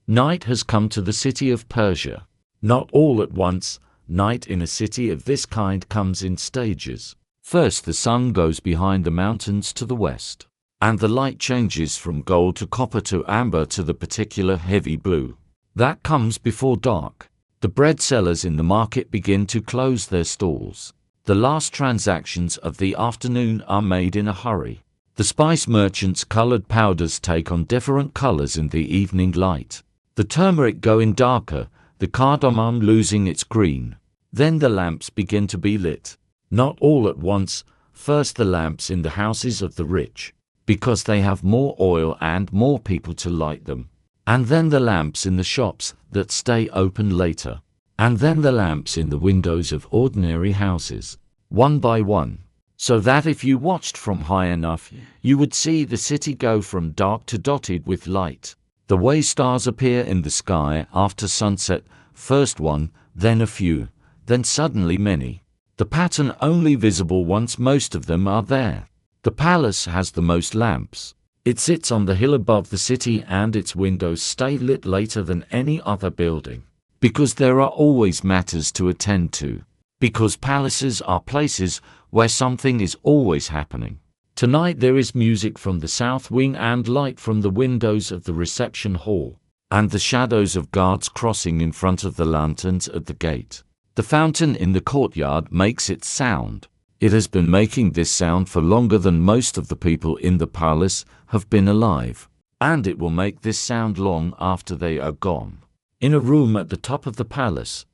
Night has come to the city of Persia. Not all at once. Night in a city of this kind comes in stages. First the sun goes behind the mountains to the west, and the light changes from gold to copper to amber to the particular heavy blue. That comes before dark. The bread sellers in the market begin to close their stalls. The last transactions of the afternoon are made in a hurry. The spice merchants' colored powders take on different colors in the evening light. The turmeric going darker, the cardamom losing its green. Then the lamps begin to be lit. Not all at once. First the lamps in the houses of the rich, because they have more oil and more people to light them. And then the lamps in the shops that stay open later. And then the lamps in the windows of ordinary houses, one by one, so that if you watched from high enough, you would see the city go from dark to dotted with light. The way stars appear in the sky after sunset, first one, then a few, then suddenly many. The pattern only visible once most of them are there. The palace has the most lamps. It sits on the hill above the city and its windows stay lit later than any other building. Because there are always matters to attend to. Because palaces are places where something is always happening. Tonight there is music from the south wing and light from the windows of the reception hall, and the shadows of guards crossing in front of the lanterns at the gate. The fountain in the courtyard makes its sound. It has been making this sound for longer than most of the people in the palace have been alive, and it will make this sound long after they are gone. In a room at the top of the palace,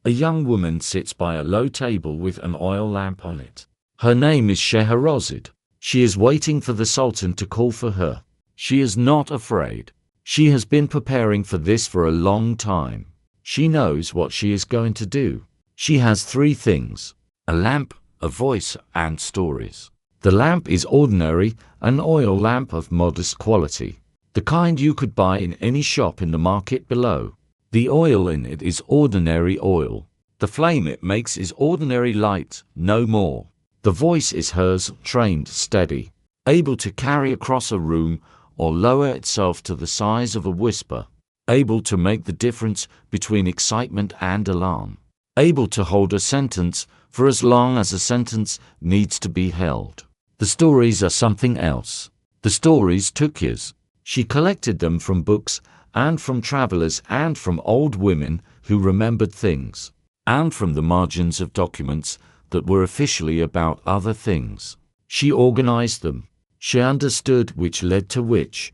a young woman sits by a low table with an oil lamp on it. Her name is Scheherazade. She is waiting for the Sultan to call for her. She is not afraid. She has been preparing for this for a long time. She knows what she is going to do. She has three things: a lamp, a voice, and stories. The lamp is ordinary, an oil lamp of modest quality, the kind you could buy in any shop in the market below. The oil in it is ordinary oil. The flame it makes is ordinary light, no more. The voice is hers, trained, steady, able to carry across a room or lower itself to the size of a whisper, able to make the difference between excitement and alarm, able to hold a sentence for as long as a sentence needs to be held. The stories are something else. The stories took years. She collected them from books and from travelers and from old women who remembered things, and from the margins of documents that were officially about other things. She organized them. She understood which led to which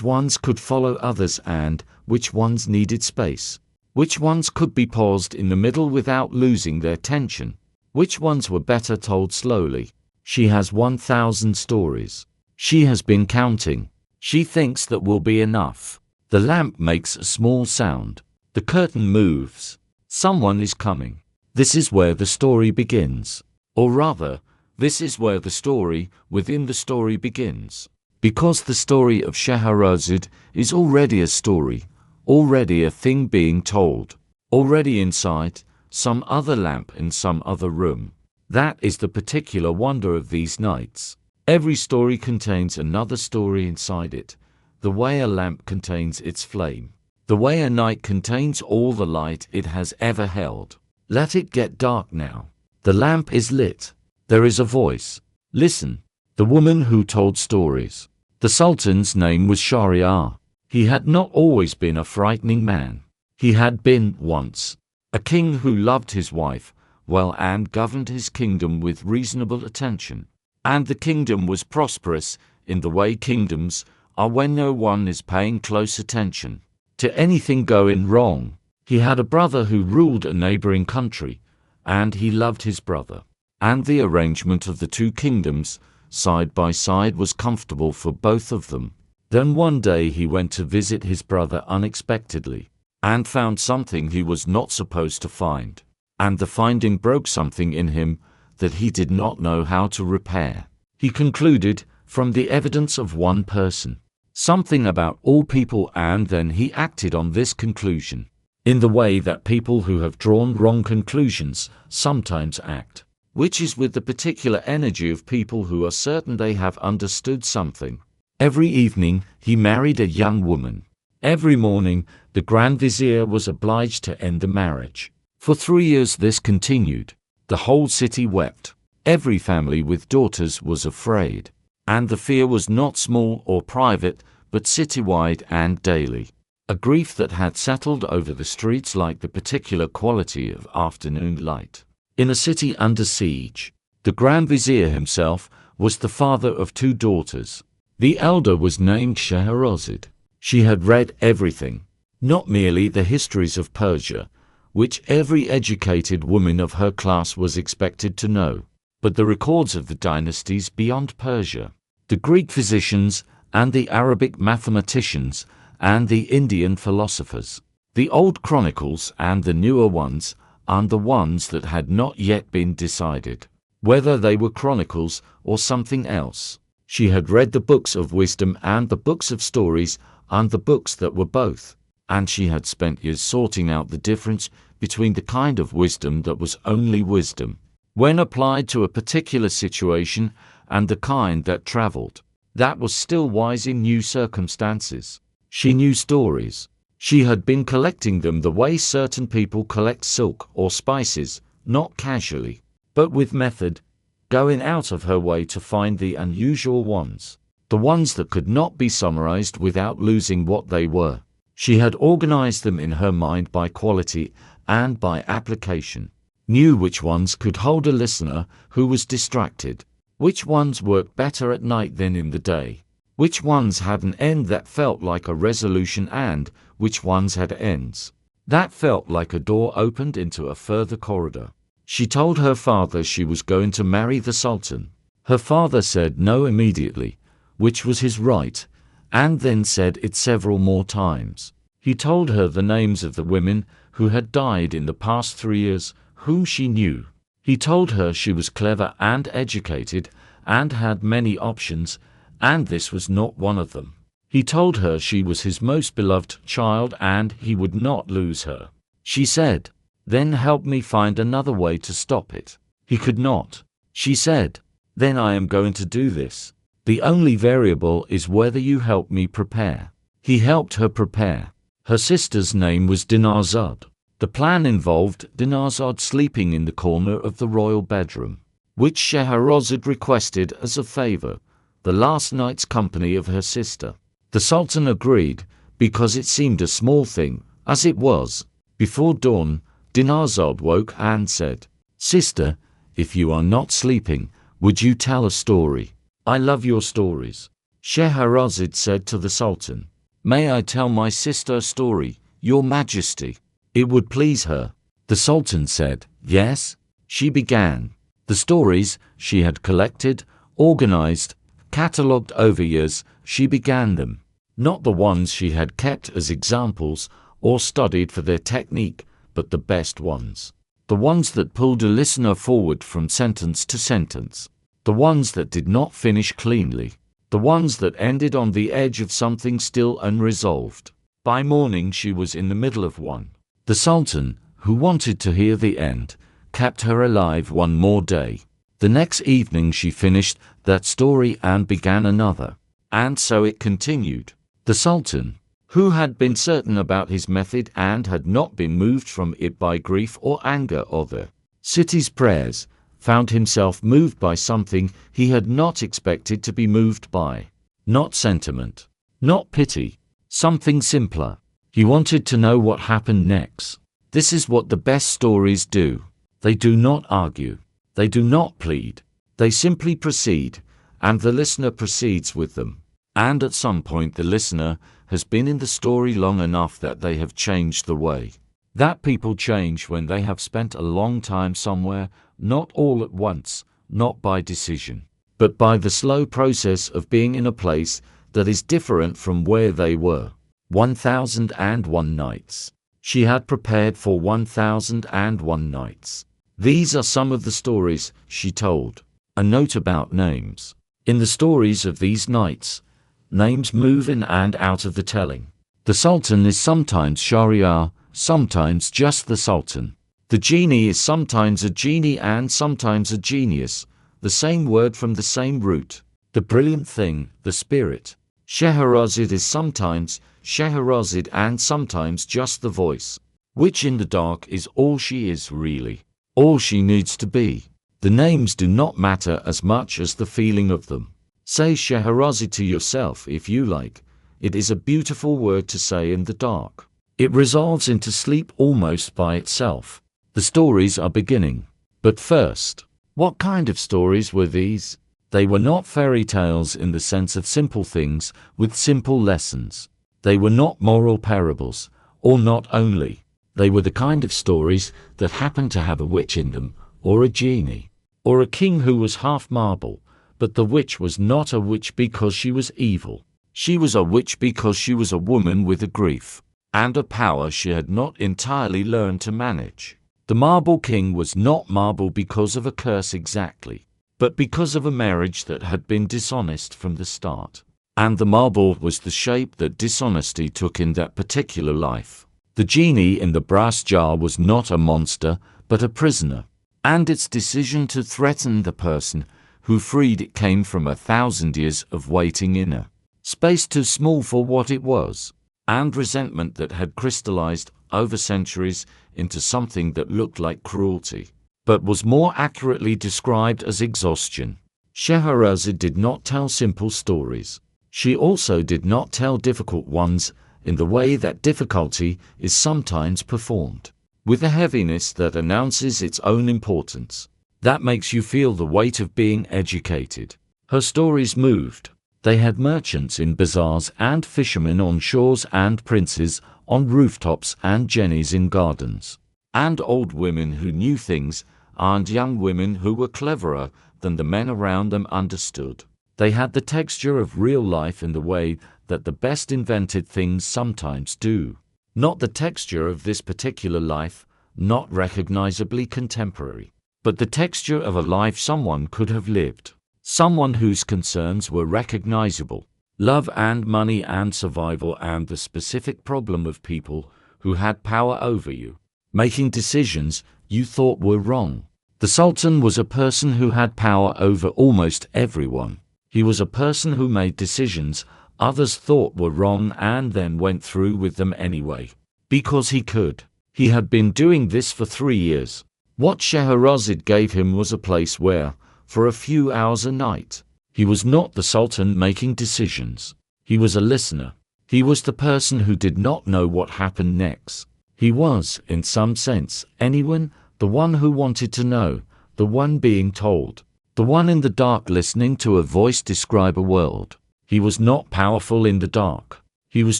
ones could follow others and which ones needed space, which ones could be paused in the middle without losing their tension, which ones were better told slowly. She has 1,000 stories. She has been counting. She thinks that will be enough. The lamp makes a small sound. The curtain moves. Someone is coming. This is where the story begins. Or rather, this is where the story within the story begins. Because the story of Scheherazade is already a story, already a thing being told, already inside some other lamp in some other room. That is the particular wonder of these nights. Every story contains another story inside it, the way a lamp contains its flame, the way a night contains all the light it has ever held. Let it get dark now. The lamp is lit. There is a voice. Listen. The woman who told stories. The Sultan's name was Shahryar. He had not always been a frightening man. He had been, once, a king who loved his wife well and governed his kingdom with reasonable attention. And the kingdom was prosperous in the way kingdoms are when no one is paying close attention to anything going wrong. He had a brother who ruled a neighboring country, and he loved his brother. And the arrangement of the two kingdoms, side by side, was comfortable for both of them. Then one day he went to visit his brother unexpectedly, and found something he was not supposed to find. And the finding broke something in him that he did not know how to repair. He concluded, from the evidence of one person, something about all people, and then he acted on this conclusion, in the way that people who have drawn wrong conclusions sometimes act, which is with the particular energy of people who are certain they have understood something. Every evening he married a young woman. Every morning, the Grand Vizier was obliged to end the marriage. For 3 years this continued. The whole city wept. Every family with daughters was afraid. And the fear was not small or private, but citywide and daily. A grief that had settled over the streets like the particular quality of afternoon light. In a city under siege, the Grand Vizier himself was the father of 2 daughters. The elder was named Scheherazade. She had read everything, not merely the histories of Persia, which every educated woman of her class was expected to know, but the records of the dynasties beyond Persia, the Greek physicians and the Arabic mathematicians and the Indian philosophers, the old chronicles and the newer ones, and the ones that had not yet been decided, whether they were chronicles or something else. She had read the books of wisdom and the books of stories and the books that were both, and she had spent years sorting out the difference between the kind of wisdom that was only wisdom, when applied to a particular situation, and the kind that traveled, that was still wise in new circumstances. She knew stories. She had been collecting them the way certain people collect silk or spices, not casually, but with method, going out of her way to find the unusual ones, the ones that could not be summarized without losing what they were. She had organized them in her mind by quality and by application, knew which ones could hold a listener who was distracted, which ones worked better at night than in the day, which ones had an end that felt like a resolution and which ones had ends that felt like a door opened into a further corridor. She told her father she was going to marry the Sultan. Her father said no immediately, which was his right, and then said it several more times. He told her the names of the women who had died in the past 3 years, whom she knew. He told her she was clever and educated and had many options, and this was not one of them. He told her she was his most beloved child and he would not lose her. She said, "Then help me find another way to stop it." He could not. She said, "Then I am going to do this. The only variable is whether you help me prepare." He helped her prepare. Her sister's name was Dinarzade. The plan involved Dinarzade sleeping in the corner of the royal bedroom, which Scheherazade requested as a favor, the last night's company of her sister. The Sultan agreed, because it seemed a small thing, as it was. Before dawn, Dinarzade woke and said, "Sister, if you are not sleeping, would you tell a story? I love your stories." Scheherazade said to the Sultan, "May I tell my sister a story, Your Majesty?" It would please her. The Sultan said, "Yes." She began. The stories she had collected, organized, catalogued over years, she began them. Not the ones she had kept as examples or studied for their technique, but the best ones. The ones that pulled a listener forward from sentence to sentence. The ones that did not finish cleanly. The ones that ended on the edge of something still unresolved. By morning she was in the middle of one. The Sultan, who wanted to hear the end, kept her alive one more day. The next evening she finished that story and began another. And so it continued. The Sultan, who had been certain about his method and had not been moved from it by grief or anger or the city's prayers, found himself moved by something he had not expected to be moved by. Not sentiment, not pity, something simpler. He wanted to know what happened next. This is what the best stories do. They do not argue. They do not plead. They simply proceed, and the listener proceeds with them. And at some point the listener has been in the story long enough that they have changed the way that people change when they have spent a long time somewhere, not all at once, not by decision, but by the slow process of being in a place that is different from where they were. 1001 Nights. She had prepared for 1001 nights. These are some of the stories she told. A note about names. In the stories of these nights, names move in and out of the telling. The Sultan is sometimes Shahryar, sometimes just the Sultan. The genie is sometimes a genie and sometimes a genius, the same word from the same root. The brilliant thing, the spirit. Scheherazade is sometimes Scheherazade and sometimes just the voice, which in the dark is all she is really, all she needs to be. The names do not matter as much as the feeling of them. Say Scheherazade to yourself if you like. It is a beautiful word to say in the dark. It resolves into sleep almost by itself. The stories are beginning. But first, what kind of stories were these? They were not fairy tales in the sense of simple things with simple lessons. They were not moral parables, or not only. They were the kind of stories that happened to have a witch in them, or a genie, or a king who was half marble, but the witch was not a witch because she was evil. She was a witch because she was a woman with a grief and a power she had not entirely learned to manage. The marble king was not marble because of a curse exactly, but because of a marriage that had been dishonest from the start. And the marble was the shape that dishonesty took in that particular life. The genie in the brass jar was not a monster, but a prisoner. And its decision to threaten the person who freed it came from 1,000 years of waiting in a space too small for what it was, and resentment that had crystallized over centuries into something that looked like cruelty, but was more accurately described as exhaustion. Scheherazade did not tell simple stories. She also did not tell difficult ones in the way that difficulty is sometimes performed, with a heaviness that announces its own importance. That makes you feel the weight of being educated. Her stories moved. They had merchants in bazaars and fishermen on shores and princes on rooftops and jennies in gardens, and old women who knew things and young women who were cleverer than the men around them understood. They had the texture of real life in the way that the best invented things sometimes do. Not the texture of this particular life, not recognizably contemporary, but the texture of a life someone could have lived. Someone whose concerns were recognizable. Love and money and survival and the specific problem of people who had power over you, making decisions you thought were wrong. The Sultan was a person who had power over almost everyone. He was a person who made decisions others thought were wrong and then went through with them anyway, because he could. He had been doing this for 3 years. What Scheherazade gave him was a place where, for a few hours a night, he was not the Sultan making decisions. He was a listener. He was the person who did not know what happened next. He was, in some sense, anyone, the one who wanted to know, the one being told, the one in the dark listening to a voice describe a world. He was not powerful in the dark. He was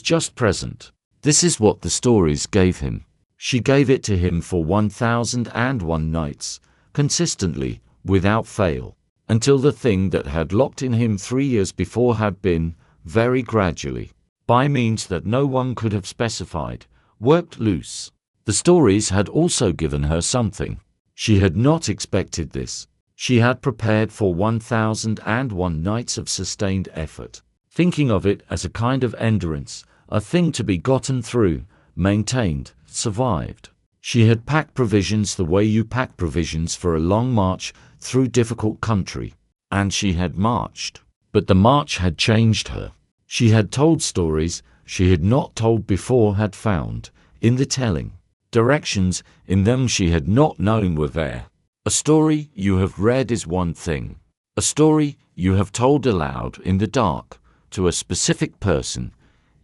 just present. This is what the stories gave him. She gave it to him for 1,001 nights, consistently, without fail, until the thing that had locked in him 3 years before had been, very gradually, by means that no one could have specified, worked loose. The stories had also given her something. She had not expected this. She had prepared for 1,001 nights of sustained effort, thinking of it as a kind of endurance, a thing to be gotten through, maintained, survived. She had packed provisions the way you pack provisions for a long march through difficult country, and she had marched. But the march had changed her. She had told stories she had not told before, had found, in the telling, directions in them she had not known were there. A story you have read is one thing. A story you have told aloud in the dark to a specific person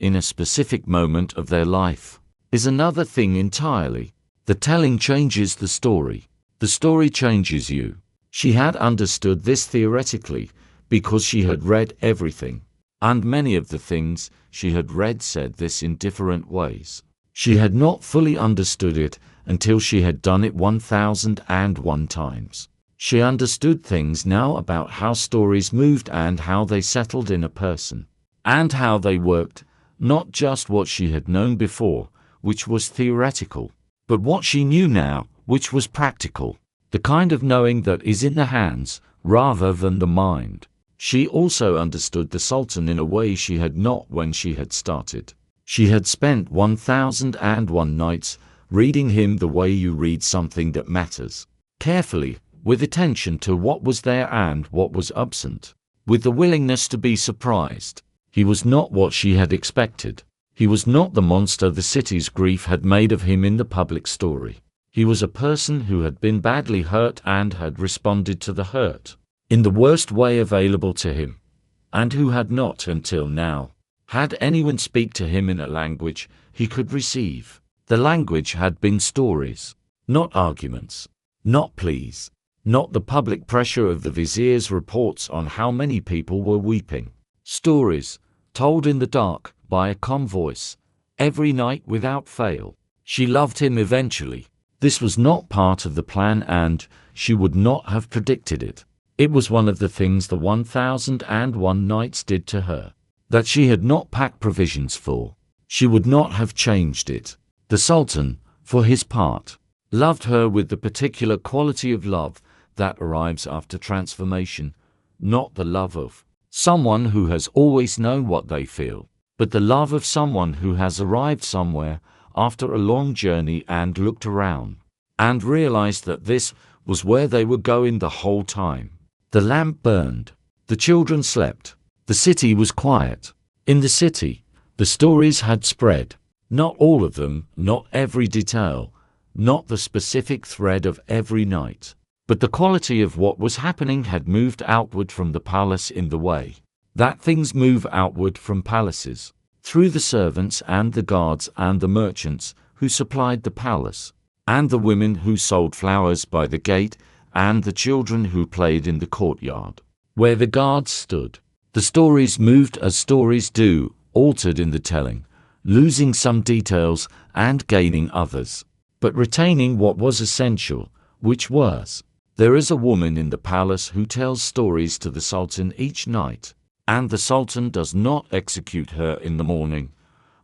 in a specific moment of their life is another thing entirely. The telling changes the story. The story changes you. She had understood this theoretically because she had read everything, and many of the things she had read said this in different ways. She had not fully understood it until she had done it 1,001 times. She understood things now about how stories moved and how they settled in a person, and how they worked, not just what she had known before, which was theoretical, but what she knew now, which was practical, the kind of knowing that is in the hands rather than the mind. She also understood the Sultan in a way she had not when she had started. She had spent 1,001 nights reading him the way you read something that matters, carefully, with attention to what was there and what was absent, with the willingness to be surprised. He was not what she had expected. He was not the monster the city's grief had made of him in the public story. He was a person who had been badly hurt and had responded to the hurt in the worst way available to him, and who had not, until now, had anyone speak to him in a language he could receive. The language had been stories, not arguments, not pleas, not the public pressure of the vizier's reports on how many people were weeping. Stories, told in the dark, by a calm voice, every night without fail. She loved him eventually. This was not part of the plan, and she would not have predicted it. It was one of the things the 1001 Nights did to her, that she had not packed provisions for. She would not have changed it. The Sultan, for his part, loved her with the particular quality of love that arrives after transformation, not the love of someone who has always known what they feel, but the love of someone who has arrived somewhere after a long journey and looked around, and realized that this was where they were going the whole time. The lamp burned. The children slept. The city was quiet. In the city, the stories had spread. Not all of them, not every detail, not the specific thread of every night, but the quality of what was happening had moved outward from the palace in the way that things move outward from palaces, through the servants and the guards and the merchants who supplied the palace, and the women who sold flowers by the gate, and the children who played in the courtyard, where the guards stood. The stories moved as stories do, altered in the telling, losing some details and gaining others, but retaining what was essential, which was, there is a woman in the palace who tells stories to the Sultan each night, and the Sultan does not execute her in the morning,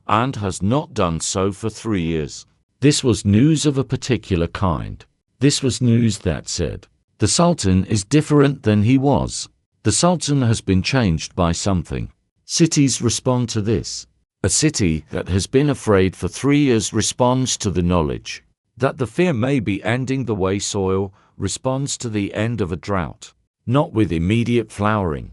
and has not done so for 3 years. This was news of a particular kind. This was news that said, the Sultan is different than he was. The Sultan has been changed by something. Cities respond to this. A city that has been afraid for 3 years responds to the knowledge that the fear may be ending the way soil responds to the end of a drought, not with immediate flowering,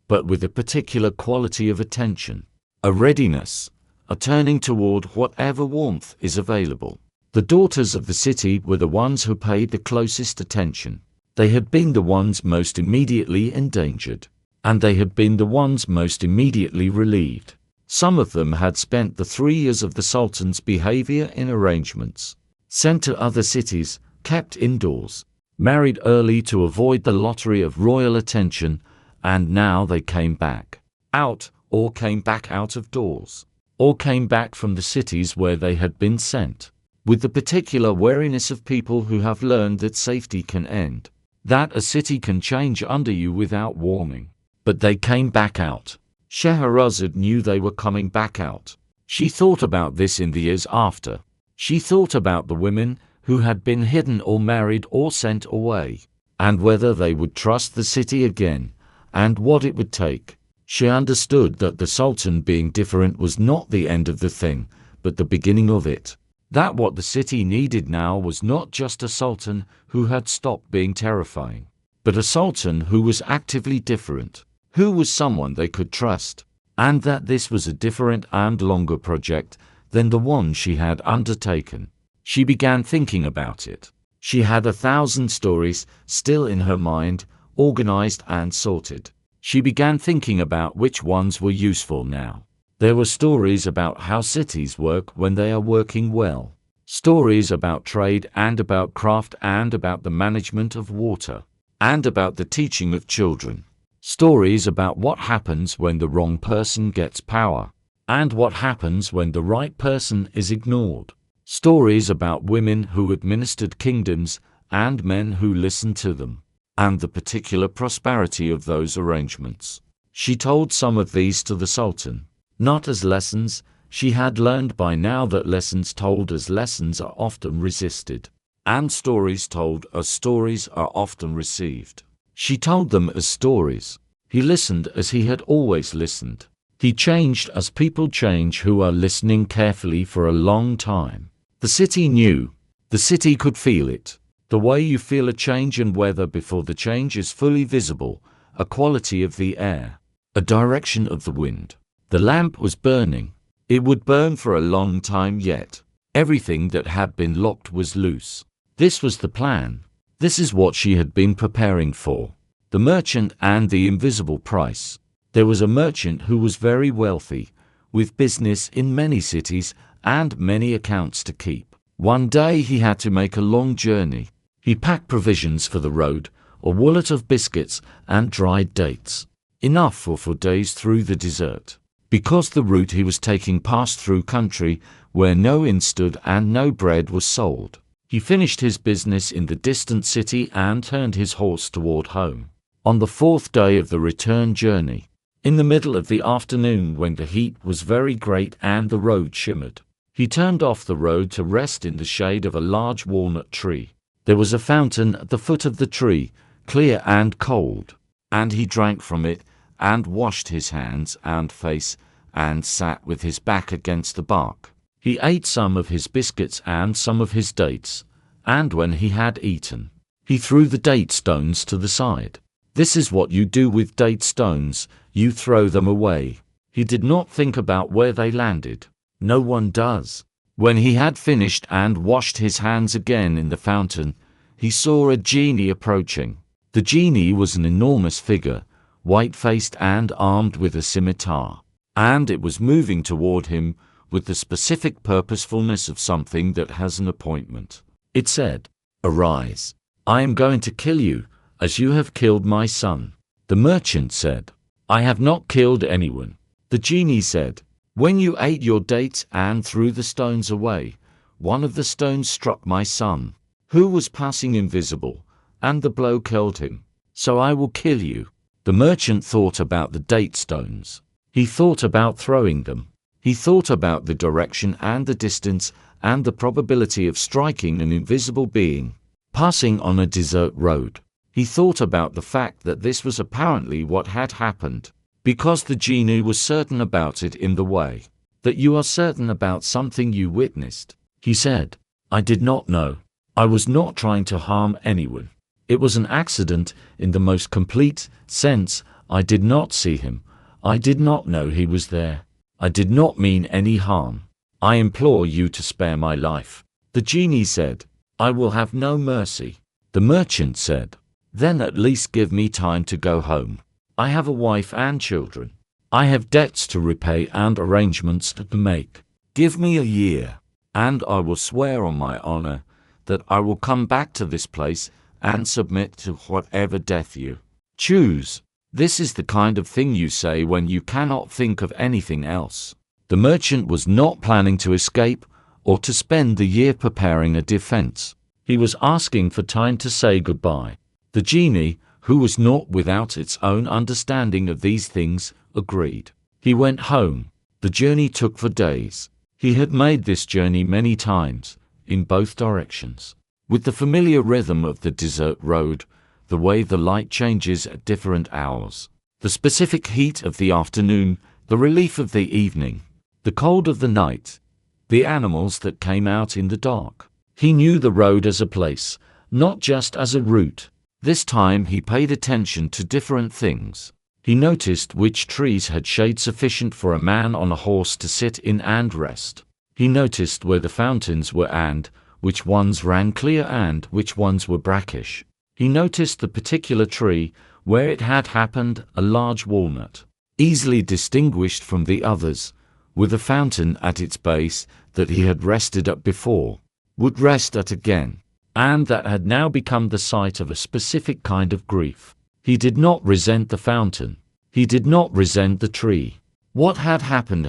but with a particular quality of attention, a readiness, a turning toward whatever warmth is available. The daughters of the city were the ones who paid the closest attention. They had been the ones most immediately endangered, and they had been the ones most immediately relieved. Some of them had spent the 3 years of the Sultan's behavior in arrangements, sent to other cities, kept indoors, married early to avoid the lottery of royal attention, and now they came back out, or came back out of doors, or came back from the cities where they had been sent, with the particular wariness of people who have learned that safety can end, that a city can change under you without warning. But they came back out. Scheherazade knew they were coming back out. She thought about this in the years after. She thought about the women who had been hidden or married or sent away, and whether they would trust the city again, and what it would take. She understood that the Sultan being different was not the end of the thing, but the beginning of it. That what the city needed now was not just a Sultan who had stopped being terrifying, but a Sultan who was actively different, who was someone they could trust, and that this was a different and longer project than the one she had undertaken. She began thinking about it. She had 1,000 stories still in her mind, organized and sorted. She began thinking about which ones were useful now. There were stories about how cities work when they are working well, stories about trade and about craft and about the management of water, and about the teaching of children, stories about what happens when the wrong person gets power, and what happens when the right person is ignored, stories about women who administered kingdoms and men who listened to them, and the particular prosperity of those arrangements. She told some of these to the Sultan, not as lessons. She had learned by now that lessons told as lessons are often resisted, and stories told as stories are often received. She told them as stories. He listened as he had always listened. He changed as people change who are listening carefully for a long time. The city knew. The city could feel it. The way you feel a change in weather before the change is fully visible, a quality of the air, a direction of the wind, The lamp was burning. It would burn for a long time yet. Everything that had been locked was loose. This was the plan. This is what she had been preparing for. The merchant and the invisible price. There was a merchant who was very wealthy, with business in many cities and many accounts to keep. One day he had to make a long journey. He packed provisions for the road, a wallet of biscuits and dried dates, enough for 4 days through the desert. Because the route he was taking passed through country where no inn stood and no bread was sold. He finished his business in the distant city and turned his horse toward home. On the 4th day of the return journey, in the middle of the afternoon when the heat was very great and the road shimmered, he turned off the road to rest in the shade of a large walnut tree. There was a fountain at the foot of the tree, clear and cold, and he drank from it and washed his hands and face and sat with his back against the bark. He ate some of his biscuits and some of his dates, and when he had eaten, he threw the date stones to the side. This is what you do with date stones, you throw them away. He did not think about where they landed. No one does. When he had finished and washed his hands again in the fountain, he saw a genie approaching. The genie was an enormous figure, white-faced and armed with a scimitar, and it was moving toward him with the specific purposefulness of something that has an appointment. It said, "Arise. I am going to kill you, as you have killed my son." The merchant said, "I have not killed anyone." The genie said, "When you ate your dates and threw the stones away, one of the stones struck my son, who was passing invisible, and the blow killed him. So I will kill you." The merchant thought about the date stones. He thought about throwing them. He thought about the direction and the distance and the probability of striking an invisible being passing on a desert road. He thought about the fact that this was apparently what had happened, because the genie was certain about it in the way that you are certain about something you witnessed. He said, "I did not know. I was not trying to harm anyone. It was an accident in the most complete sense. I did not see him. I did not know he was there. I did not mean any harm. I implore you to spare my life." The genie said, "I will have no mercy." The merchant said, "Then at least give me time to go home. I have a wife and children. I have debts to repay and arrangements to make. Give me a year, and I will swear on my honor that I will come back to this place and submit to whatever death you choose." This is the kind of thing you say when you cannot think of anything else. The merchant was not planning to escape or to spend the year preparing a defense. He was asking for time to say goodbye. The genie, who was not without its own understanding of these things, agreed. He went home. The journey took for days. He had made this journey many times, in both directions, with the familiar rhythm of the desert road, the way the light changes at different hours, the specific heat of the afternoon, the relief of the evening, the cold of the night, the animals that came out in the dark. He knew the road as a place, not just as a route. This time he paid attention to different things. He noticed which trees had shade sufficient for a man on a horse to sit in and rest. He noticed where the fountains were and which ones ran clear and which ones were brackish. He noticed the particular tree where it had happened, a large walnut, easily distinguished from the others, with a fountain at its base that he had rested at before, would rest at again, and that had now become the site of a specific kind of grief. He did not resent the fountain. He did not resent the tree. What had happened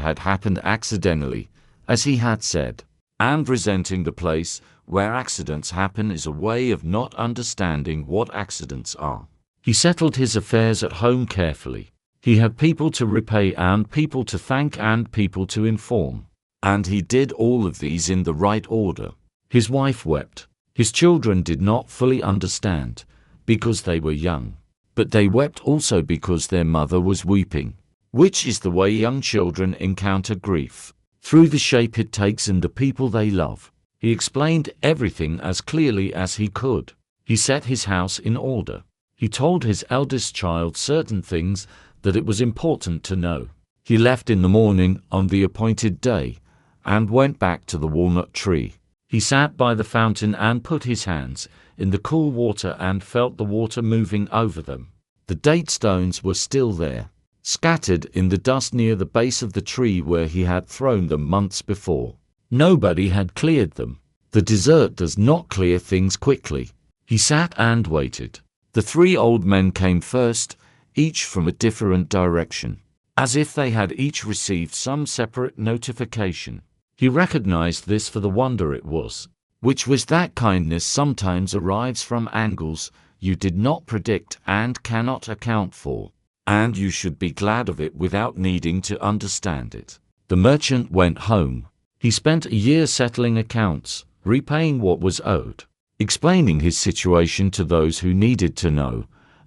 accidentally, as he had said, and resenting the place where accidents happen is a way of not understanding what accidents are. He settled his affairs at home carefully. He had people to repay and people to thank and people to inform. And he did all of these in the right order. His wife wept. His children did not fully understand, because they were young. But they wept also because their mother was weeping, which is the way young children encounter grief, through the shape it takes in the people they love. He explained everything as clearly as he could. He set his house in order. He told his eldest child certain things that it was important to know. He left in the morning on the appointed day, and went back to the walnut tree. He sat by the fountain and put his hands in the cool water and felt the water moving over them. The date stones were still there, scattered in the dust near the base of the tree where he had thrown them months before. Nobody had cleared them. The desert does not clear things quickly. He sat and waited. The three old men came first, each from a different direction, as if they had each received some separate notification. He recognized this for the wonder it was, which was that kindness sometimes arrives from angles you did not predict and cannot account for, and you should be glad of it without needing to understand it. The merchant went home. He spent a year settling accounts, repaying what was owed, explaining his situation to those who needed to know,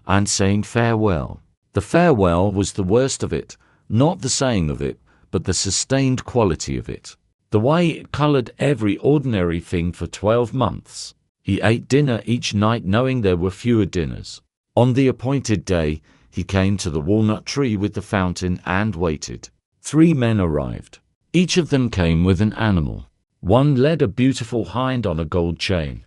and saying farewell. The farewell was the worst of it, not the saying of it, but the sustained quality of it. The way it colored every ordinary thing for 12 months. He ate dinner each night knowing there were fewer dinners. On the appointed day, he came to the walnut tree with the fountain and waited. 3 men arrived. Each of them came with an animal. One led a beautiful hind on a gold chain.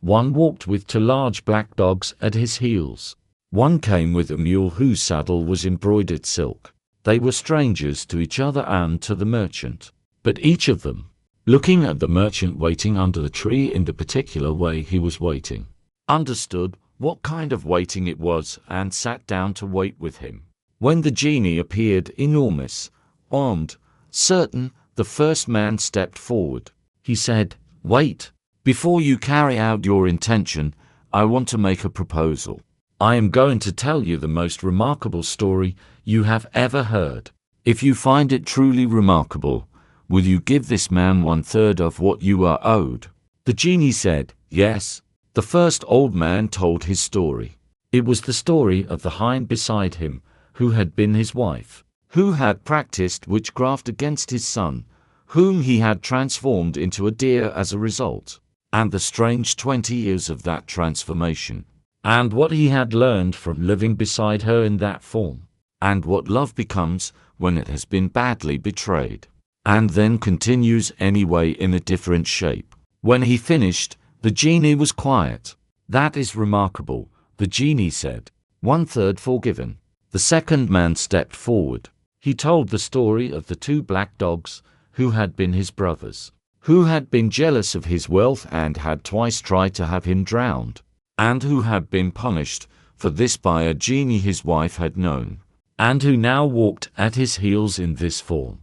One walked with 2 large black dogs at his heels. One came with a mule whose saddle was embroidered silk. They were strangers to each other and to the merchant. But each of them, looking at the merchant waiting under the tree in the particular way he was waiting, understood what kind of waiting it was and sat down to wait with him. When the genie appeared enormous, armed, certain, the first man stepped forward. He said, "Wait. Before you carry out your intention, I want to make a proposal. I am going to tell you the most remarkable story you have ever heard. If you find it truly remarkable, will you give this man 1/3 of what you are owed?" The genie said, "Yes." The first old man told his story. It was the story of the hind beside him, who had been his wife, who had practiced witchcraft against his son, whom he had transformed into a deer as a result, and the strange 20 years of that transformation, and what he had learned from living beside her in that form, and what love becomes when it has been badly betrayed, and then continues anyway in a different shape. When he finished, the genie was quiet. "That is remarkable," the genie said. 1/3 forgiven. The second man stepped forward. He told the story of the 2 black dogs, who had been his brothers, who had been jealous of his wealth and had twice tried to have him drowned, and who had been punished for this by a genie his wife had known, and who now walked at his heels in this form,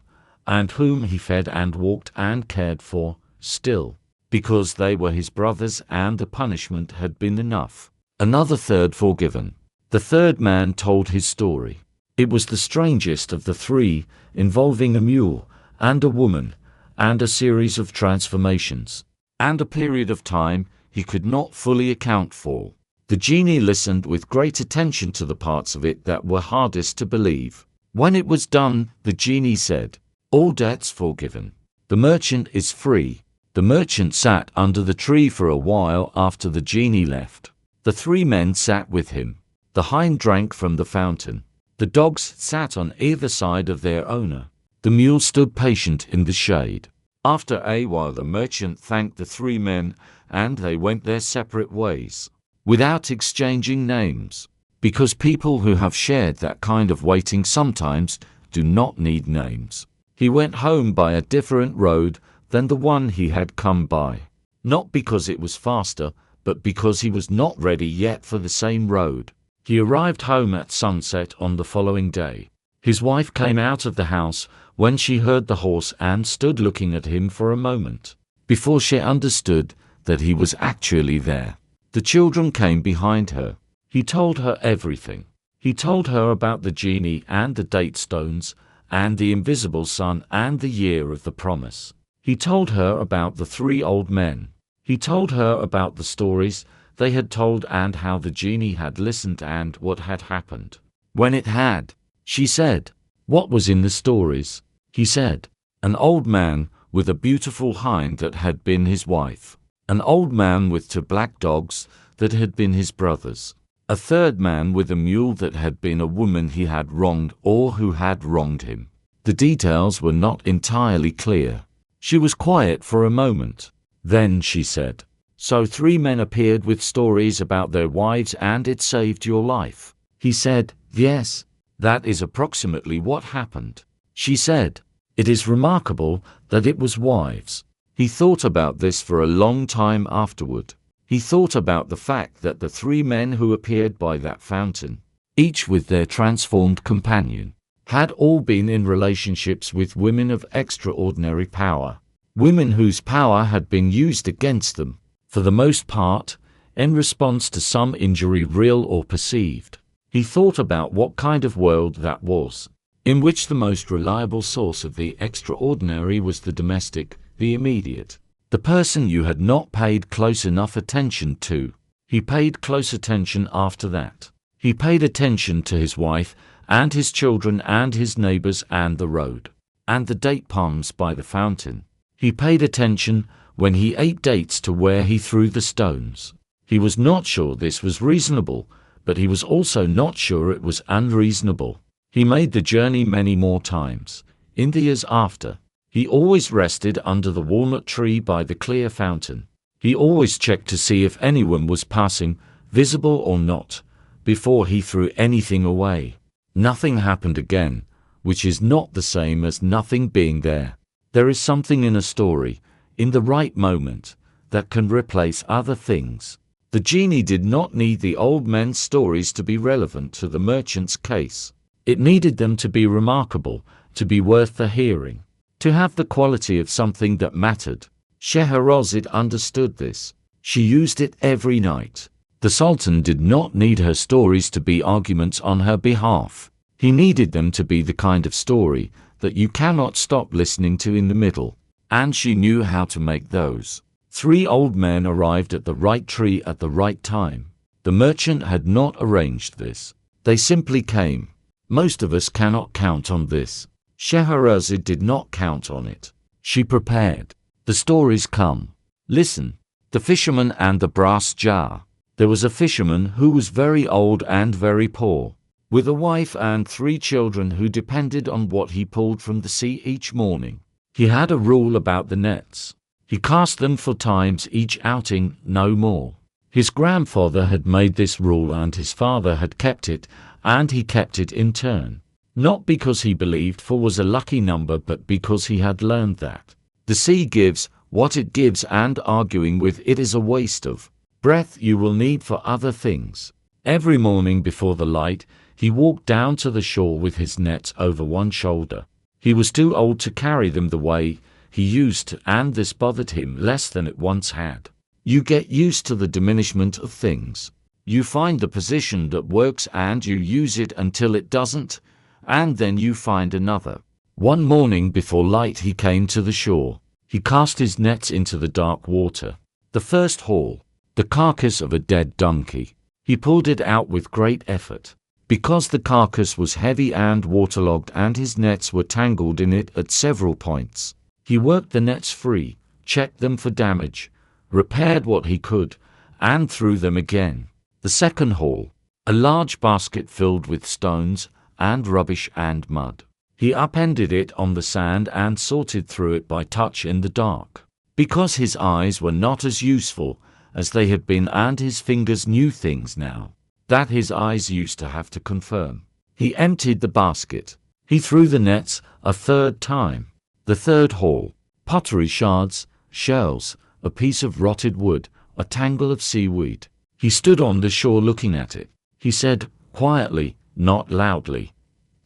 and whom he fed and walked and cared for, still, because they were his brothers and the punishment had been enough. Another 1/3 forgiven. The third man told his story. It was the strangest of the 3, involving a mule, and a woman, and a series of transformations, and a period of time he could not fully account for. The genie listened with great attention to the parts of it that were hardest to believe. When it was done, the genie said, "All debts forgiven. The merchant is free." The merchant sat under the tree for a while after the genie left. The 3 men sat with him. The hind drank from the fountain. The dogs sat on either side of their owner. The mule stood patient in the shade. After a while the merchant thanked the 3 men, and they went their separate ways, without exchanging names, because people who have shared that kind of waiting sometimes do not need names. He went home by a different road than the one he had come by, not because it was faster, but because he was not ready yet for the same road. He arrived home at sunset on the following day. His wife came out of the house when she heard the horse and stood looking at him for a moment, before she understood that he was actually there. The children came behind her. He told her everything. He told her about the genie and the date stones, and the invisible sun and the year of the promise. He told her about the 3 old men. He told her about the stories they had told and how the genie had listened and what had happened. When it had, she said, "What was in the stories?" He said, "An old man with a beautiful hind that had been his wife. An old man with 2 black dogs that had been his brothers. A 3rd man with a mule that had been a woman he had wronged or who had wronged him. The details were not entirely clear. She was quiet for a moment. Then she said, "So 3 men appeared with stories about their wives and it saved your life?" He said, "Yes, that is approximately what happened." She said, "It is remarkable that it was wives." He thought about this for a long time afterward. He thought about the fact that the 3 men who appeared by that fountain, each with their transformed companion, had all been in relationships with women of extraordinary power, women whose power had been used against them, for the most part, in response to some injury real or perceived. He thought about what kind of world that was, in which the most reliable source of the extraordinary was the domestic, the immediate, the person you had not paid close enough attention to. He paid close attention after that. He paid attention to his wife and his children and his neighbors and the road, and the date palms by the fountain. He paid attention when he ate dates to where he threw the stones. He was not sure this was reasonable, but he was also not sure it was unreasonable. He made the journey many more times. In the years after, he always rested under the walnut tree by the clear fountain. He always checked to see if anyone was passing, visible or not, before he threw anything away. Nothing happened again, which is not the same as nothing being there. There is something in a story, in the right moment, that can replace other things. The genie did not need the old men's stories to be relevant to the merchant's case. It needed them to be remarkable, to be worth the hearing, to have the quality of something that mattered. Scheherazade understood this. She used it every night. The Sultan did not need her stories to be arguments on her behalf. He needed them to be the kind of story that you cannot stop listening to in the middle, and she knew how to make those. 3 old men arrived at the right tree at the right time. The merchant had not arranged this. They simply came. Most of us cannot count on this. Scheherazade did not count on it. She prepared. The stories come. Listen. The Fisherman and the Brass Jar. There was a fisherman who was very old and very poor, with a wife and 3 children who depended on what he pulled from the sea each morning. He had a rule about the nets. He cast them 4 times each outing, no more. His grandfather had made this rule and his father had kept it, and he kept it in turn. Not because he believed 4 was a lucky number, but because he had learned that the sea gives what it gives, and arguing with it is a waste of breath you will need for other things. Every morning before the light, he walked down to the shore with his nets over one shoulder. He was too old to carry them the way he used to, and this bothered him less than it once had. You get used to the diminishment of things. You find the position that works and you use it until it doesn't, and then you find another. One morning before light he came to the shore. He cast his nets into the dark water. The first haul, the carcass of a dead donkey. He pulled it out with great effort, because the carcass was heavy and waterlogged and his nets were tangled in it at several points. He worked the nets free, checked them for damage, repaired what he could, and threw them again. The second haul, a large basket filled with stones and rubbish and mud. He upended it on the sand and sorted through it by touch in the dark, because his eyes were not as useful as they had been and his fingers knew things now that his eyes used to have to confirm. He emptied the basket. He threw the nets a 3rd time. The third haul, pottery shards, shells, a piece of rotted wood, a tangle of seaweed. He stood on the shore looking at it. He said, quietly, not loudly,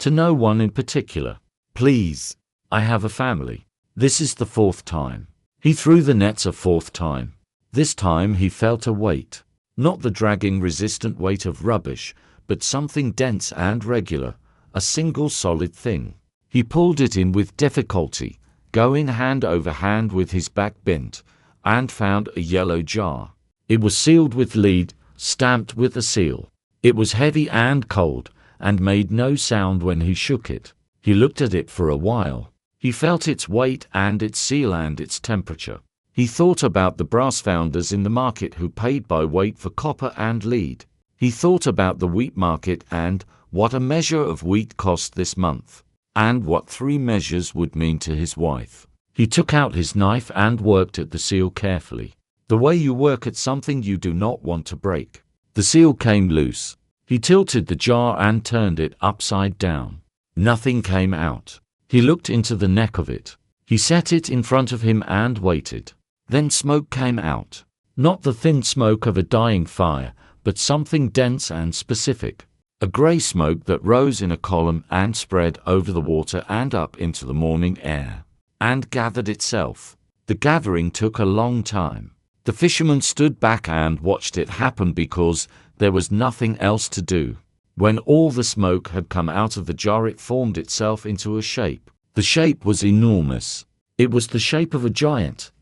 to no one in particular, "Please, I have a family." This is the 4th time. He threw the nets a 4th time. This time he felt a weight, not the dragging resistant weight of rubbish, but something dense and regular, a single solid thing. He pulled it in with difficulty, going hand over hand with his back bent, and found a yellow jar. It was sealed with lead, stamped with a seal. It was heavy and cold, and made no sound when he shook it. He looked at it for a while. He felt its weight and its seal and its temperature. He thought about the brass founders in the market who paid by weight for copper and lead. He thought about the wheat market and what a measure of wheat cost this month. and what 3 measures would mean to his wife. He took out his knife and worked at the seal carefully, the way you work at something you do not want to break. The seal came loose. He tilted the jar and turned it upside down. Nothing came out. He looked into the neck of it. He set it in front of him and waited. Then smoke came out. Not the thin smoke of a dying fire, but something dense and specific. A grey smoke that rose in a column and spread over the water and up into the morning air, and gathered itself. The gathering took a long time. The fisherman stood back and watched it happen because there was nothing else to do. When all the smoke had come out of the jar, it formed itself into a shape. The shape was enormous. It was the shape of a giant,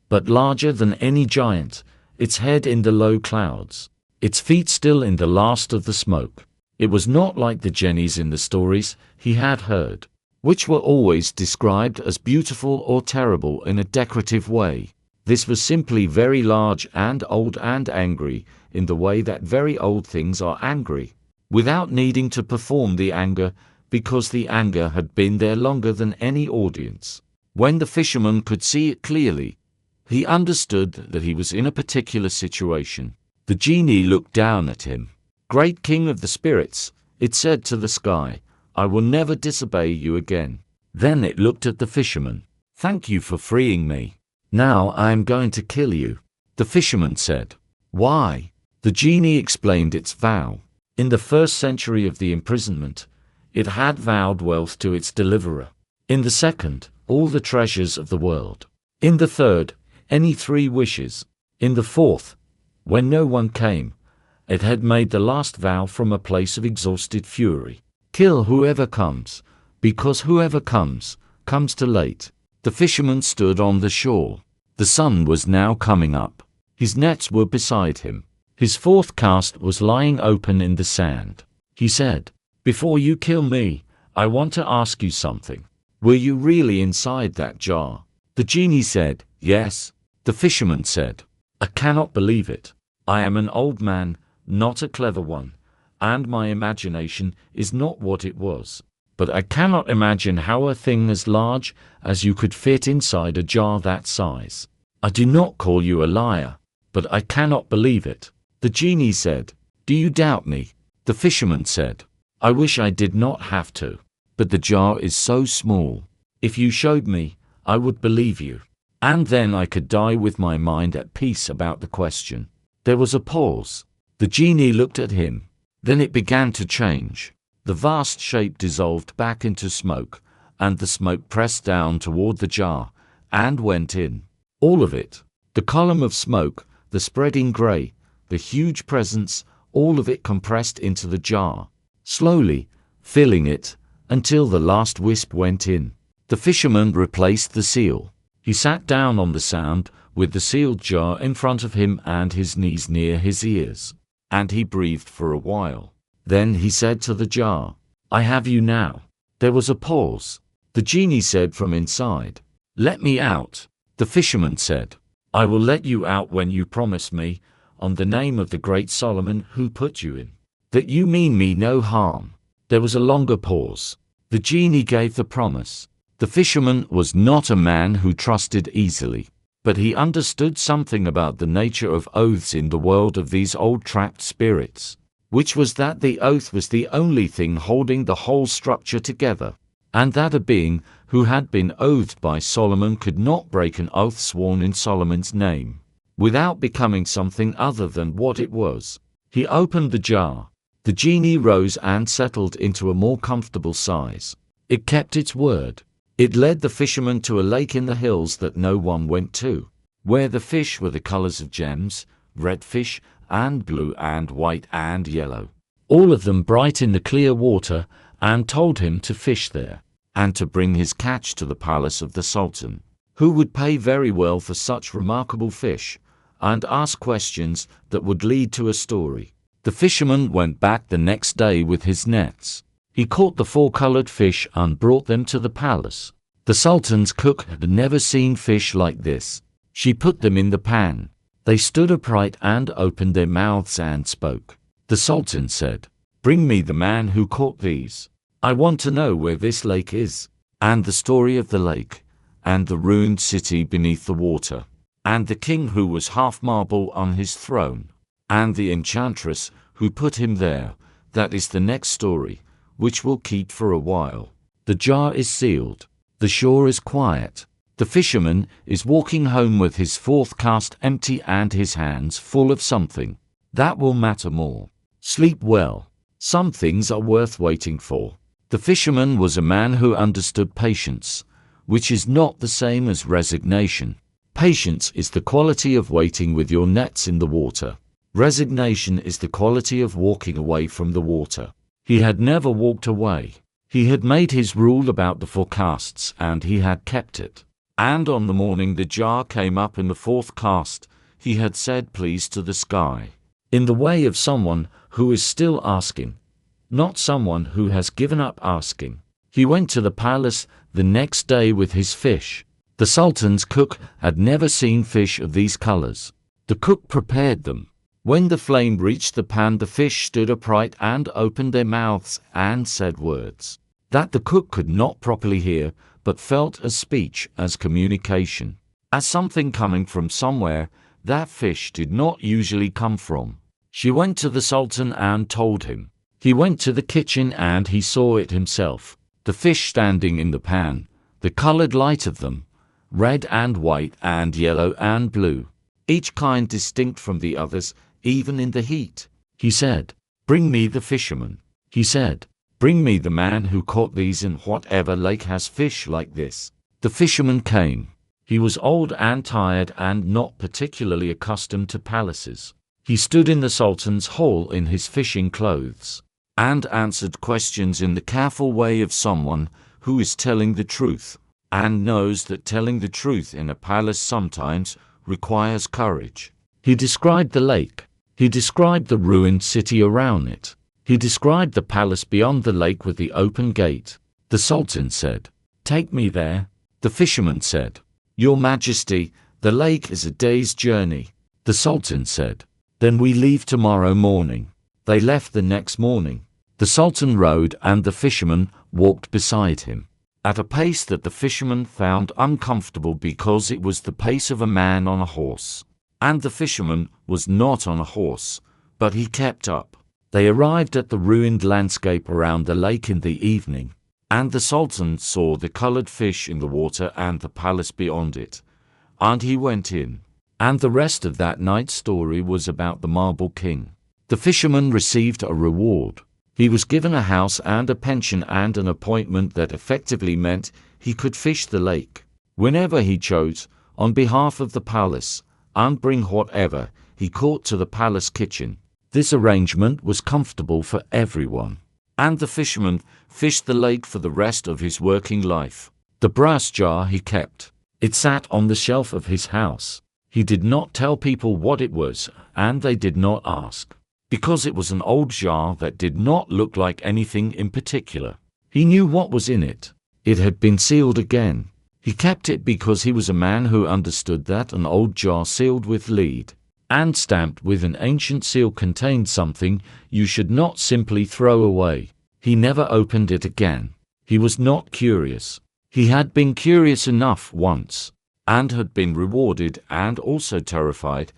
but larger than any giant, its head in the low clouds, its feet still in the last of the smoke. It was not like the Jennies in the stories he had heard, which were always described as beautiful or terrible in a decorative way. This was simply very large and old and angry in the way that very old things are angry, without needing to perform the anger, because the anger had been there longer than any audience. When the fisherman could see it clearly, he understood that he was in a particular situation. The genie looked down at him. "Great king of the spirits," it said to the sky, "I will never disobey you again." Then it looked at the fisherman. "Thank you for freeing me. Now I am going to kill you." The fisherman said, "Why?" The genie explained its vow. In the 1st century of the imprisonment, it had vowed wealth to its deliverer. In the 2nd, all the treasures of the world. In the 3rd, any 3 wishes. In the 4th, when no one came, it had made the last vow from a place of exhausted fury. Kill whoever comes, because whoever comes too late. The fisherman stood on the shore. The sun was now coming up. His nets were beside him. His 4th cast was lying open in the sand. He said, "Before you kill me, I want to ask you something. Were you really inside that jar?" The genie said, "Yes." The fisherman said, "I cannot believe it. I am an old man, not a clever one, and my imagination is not what it was. But I cannot imagine how a thing as large as you could fit inside a jar that size. I do not call you a liar, but I cannot believe it." The genie said, "Do you doubt me?" The fisherman said, "I wish I did not have to, but the jar is so small. If you showed me, I would believe you, and then I could die with my mind at peace about the question." There was a pause. The genie looked at him. Then it began to change. The vast shape dissolved back into smoke, and the smoke pressed down toward the jar and went in. All of it. The column of smoke, the spreading gray, the huge presence, all of it compressed into the jar, slowly, filling it, until the last wisp went in. The fisherman replaced the seal. He sat down on the sand, with the sealed jar in front of him and his knees near his ears, and he breathed for a while. Then he said to the jar, "I have you now." There was a pause. The genie said from inside, "Let me out." The fisherman said, "I will let you out when you promise me, on the name of the great Solomon who put you in, that you mean me no harm." There was a longer pause. The genie gave the promise. The fisherman was not a man who trusted easily, but he understood something about the nature of oaths in the world of these old trapped spirits, which was that the oath was the only thing holding the whole structure together, and that a being who had been oathed by Solomon could not break an oath sworn in Solomon's name, without becoming something other than what it was. He opened the jar. The genie rose and settled into a more comfortable size. It kept its word. It led the fisherman to a lake in the hills that no one went to, where the fish were the colors of gems, red fish and blue and white and yellow, all of them bright in the clear water, and told him to fish there, and to bring his catch to the palace of the Sultan, who would pay very well for such remarkable fish, and ask questions that would lead to a story. The fisherman went back the next day with his nets. He caught the 4-colored fish and brought them to the palace. The Sultan's cook had never seen fish like this. She put them in the pan. They stood upright and opened their mouths and spoke. The Sultan said, "Bring me the man who caught these." I want to know where this lake is, and the story of the lake, and the ruined city beneath the water, and the king who was half marble on his throne, and the enchantress who put him there. That is the next story, which will keep for a while. The jar is sealed. The shore is quiet. The fisherman is walking home with his fourth cast empty and his hands full of something. That will matter more. Sleep well. Some things are worth waiting for. The fisherman was a man who understood patience, which is not the same as resignation. Patience is the quality of waiting with your nets in the water. Resignation is the quality of walking away from the water. He had never walked away. He had made his rule about the forecasts, and he had kept it. And on the morning the jar came up in the fourth cast, he had said please to the sky, in the way of someone who is still asking, not someone who has given up asking. He went to the palace the next day with his fish. The Sultan's cook had never seen fish of these colors. The cook prepared them. When the flame reached the pan, the fish stood upright and opened their mouths and said words that the cook could not properly hear, but felt as speech, as communication, as something coming from somewhere that fish did not usually come from. She went to the Sultan and told him. He went to the kitchen and he saw it himself. The fish standing in the pan, the colored light of them, red and white and yellow and blue, each kind distinct from the others, even in the heat. He said, "Bring me the fisherman." He said, "Bring me the man who caught these in whatever lake has fish like this." The fisherman came. He was old and tired and not particularly accustomed to palaces. He stood in the Sultan's hall in his fishing clothes, and answered questions in the careful way of someone who is telling the truth, and knows that telling the truth in a palace sometimes requires courage. He described the lake. He described the ruined city around it. He described the palace beyond the lake with the open gate. The Sultan said, "Take me there." The fisherman said, "Your Majesty, the lake is a day's journey." The Sultan said, "Then we leave tomorrow morning." They left the next morning. The Sultan rode and the fisherman walked beside him, at a pace that the fisherman found uncomfortable because it was the pace of a man on a horse. And the fisherman was not on a horse, but he kept up. They arrived at the ruined landscape around the lake in the evening, and the Sultan saw the colored fish in the water and the palace beyond it, and he went in. And the rest of that night's story was about the Marble King. The fisherman received a reward. He was given a house and a pension and an appointment that effectively meant he could fish the lake whenever he chose, on behalf of the palace, and bring whatever he caught to the palace kitchen. This arrangement was comfortable for everyone, and the fisherman fished the lake for the rest of his working life. The brass jar he kept. It sat on the shelf of his house. He did not tell people what it was, and they did not ask, because it was an old jar that did not look like anything in particular. He knew what was in it. It had been sealed again. He kept it because he was a man who understood that an old jar sealed with lead and stamped with an ancient seal contained something you should not simply throw away. He never opened it again. He was not curious. He had been curious enough once, and had been rewarded and also terrified,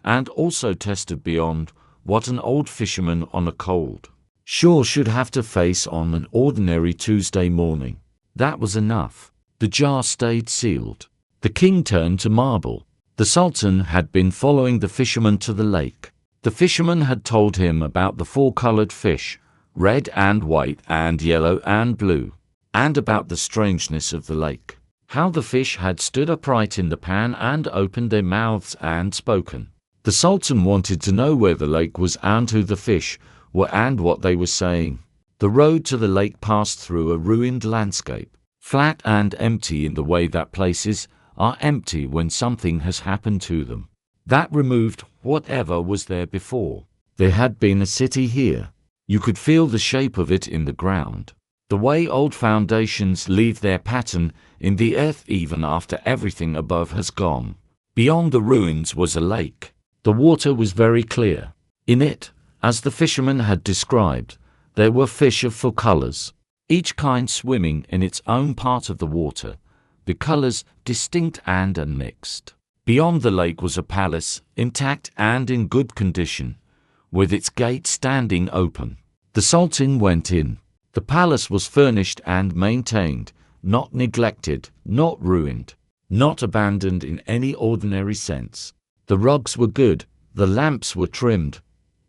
and also tested beyond what an old fisherman on a cold shore should have to face on an ordinary Tuesday morning. That was enough. The jar stayed sealed. The king turned to marble. The Sultan had been following the fisherman to the lake. The fisherman had told him about the four-colored fish, red and white and yellow and blue, and about the strangeness of the lake, how the fish had stood upright in the pan and opened their mouths and spoken. The Sultan wanted to know where the lake was and who the fish were and what they were saying. The road to the lake passed through a ruined landscape, flat and empty in the way that places are empty when something has happened to them. That removed whatever was there before. There had been a city here. You could feel the shape of it in the ground, the way old foundations leave their pattern in the earth even after everything above has gone. Beyond the ruins was a lake. The water was very clear. In it, as the fisherman had described, there were fish of four colors. each kind swimming in its own part of the water, the colors distinct and unmixed. Beyond the lake was a palace, intact and in good condition, with its gate standing open. The Sultan went in. The palace was furnished and maintained, not neglected, not ruined, not abandoned in any ordinary sense. The rugs were good, the lamps were trimmed,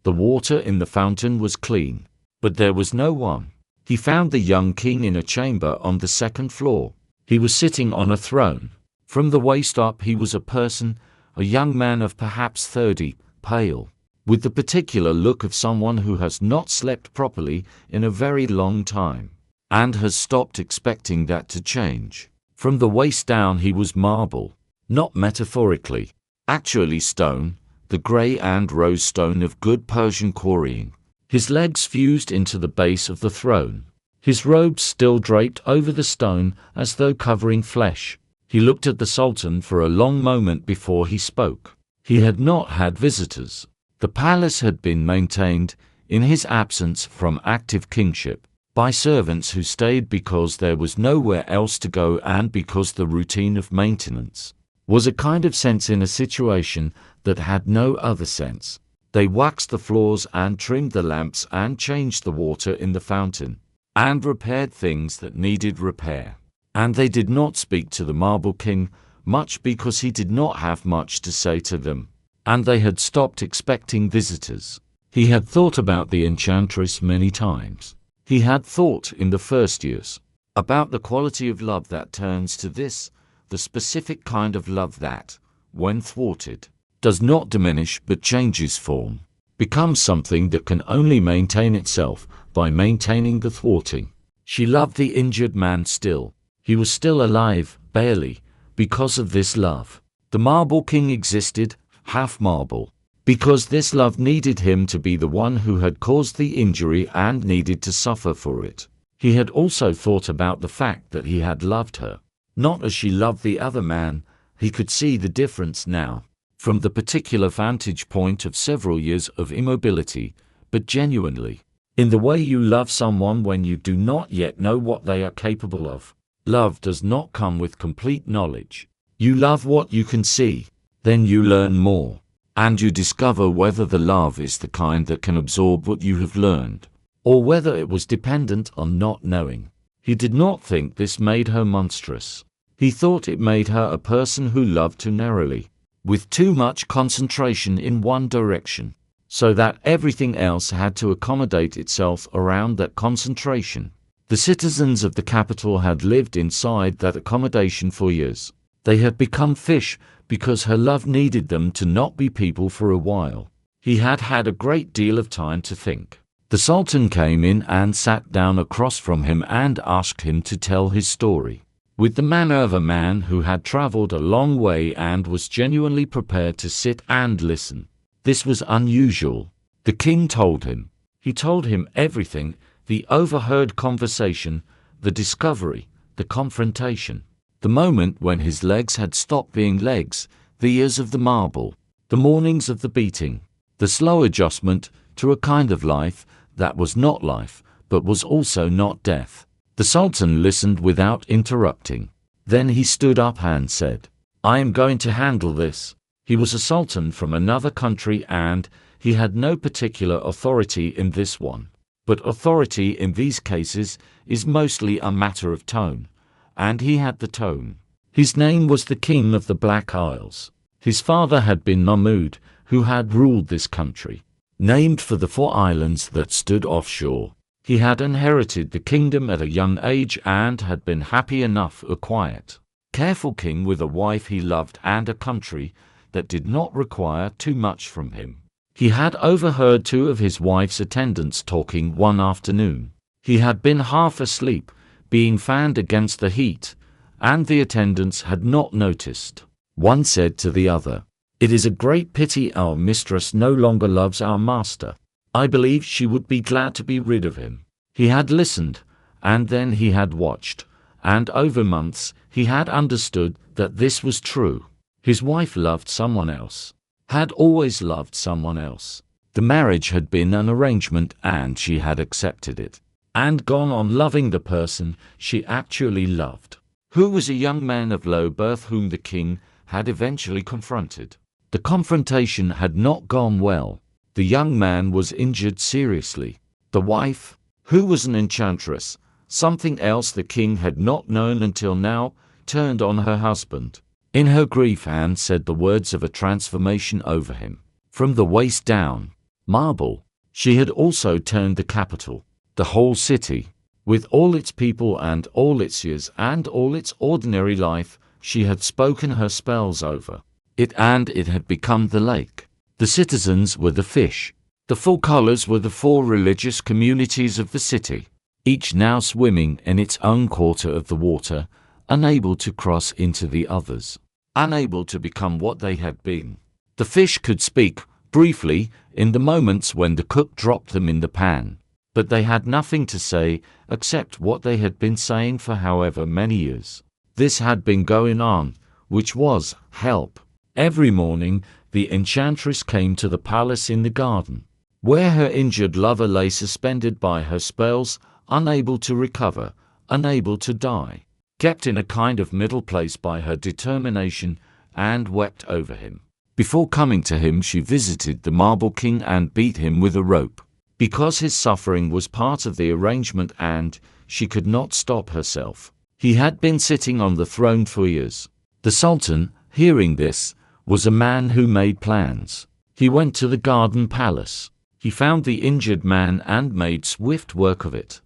the water in the fountain was clean. But there was no one. He found the young king in a chamber on the second floor. He was sitting on a throne. From the waist up he was a person, a young man of perhaps 30, pale, with the particular look of someone who has not slept properly in a very long time, and has stopped expecting that to change. From the waist down he was marble, not metaphorically, actually stone, the grey and rose stone of good Persian quarrying. His legs fused into the base of the throne. His robes still draped over the stone as though covering flesh. He looked at the Sultan for a long moment before he spoke. He had not had visitors. The palace had been maintained, in his absence from active kingship, by servants who stayed because there was nowhere else to go and because the routine of maintenance was a kind of sense in a situation that had no other sense. They waxed the floors and trimmed the lamps and changed the water in the fountain, and repaired things that needed repair. And they did not speak to the Marble King much because he did not have much to say to them, and they had stopped expecting visitors. He had thought about the enchantress many times. He had thought in the first years about the quality of love that turns to this, the specific kind of love that, when thwarted, does not diminish but changes form, becomes something that can only maintain itself by maintaining the thwarting. She loved the injured man still. He was still alive, barely, because of this love. The Marble King existed, half marble, because this love needed him to be the one who had caused the injury and needed to suffer for it. He had also thought about the fact that he had loved her, not as she loved the other man. He could see the difference now, from the particular vantage point of several years of immobility, but genuinely, in the way you love someone when you do not yet know what they are capable of. Love does not come with complete knowledge. You love what you can see, then you learn more, and you discover whether the love is the kind that can absorb what you have learned, or whether it was dependent on not knowing. He did not think this made her monstrous. He thought it made her a person who loved too narrowly, with too much concentration in one direction, so that everything else had to accommodate itself around that concentration. The citizens of the capital had lived inside that accommodation for years. They had become fish because her love needed them to not be people for a while. He had had a great deal of time to think. The Sultan came in and sat down across from him and asked him to tell his story, with the manner of a man who had traveled a long way and was genuinely prepared to sit and listen. This was unusual. The king told him. He told him everything: the overheard conversation, the discovery, the confrontation, the moment when his legs had stopped being legs, the years of the marble, the mornings of the beating, the slow adjustment to a kind of life that was not life, but was also not death. The Sultan listened without interrupting. Then he stood up and said, "I am going to handle this." He was a sultan from another country and he had no particular authority in this one. But authority in these cases is mostly a matter of tone, and he had the tone. His name was the King of the Black Isles. His father had been Mahmud, who had ruled this country, named for the 4 islands that stood offshore. He had inherited the kingdom at a young age and had been happy enough a quiet, careful king with a wife he loved and a country that did not require too much from him. He had overheard 2 of his wife's attendants talking one afternoon. He had been half asleep, being fanned against the heat, and the attendants had not noticed. One said to the other, "It is a great pity our mistress no longer loves our master. I believe she would be glad to be rid of him." He had listened, and then he had watched, and over months he had understood that this was true. His wife loved someone else, had always loved someone else. The marriage had been an arrangement and she had accepted it. and gone on loving the person she actually loved, who was a young man of low birth whom the king had eventually confronted. The confrontation had not gone well. The young man was injured seriously. The wife, who was an enchantress, something else the king had not known until now, turned on her husband. In her grief, Anne said the words of a transformation over him. From the waist down, marble. She had also turned the capital, the whole city, with all its people and all its years and all its ordinary life. She had spoken her spells over it, and it had become the lake. The citizens were the fish. The four colors were the four religious communities of the city, each now swimming in its own quarter of the water, unable to cross into the others, unable to become what they had been. The fish could speak, briefly, in the moments when the cook dropped them in the pan, but they had nothing to say except what they had been saying for however many years this had been going on, which was, help. Every morning, the enchantress came to the palace in the garden, where her injured lover lay suspended by her spells, unable to recover, unable to die, kept in a kind of middle place by her determination, and wept over him. Before coming to him, she visited the marble king and beat him with a rope, because his suffering was part of the arrangement and she could not stop herself. He had been sitting on the throne for years. The Sultan, hearing this, was a man who made plans. He went to the garden palace. He found the injured man and made swift work of it,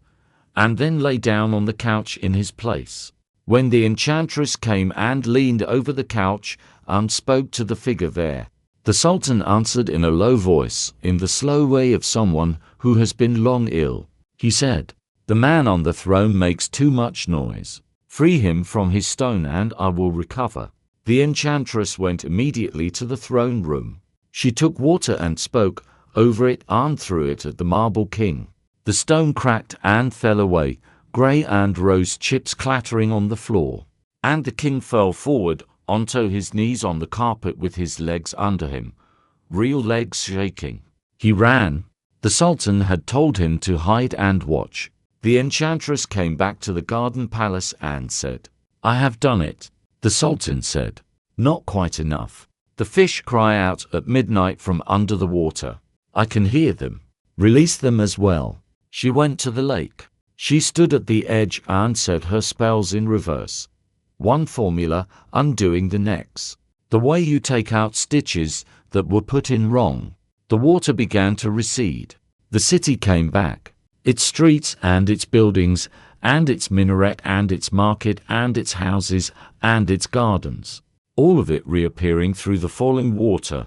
and then lay down on the couch in his place. When the enchantress came and leaned over the couch and spoke to the figure there, the Sultan answered in a low voice, in the slow way of someone who has been long ill. He said, "The man on the throne makes too much noise. Free him from his stone and I will recover." The enchantress went immediately to the throne room. She took water and spoke over it and threw it at the marble king. The stone cracked and fell away, grey and rose chips clattering on the floor, and the king fell forward onto his knees on the carpet with his legs under him, real legs shaking. He ran. The Sultan had told him to hide and watch. The enchantress came back to the garden palace and said, "I have done it." The Sultan said, "Not quite enough. The fish cry out at midnight from under the water. I can hear them. Release them as well." She went to the lake. She stood at the edge and said her spells in reverse. One formula, undoing the next. The way you take out stitches that were put in wrong. The water began to recede. The city came back. Its streets and its buildings, and its minaret and its market and its houses and its gardens, all of it reappearing through the falling water,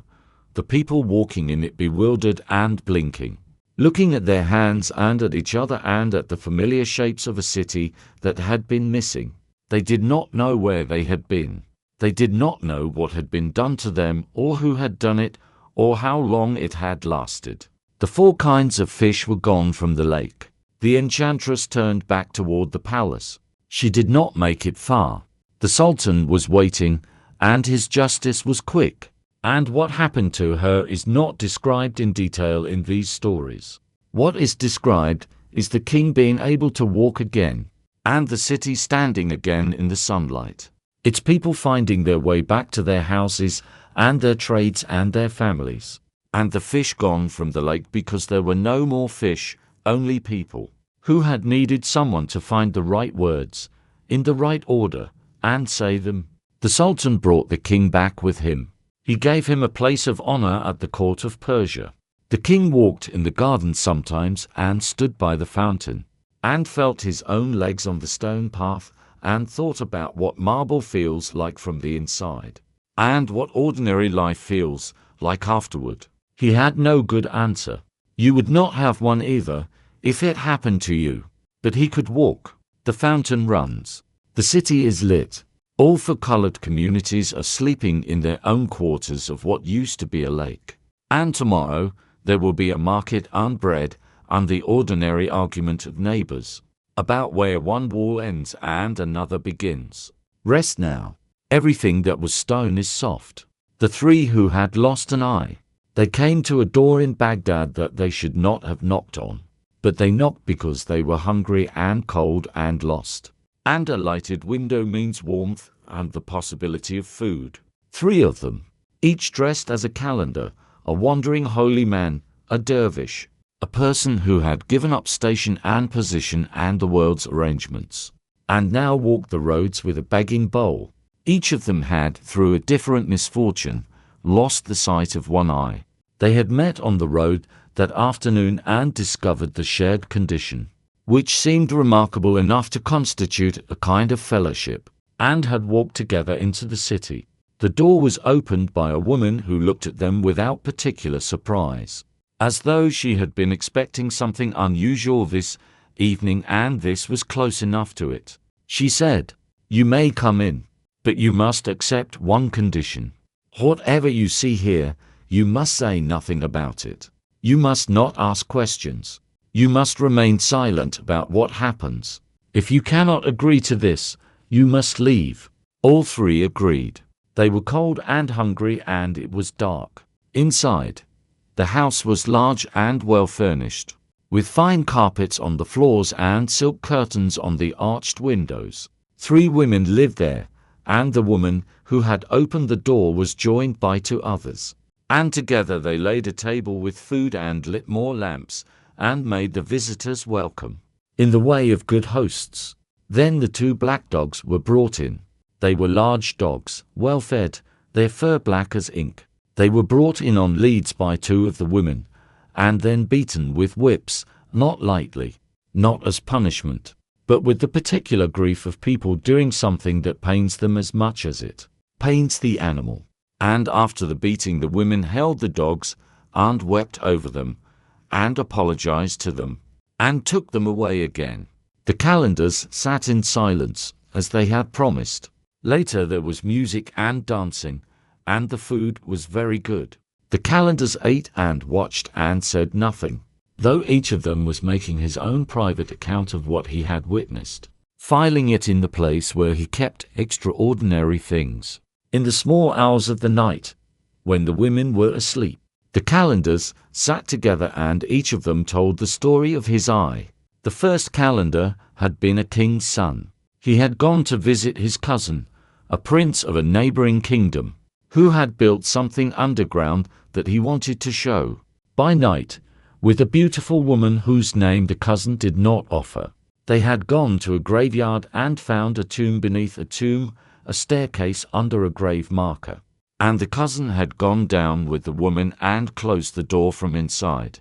the people walking in it bewildered and blinking, looking at their hands and at each other and at the familiar shapes of a city that had been missing. They did not know where they had been. They did not know what had been done to them or who had done it or how long it had lasted. The four kinds of fish were gone from the lake. The enchantress turned back toward the palace. She did not make it far. The Sultan was waiting, and his justice was quick. And what happened to her is not described in detail in these stories. What is described is the king being able to walk again, and the city standing again in the sunlight. Its people finding their way back to their houses and their trades and their families. And the fish gone from the lake because there were no more fish, only people, who had needed someone to find the right words, in the right order, and say them. The Sultan brought the king back with him. He gave him a place of honor at the court of Persia. The king walked in the garden sometimes and stood by the fountain, and felt his own legs on the stone path, and thought about what marble feels like from the inside, and what ordinary life feels like afterward. He had no good answer. You would not have one either, if it happened to you. But he could walk. The fountain runs. The city is lit. All four-colored communities are sleeping in their own quarters of what used to be a lake. And tomorrow, there will be a market and bread and the ordinary argument of neighbors about where one wall ends and another begins. Rest now. Everything that was stone is soft. The three who had lost an eye. They came to a door in Baghdad that they should not have knocked on. but they knocked because they were hungry and cold and lost. And a lighted window means warmth and the possibility of food. 3 of them, each dressed as a calendar, a wandering holy man, a dervish, a person who had given up station and position and the world's arrangements, and now walked the roads with a begging bowl. Each of them had, through a different misfortune, lost the sight of one eye. They had met on the road that afternoon and discovered the shared condition, which seemed remarkable enough to constitute a kind of fellowship, and had walked together into the city. The door was opened by a woman who looked at them without particular surprise, as though she had been expecting something unusual this evening, and this was close enough to it. She said, "You may come in, but you must accept one condition. Whatever you see here, you must say nothing about it. You must not ask questions. You must remain silent about what happens. If you cannot agree to this, you must leave." All 3 agreed. They were cold and hungry, and it was dark. Inside, the house was large and well furnished, with fine carpets on the floors and silk curtains on the arched windows. 3 women lived there, and the woman who had opened the door was joined by 2 others. And together they laid a table with food and lit more lamps, and made the visitors welcome, in the way of good hosts. Then the 2 black dogs were brought in. They were large dogs, well fed, their fur black as ink. They were brought in on leads by 2 of the women, and then beaten with whips, not lightly, not as punishment, but with the particular grief of people doing something that pains them as much as it pains the animal. And after the beating the women held the dogs, and wept over them, and apologized to them, and took them away again. The calendars sat in silence, as they had promised. Later there was music and dancing, and the food was very good. The calendars ate and watched and said nothing, though each of them was making his own private account of what he had witnessed, filing it in the place where he kept extraordinary things. In the small hours of the night, when the women were asleep, the calendars sat together, and each of them told the story of his eye. The first calendar had been a king's son. He had gone to visit his cousin, a prince of a neighboring kingdom, who had built something underground that he wanted to show, by night, with a beautiful woman whose name the cousin did not offer. They had gone to a graveyard and found a tomb beneath a tomb, a staircase under a grave marker. And the cousin had gone down with the woman and closed the door from inside,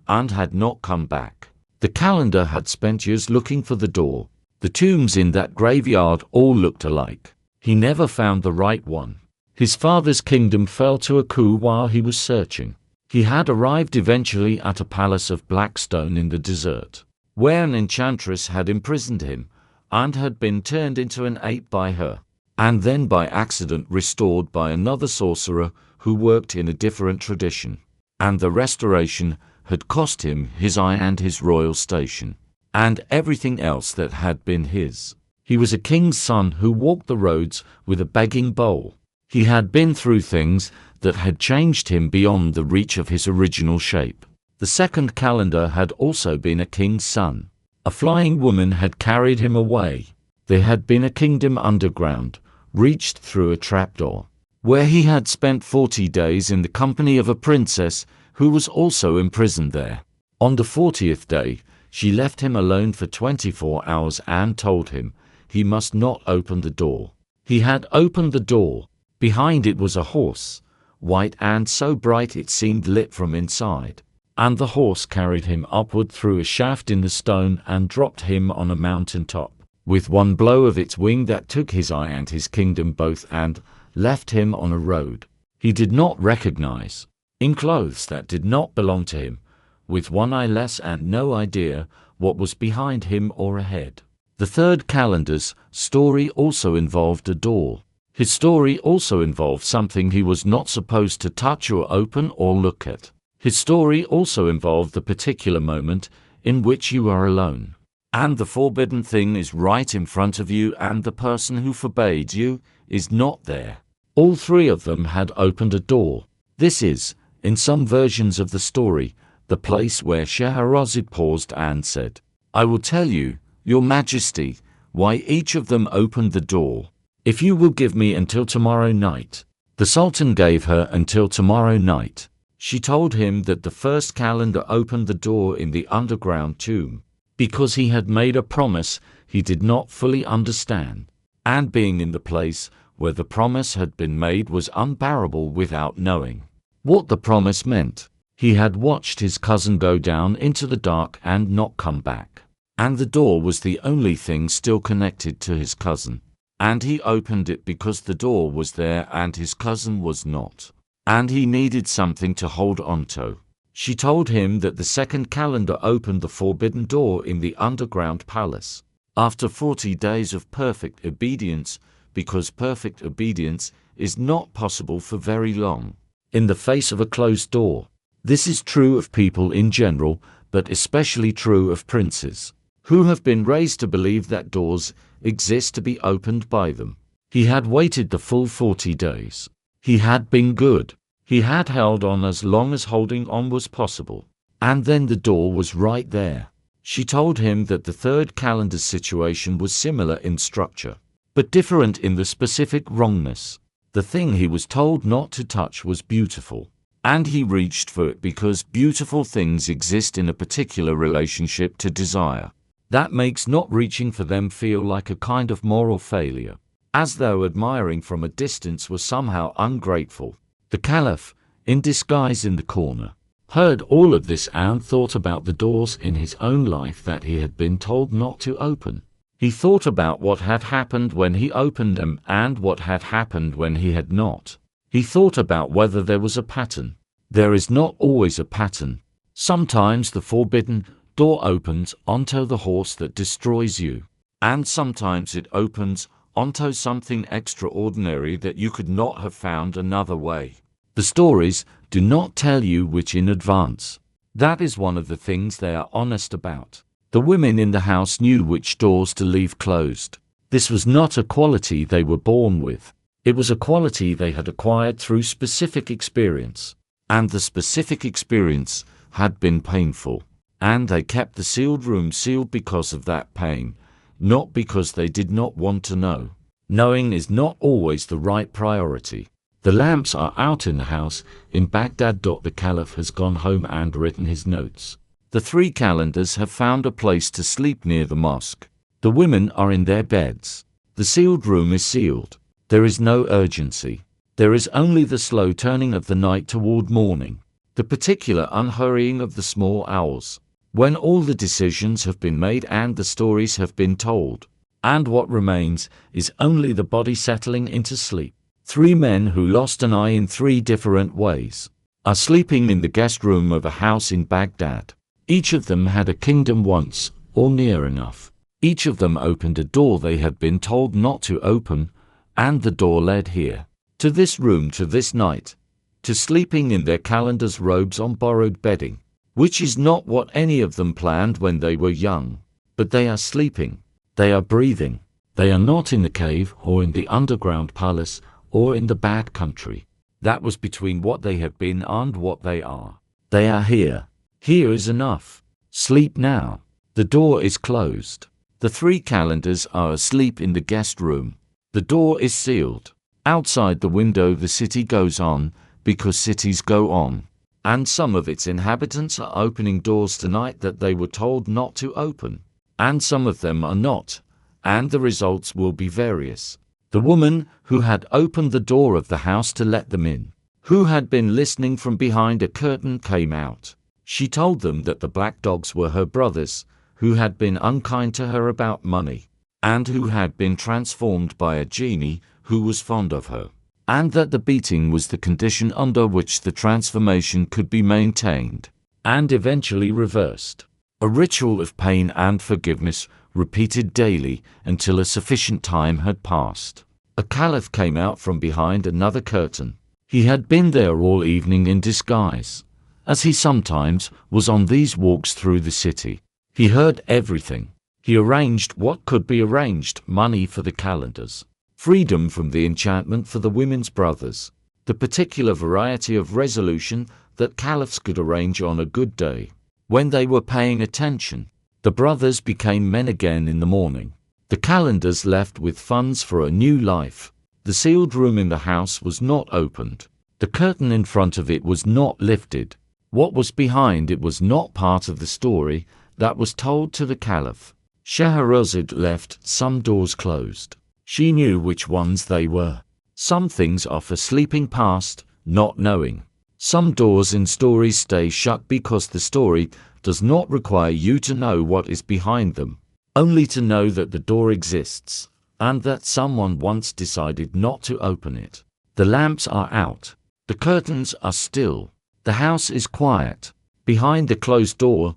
and had not come back. The calendar had spent years looking for the door. The tombs in that graveyard all looked alike. He never found the right one. His father's kingdom fell to a coup while he was searching. He had arrived eventually at a palace of black stone in the desert, where an enchantress had imprisoned him, and had been turned into an ape by her, and then by accident restored by another sorcerer who worked in a different tradition. And the restoration had cost him his eye and his royal station, and everything else that had been his. He was a king's son who walked the roads with a begging bowl. He had been through things that had changed him beyond the reach of his original shape. The second calendar had also been a king's son. A flying woman had carried him away. There had been a kingdom underground, reached through a trapdoor, where he had spent 40 days in the company of a princess who was also imprisoned there. On the 40th day, she left him alone for 24 hours and told him he must not open the door. He had opened the door. Behind it was a horse, white and so bright it seemed lit from inside. And the horse carried him upward through a shaft in the stone and dropped him on a mountain top, with one blow of its wing that took his eye and his kingdom both and left him on a road he did not recognize, in clothes that did not belong to him, with one eye less and no idea what was behind him or ahead. The third calendar's story also involved a door. His story also involved something he was not supposed to touch or open or look at. His story also involved the particular moment in which you are alone, and the forbidden thing is right in front of you, and the person who forbade you is not there. All three of them had opened a door. This is, in some versions of the story, the place where Scheherazade paused and said, "I will tell you, your majesty, why each of them opened the door, if you will give me until tomorrow night." The Sultan gave her until tomorrow night. She told him that the first calender opened the door in the underground tomb, because he had made a promise he did not fully understand, and being in the place where the promise had been made was unbearable without knowing what the promise meant. He had watched his cousin go down into the dark and not come back, and the door was the only thing still connected to his cousin, and he opened it because the door was there and his cousin was not, and he needed something to hold onto. She told him that the second calendar opened the forbidden door in the underground palace after 40 days of perfect obedience, because perfect obedience is not possible for very long in the face of a closed door. This is true of people in general, but especially true of princes, who have been raised to believe that doors exist to be opened by them. He had waited the full 40 days. He had been good. He had held on as long as holding on was possible. And then the door was right there. She told him that the third calendar's situation was similar in structure, but different in the specific wrongness. The thing he was told not to touch was beautiful, and he reached for it because beautiful things exist in a particular relationship to desire. That makes not reaching for them feel like a kind of moral failure, as though admiring from a distance was somehow ungrateful. The Caliph, in disguise in the corner, heard all of this and thought about the doors in his own life that he had been told not to open. He thought about what had happened when he opened them and what had happened when he had not. He thought about whether there was a pattern. There is not always a pattern. Sometimes the forbidden door opens onto the horse that destroys you, and sometimes it opens onto something extraordinary that you could not have found another way. The stories do not tell you which in advance. That is one of the things they are honest about. The women in the house knew which doors to leave closed. This was not a quality they were born with. It was a quality they had acquired through specific experience. And the specific experience had been painful. And they kept the sealed room sealed because of that pain, not because they did not want to know. Knowing is not always the right priority. The lamps are out in the house in Baghdad. The Caliph has gone home and written his notes. The 3 calendars have found a place to sleep near the mosque. The women are in their beds. The sealed room is sealed. There is no urgency. There is only the slow turning of the night toward morning, the particular unhurrying of the small hours, when all the decisions have been made and the stories have been told, and what remains is only the body settling into sleep. 3 men who lost an eye in 3 different ways are sleeping in the guest room of a house in Baghdad. Each of them had a kingdom once, or near enough. Each of them opened a door they had been told not to open, and the door led here, to this room, to this night, to sleeping in their calendar's robes on borrowed bedding, which is not what any of them planned when they were young. But they are sleeping, they are breathing. They are not in the cave or in the underground palace or in the bad country. That was between what they have been and what they are. They are here. Here is enough. Sleep now. The door is closed. The 3 calendars are asleep in the guest room. The door is sealed. Outside the window the city goes on, because cities go on. And some of its inhabitants are opening doors tonight that they were told not to open. And some of them are not. And the results will be various. The woman who had opened the door of the house to let them in, who had been listening from behind a curtain, came out. She told them that the black dogs were her brothers, who had been unkind to her about money, and who had been transformed by a genie who was fond of her, and that the beating was the condition under which the transformation could be maintained, and eventually reversed. A ritual of pain and forgiveness repeated daily until a sufficient time had passed. A caliph came out from behind another curtain. He had been there all evening in disguise, as he sometimes was on these walks through the city. He heard everything. He arranged what could be arranged: money for the calendars, freedom from the enchantment for the women's brothers, the particular variety of resolution that caliphs could arrange on a good day. When they were paying attention, the brothers became men again in the morning. The calendars left with funds for a new life. The sealed room in the house was not opened. The curtain in front of it was not lifted. What was behind it was not part of the story that was told to the caliph. Scheherazade left some doors closed. She knew which ones they were. Some things are for sleeping past, not knowing. Some doors in stories stay shut because the story does not require you to know what is behind them, only to know that the door exists, and that someone once decided not to open it. The lamps are out. The curtains are still. The house is quiet. Behind the closed door,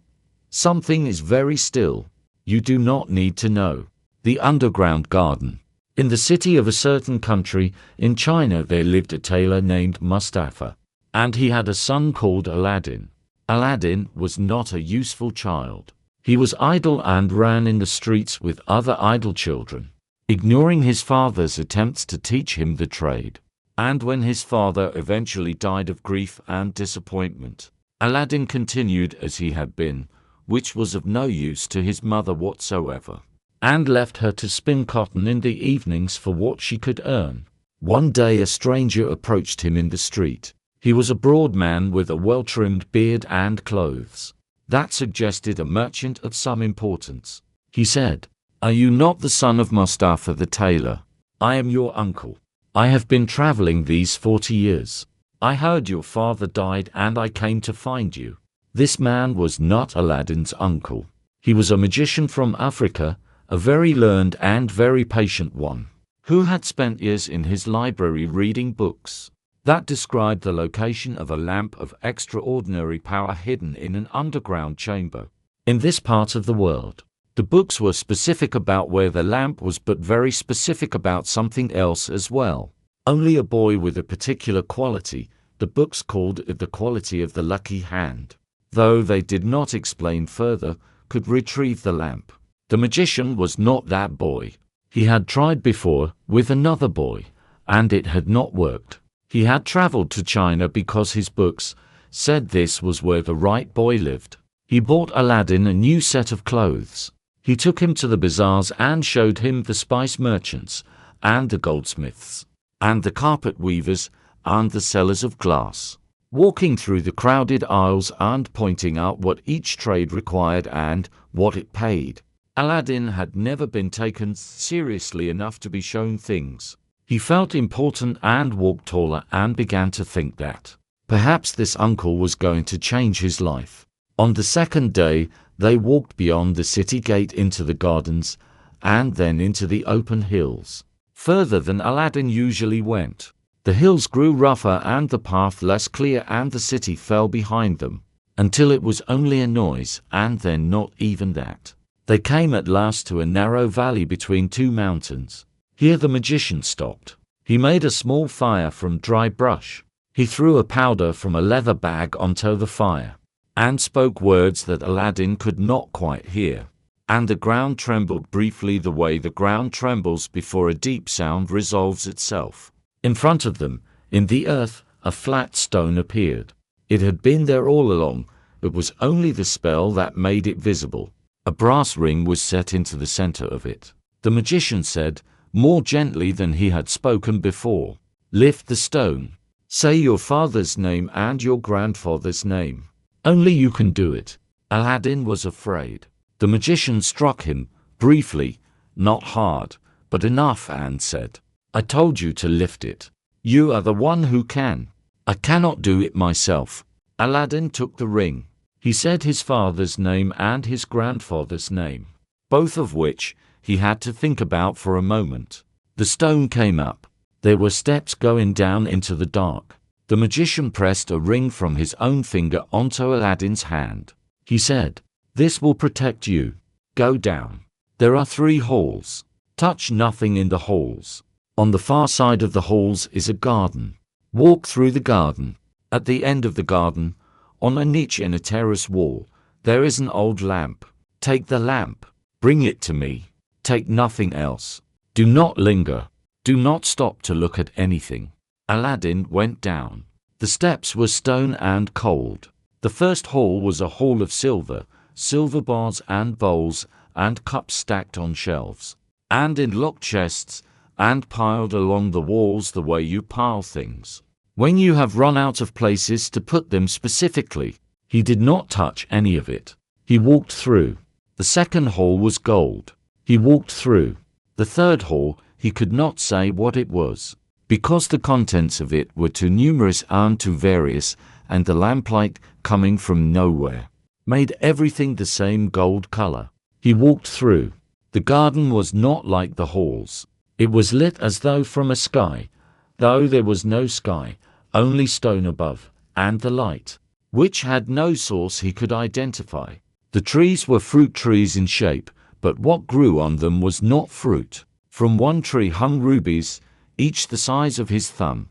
something is very still. You do not need to know. The underground garden. In the city of a certain country in China there lived a tailor named Mustafa, and he had a son called Aladdin. Aladdin was not a useful child. He was idle and ran in the streets with other idle children, ignoring his father's attempts to teach him the trade. And when his father eventually died of grief and disappointment, Aladdin continued as he had been, which was of no use to his mother whatsoever, and left her to spin cotton in the evenings for what she could earn. One day a stranger approached him in the street. He was a broad man with a well-trimmed beard and clothes that suggested a merchant of some importance. He said, "Are you not the son of Mustafa the tailor? I am your uncle. I have been traveling these 40 years. I heard your father died and I came to find you." This man was not Aladdin's uncle. He was a magician from Africa, a very learned and very patient one, who had spent years in his library reading books that described the location of a lamp of extraordinary power hidden in an underground chamber in this part of the world. The books were specific about where the lamp was, but very specific about something else as well. Only a boy with a particular quality, the books called it the quality of the lucky hand, though they did not explain further, could retrieve the lamp. The magician was not that boy. He had tried before with another boy, and it had not worked. He had traveled to China because his books said this was where the right boy lived. He bought Aladdin a new set of clothes. He took him to the bazaars and showed him the spice merchants, and the goldsmiths, and the carpet weavers, and the sellers of glass, walking through the crowded aisles and pointing out what each trade required and what it paid. Aladdin had never been taken seriously enough to be shown things. He felt important and walked taller and began to think that perhaps this uncle was going to change his life. On the second day, they walked beyond the city gate into the gardens and then into the open hills, further than Aladdin usually went. The hills grew rougher and the path less clear, and the city fell behind them, until it was only a noise, and then not even that. They came at last to a narrow valley between two mountains. Here the magician stopped. He made a small fire from dry brush. He threw a powder from a leather bag onto the fire, and spoke words that Aladdin could not quite hear. And the ground trembled briefly, the way the ground trembles before a deep sound resolves itself. In front of them, in the earth, a flat stone appeared. It had been there all along. It was only the spell that made it visible. A brass ring was set into the center of it. The magician said, more gently than he had spoken before, "Lift the stone. Say your father's name and your grandfather's name. Only you can do it." Aladdin was afraid. The magician struck him, briefly, not hard, but enough, and said, "I told you to lift it. You are the one who can. I cannot do it myself." Aladdin took the ring. He said his father's name and his grandfather's name, both of which he had to think about for a moment. The stone came up. There were steps going down into the dark. The magician pressed a ring from his own finger onto Aladdin's hand. He said, "This will protect you. Go down. There are 3 halls. Touch nothing in the halls. On the far side of the halls is a garden. Walk through the garden. At the end of the garden, on a niche in a terrace wall, there is an old lamp. Take the lamp. Bring it to me. Take nothing else. Do not linger. Do not stop to look at anything." Aladdin went down. The steps were stone and cold. The first hall was a hall of silver, silver bars and bowls and cups stacked on shelves, and in locked chests, and piled along the walls the way you pile things when you have run out of places to put them specifically. He did not touch any of it. He walked through. The second hall was gold. He walked through. The third hall, he could not say what it was, because the contents of it were too numerous and too various, and the lamplight, coming from nowhere, made everything the same gold color. He walked through. The garden was not like the halls. It was lit as though from a sky, though there was no sky, only stone above, and the light, which had no source he could identify. The trees were fruit trees in shape, but what grew on them was not fruit. From one tree hung rubies, each the size of his thumb,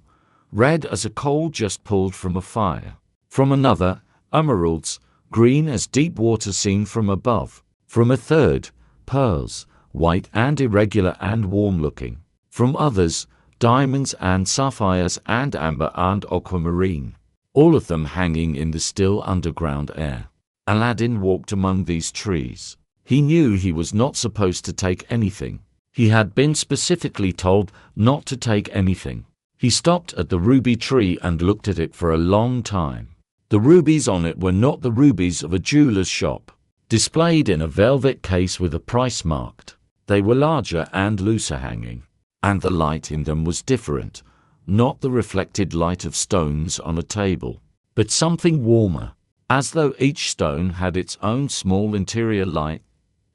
red as a coal just pulled from a fire. From another, emeralds, green as deep water seen from above. From a third, pearls, white and irregular and warm-looking. From others, diamonds and sapphires and amber and aquamarine, all of them hanging in the still underground air. Aladdin walked among these trees. He knew he was not supposed to take anything. He had been specifically told not to take anything. He stopped at the ruby tree and looked at it for a long time. The rubies on it were not the rubies of a jeweler's shop, displayed in a velvet case with a price marked. They were larger and looser hanging, and the light in them was different, not the reflected light of stones on a table, but something warmer, as though each stone had its own small interior light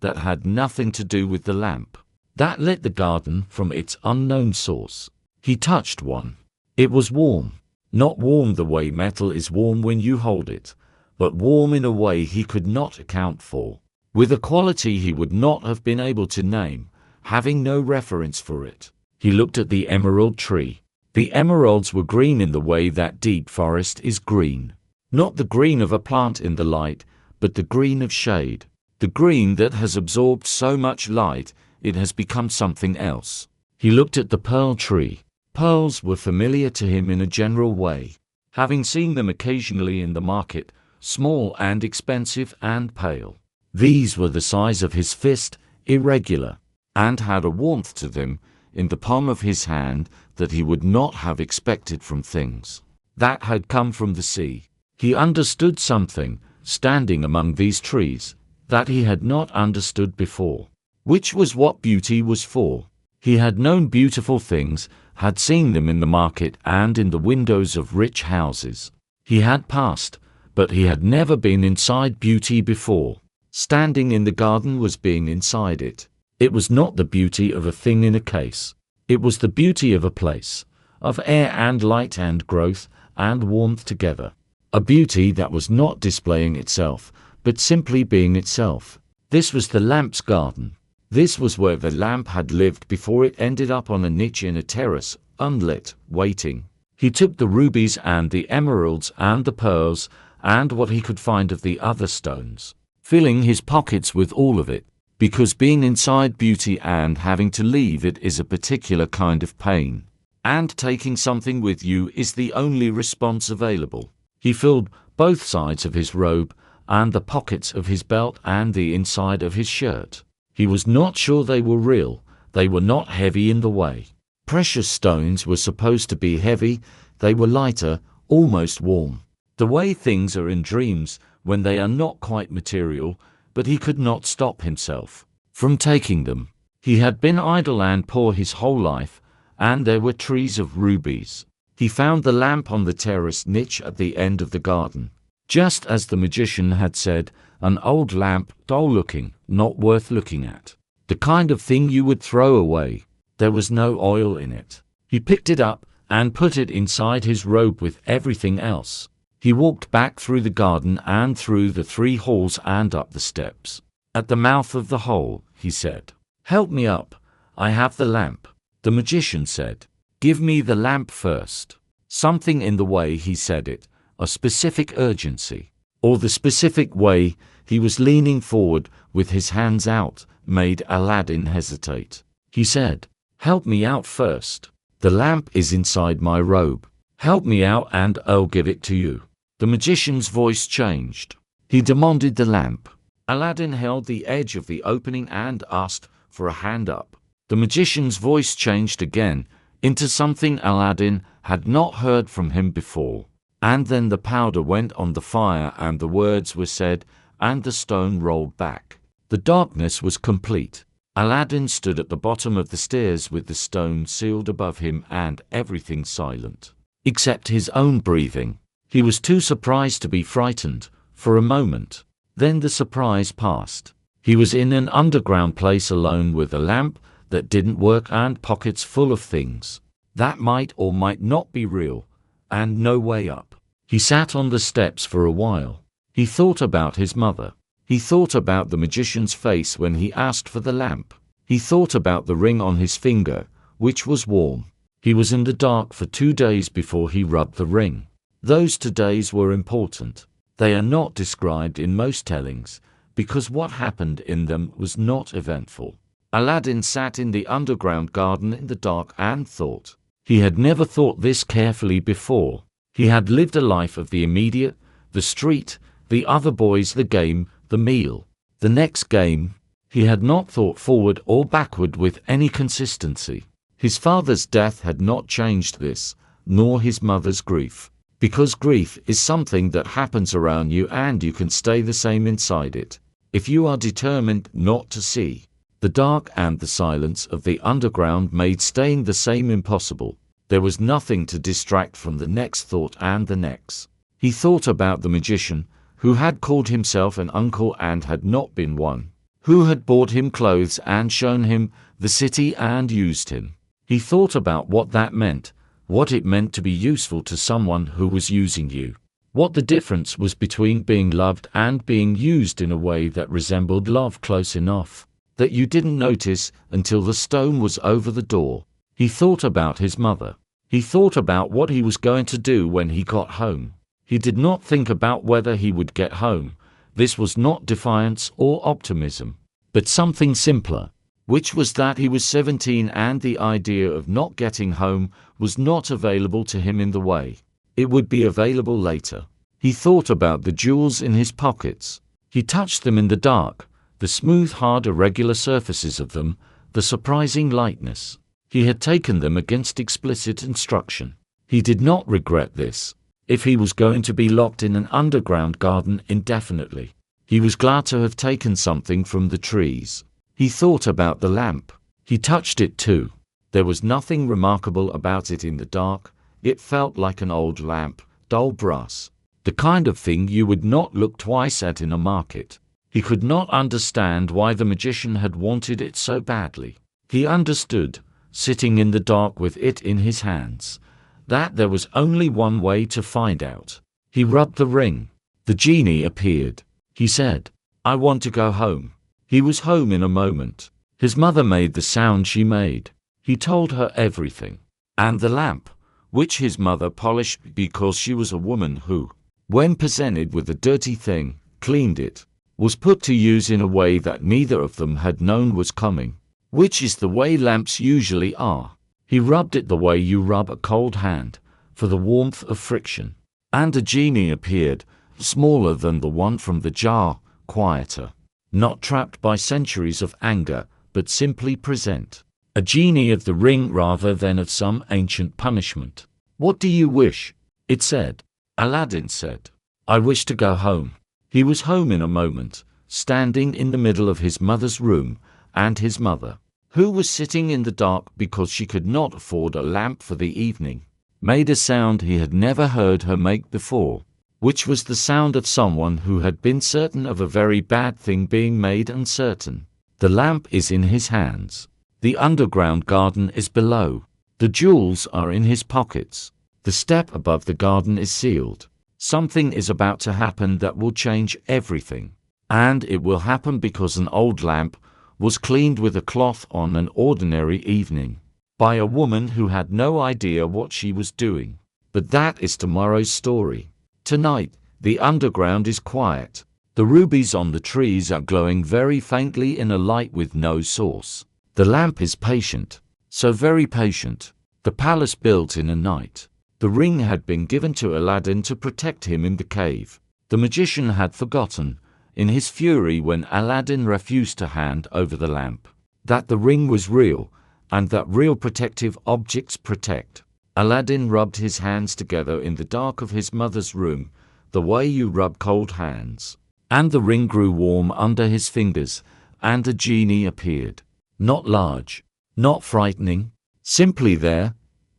that had nothing to do with the lamp that lit the garden from its unknown source. He touched one. It was warm, not warm the way metal is warm when you hold it, but warm in a way he could not account for, with a quality he would not have been able to name, having no reference for it. He looked at the emerald tree. The emeralds were green in the way that deep forest is green. Not the green of a plant in the light, but the green of shade. The green that has absorbed so much light, it has become something else. He looked at the pearl tree. Pearls were familiar to him in a general way, having seen them occasionally in the market, small and expensive and pale. These were the size of his fist, irregular, and had a warmth to them in the palm of his hand that he would not have expected from things that had come from the sea. He understood something, standing among these trees, that he had not understood before, which was what beauty was for. He had known beautiful things, had seen them in the market and in the windows of rich houses. He had passed, but he had never been inside beauty before. Standing in the garden was being inside it. It was not the beauty of a thing in a case. It was the beauty of a place, of air and light and growth and warmth together. A beauty that was not displaying itself, but simply being itself. This was the lamp's garden. This was where the lamp had lived before it ended up on a niche in a terrace, unlit, waiting. He took the rubies and the emeralds and the pearls and what he could find of the other stones, filling his pockets with all of it, because being inside beauty and having to leave it is a particular kind of pain, and taking something with you is the only response available. He filled both sides of his robe and the pockets of his belt and the inside of his shirt. He was not sure they were real. They were not heavy in the way precious stones were supposed to be heavy. They were lighter, almost warm, the way things are in dreams when they are not quite material, but he could not stop himself from taking them. He had been idle and poor his whole life, and there were trees of rubies. He found the lamp on the terrace niche at the end of the garden. Just as the magician had said, an old lamp, dull-looking, not worth looking at. The kind of thing you would throw away. There was no oil in it. He picked it up and put it inside his robe with everything else. He walked back through the garden and through the 3 halls and up the steps. At the mouth of the hole, he said, "Help me up. I have the lamp." The magician said, "Give me the lamp first." Something in the way he said it, a specific urgency, or the specific way he was leaning forward with his hands out, made Aladdin hesitate. He said, "Help me out first. The lamp is inside my robe. Help me out and I'll give it to you." The magician's voice changed. He demanded the lamp. Aladdin held the edge of the opening and asked for a hand up. The magician's voice changed again into something Aladdin had not heard from him before. And then the powder went on the fire and the words were said and the stone rolled back. The darkness was complete. Aladdin stood at the bottom of the stairs with the stone sealed above him and everything silent, except his own breathing. He was too surprised to be frightened for a moment. Then the surprise passed. He was in an underground place alone with a lamp that didn't work and pockets full of things that might or might not be real, and no way up. He sat on the steps for a while. He thought about his mother. He thought about the magician's face when he asked for the lamp. He thought about the ring on his finger, which was warm. He was in the dark for 2 days before he rubbed the ring. Those 2 days were important. They are not described in most tellings, because what happened in them was not eventful. Aladdin sat in the underground garden in the dark and thought. He had never thought this carefully before. He had lived a life of the immediate, the street, the other boys, the game, the meal, the next game. He had not thought forward or backward with any consistency. His father's death had not changed this, nor his mother's grief. Because grief is something that happens around you and you can stay the same inside it, if you are determined not to see. The dark and the silence of the underground made staying the same impossible. There was nothing to distract from the next thought and the next. He thought about the magician, who had called himself an uncle and had not been one, who had bought him clothes and shown him the city and used him. He thought about what that meant, what it meant to be useful to someone who was using you, what the difference was between being loved and being used in a way that resembled love close enough that you didn't notice until the stone was over the door. He thought about his mother. He thought about what he was going to do when he got home. He did not think about whether he would get home. This was not defiance or optimism, but something simpler, which was that he was 17 and the idea of not getting home was not available to him in the way it would be available later. He thought about the jewels in his pockets. He touched them in the dark, the smooth, hard, irregular surfaces of them, the surprising lightness. He had taken them against explicit instruction. He did not regret this. If he was going to be locked in an underground garden indefinitely, he was glad to have taken something from the trees. He thought about the lamp. He touched it too. There was nothing remarkable about it in the dark. It felt like an old lamp, dull brass, the kind of thing you would not look twice at in a market. He could not understand why the magician had wanted it so badly. He understood, sitting in the dark with it in his hands, that there was only one way to find out. He rubbed the ring. The genie appeared. He said, "I want to go home." He was home in a moment. His mother made the sound she made. He told her everything. And the lamp, which his mother polished because she was a woman who, when presented with a dirty thing, cleaned it, was put to use in a way that neither of them had known was coming, which is the way lamps usually are. He rubbed it the way you rub a cold hand, for the warmth of friction. And a genie appeared, smaller than the one from the jar, quieter, not trapped by centuries of anger, but simply present. A genie of the ring rather than of some ancient punishment. "What do you wish?" it said. Aladdin said, "I wish to go home." He was home in a moment, standing in the middle of his mother's room, and his mother, who was sitting in the dark because she could not afford a lamp for the evening, made a sound he had never heard her make before, which was the sound of someone who had been certain of a very bad thing being made uncertain. The lamp is in his hands. The underground garden is below. The jewels are in his pockets. The step above the garden is sealed. Something is about to happen that will change everything. And it will happen because an old lamp was cleaned with a cloth on an ordinary evening by a woman who had no idea what she was doing. But that is tomorrow's story. Tonight, the underground is quiet. The rubies on the trees are glowing very faintly in a light with no source. The lamp is patient, so very patient. The palace built in a night. The ring had been given to Aladdin to protect him in the cave. The magician had forgotten, in his fury when Aladdin refused to hand over the lamp, that the ring was real, and that real protective objects protect. Aladdin rubbed his hands together in the dark of his mother's room, the way you rub cold hands. And the ring grew warm under his fingers, and a genie appeared. Not large, not frightening, simply there,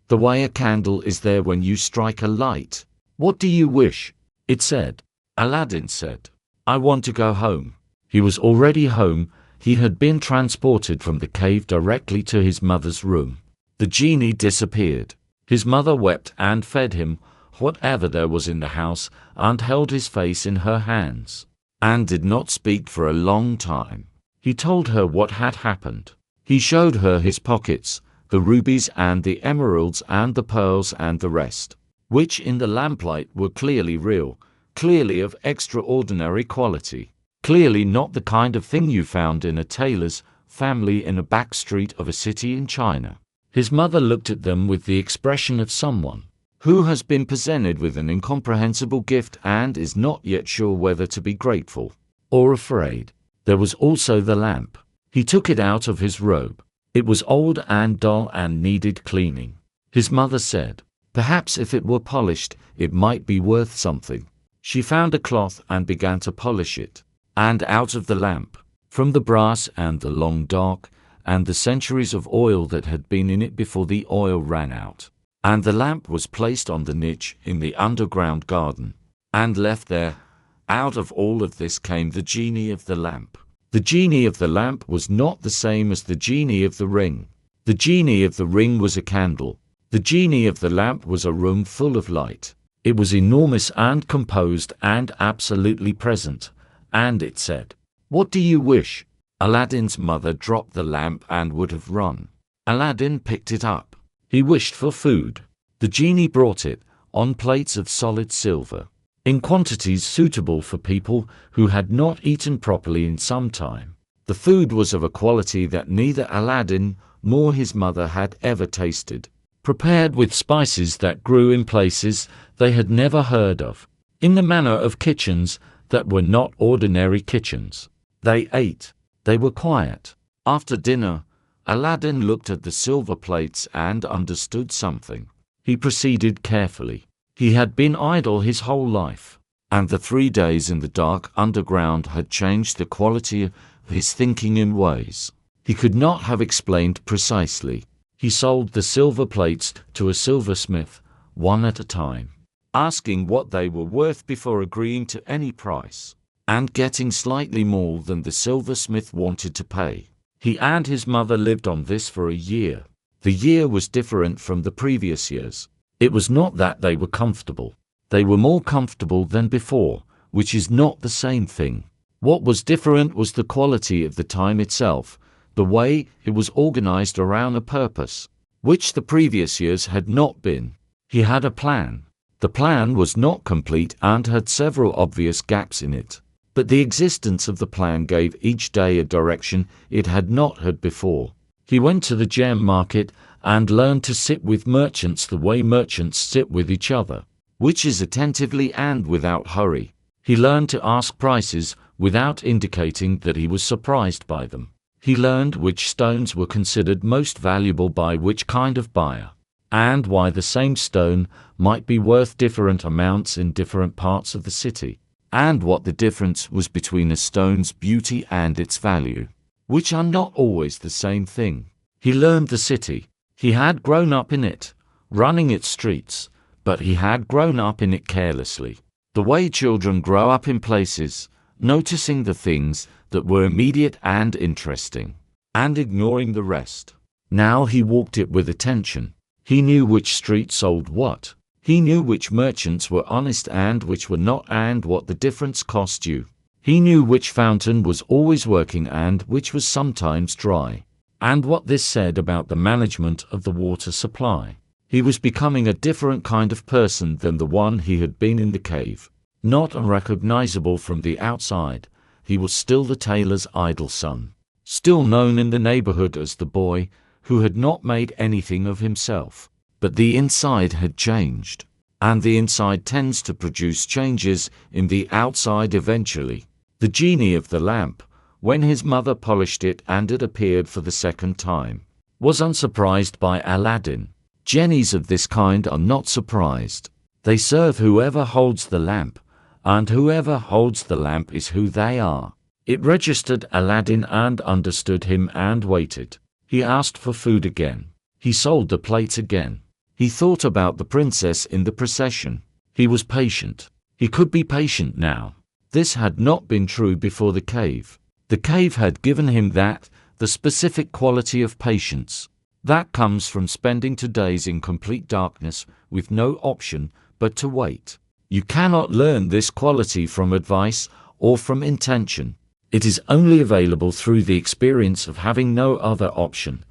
the way a candle is there when you strike a light. "What do you wish?" it said. Aladdin said, "I want to go home." He was already home. He had been transported from the cave directly to his mother's room. The genie disappeared. His mother wept and fed him whatever there was in the house, and held his face in her hands, and did not speak for a long time. He told her what had happened. He showed her his pockets, the rubies and the emeralds and the pearls and the rest, which in the lamplight were clearly real, clearly of extraordinary quality, clearly not the kind of thing you found in a tailor's family in a back street of a city in China. His mother looked at them with the expression of someone who has been presented with an incomprehensible gift and is not yet sure whether to be grateful or afraid. There was also the lamp. He took it out of his robe. It was old and dull and needed cleaning. His mother said, "Perhaps if it were polished, it might be worth something." She found a cloth and began to polish it. And out of the lamp, from the brass and the long dark, and the centuries of oil that had been in it before the oil ran out. And the lamp was placed on the niche in the underground garden, and left there. Out of all of this came the genie of the lamp. The genie of the lamp was not the same as the genie of the ring. The genie of the ring was a candle. The genie of the lamp was a room full of light. It was enormous and composed and absolutely present, and it said, "What do you wish?" Aladdin's mother dropped the lamp and would have run. Aladdin picked it up. He wished for food. The genie brought it, on plates of solid silver, in quantities suitable for people who had not eaten properly in some time. The food was of a quality that neither Aladdin nor his mother had ever tasted, prepared with spices that grew in places they had never heard of, in the manner of kitchens that were not ordinary kitchens. They ate. They were quiet. After dinner, Aladdin looked at the silver plates and understood something. He proceeded carefully. He had been idle his whole life, and the 3 days in the dark underground had changed the quality of his thinking in ways he could not have explained precisely. He sold the silver plates to a silversmith, one at a time, asking what they were worth before agreeing to any price, and getting slightly more than the silversmith wanted to pay. He and his mother lived on this for a year. The year was different from the previous years. It was not that they were comfortable. They were more comfortable than before, which is not the same thing. What was different was the quality of the time itself, the way it was organized around a purpose, which the previous years had not been. He had a plan. The plan was not complete and had several obvious gaps in it, but the existence of the plan gave each day a direction it had not had before. He went to the gem market and learned to sit with merchants the way merchants sit with each other, which is attentively and without hurry. He learned to ask prices without indicating that he was surprised by them. He learned which stones were considered most valuable by which kind of buyer, and why the same stone might be worth different amounts in different parts of the city, and what the difference was between a stone's beauty and its value, which are not always the same thing. He learned the city. He had grown up in it, running its streets, but he had grown up in it carelessly, the way children grow up in places, noticing the things that were immediate and interesting, and ignoring the rest. Now he walked it with attention. He knew which street sold what. He knew which merchants were honest and which were not, and what the difference cost you. He knew which fountain was always working and which was sometimes dry, and what this said about the management of the water supply. He was becoming a different kind of person than the one he had been in the cave. Not unrecognizable from the outside, he was still the tailor's idle son, still known in the neighborhood as the boy who had not made anything of himself. but the inside had changed. And the inside tends to produce changes in the outside eventually. The genie of the lamp, when his mother polished it and it appeared for the second time, was unsurprised by Aladdin. Genies of this kind are not surprised. They serve whoever holds the lamp, and whoever holds the lamp is who they are. It registered Aladdin and understood him and waited. He asked for food again. He sold the plates again. He thought about the princess in the procession. He was patient. He could be patient now. This had not been true before the cave. The cave had given him the specific quality of patience. That comes from spending 2 days in complete darkness with no option but to wait. You cannot learn this quality from advice or from intention. It is only available through the experience of having no other option,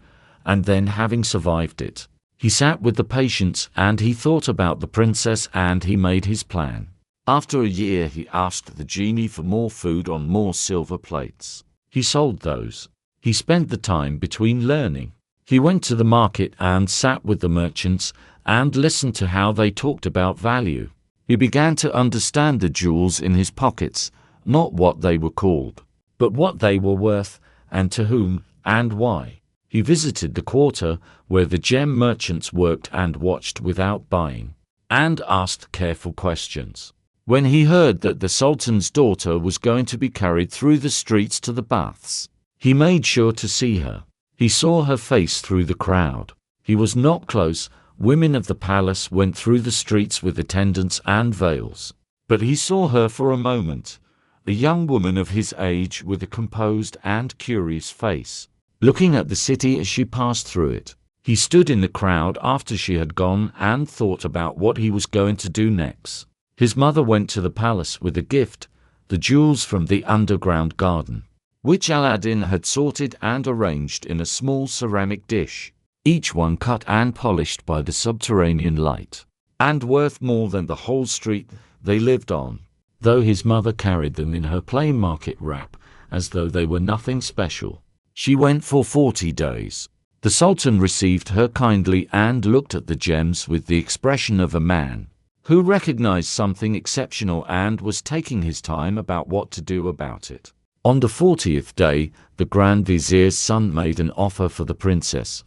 and then having survived it. He sat with the patience and he thought about the princess and he made his plan. After a year he asked the genie for more food on more silver plates. He sold those. He spent the time between learning. He went to the market and sat with the merchants and listened to how they talked about value. He began to understand the jewels in his pockets, not what they were called, but what they were worth and to whom and why. He visited the quarter where the gem merchants worked and watched without buying, and asked careful questions. When he heard that the Sultan's daughter was going to be carried through the streets to the baths, he made sure to see her. He saw her face through the crowd. He was not close. Women of the palace went through the streets with attendants and veils. But he saw her for a moment, a young woman of his age with a composed and curious face, looking at the city as she passed through it. He stood in the crowd after she had gone and thought about what he was going to do next. His mother went to the palace with a gift, the jewels from the underground garden, which Aladdin had sorted and arranged in a small ceramic dish, each one cut and polished by the subterranean light, and worth more than the whole street they lived on, though his mother carried them in her plain market wrap as though they were nothing special. She went for 40 days. The Sultan received her kindly and looked at the gems with the expression of a man who recognized something exceptional and was taking his time about what to do about it. On the 40th day, the Grand Vizier's son made an offer for the princess,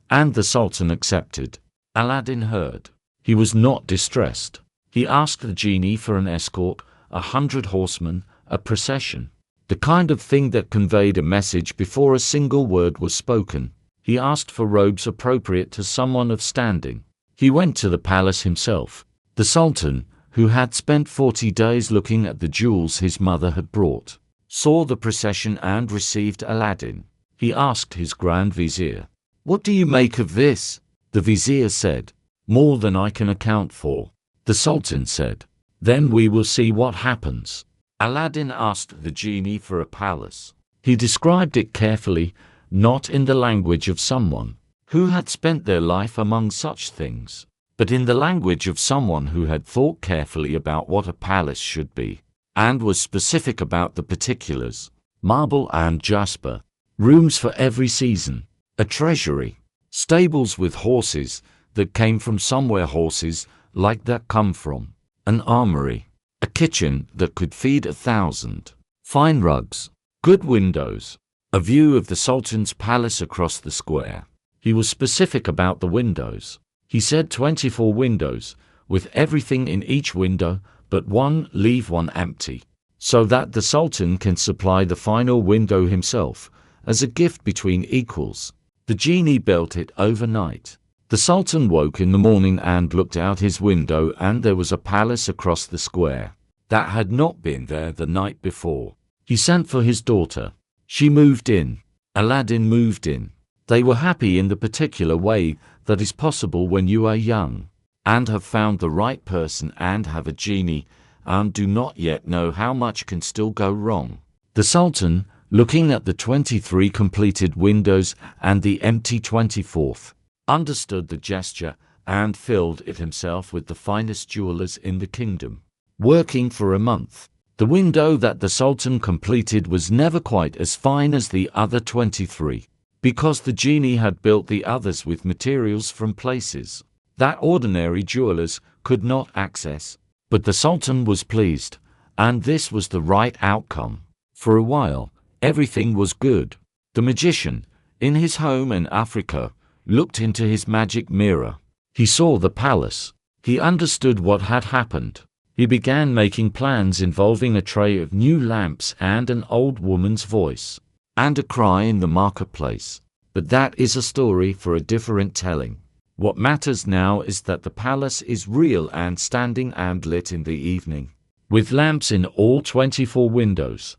and the Sultan accepted. Aladdin heard. He was not distressed. He asked the genie for an escort, 100 horsemen, a procession, the kind of thing that conveyed a message before a single word was spoken. He asked for robes appropriate to someone of standing. He went to the palace himself. The Sultan, who had spent 40 days looking at the jewels his mother had brought, saw the procession and received Aladdin. He asked his Grand Vizier, "What do you make of this?" The Vizier said, "More than I can account for." The Sultan said, "Then we will see what happens." Aladdin asked the genie for a palace. He described it carefully, not in the language of someone who had spent their life among such things, but in the language of someone who had thought carefully about what a palace should be, and was specific about the particulars: marble and jasper, rooms for every season, a treasury, stables with horses that came from somewhere, horses like that come from, an armory, a kitchen that could feed 1,000, fine rugs, good windows, a view of the Sultan's palace across the square. He was specific about the windows. He said 24 windows, with everything in each window but one, leave one empty, so that the Sultan can supply the final window himself as a gift between equals. The genie built it overnight. The Sultan woke in the morning and looked out his window, and there was a palace across the square that had not been there the night before. He sent for his daughter. She moved in. Aladdin moved in. They were happy in the particular way that is possible when you are young, and have found the right person and have a genie, and do not yet know how much can still go wrong. The Sultan, looking at the 23 completed windows and the empty 24th, understood the gesture and filled it himself with the finest jewelers in the kingdom. Working for a month, the window that the Sultan completed was never quite as fine as the other 23, because the genie had built the others with materials from places that ordinary jewelers could not access. But the Sultan was pleased, and this was the right outcome. For a while, everything was good. The magician, in his home in Africa, looked into his magic mirror. He saw the palace. He understood what had happened. He began making plans involving a tray of new lamps and an old woman's voice, and a cry in the marketplace. But that is a story for a different telling. What matters now is that the palace is real and standing and lit in the evening, with lamps in all 24 windows,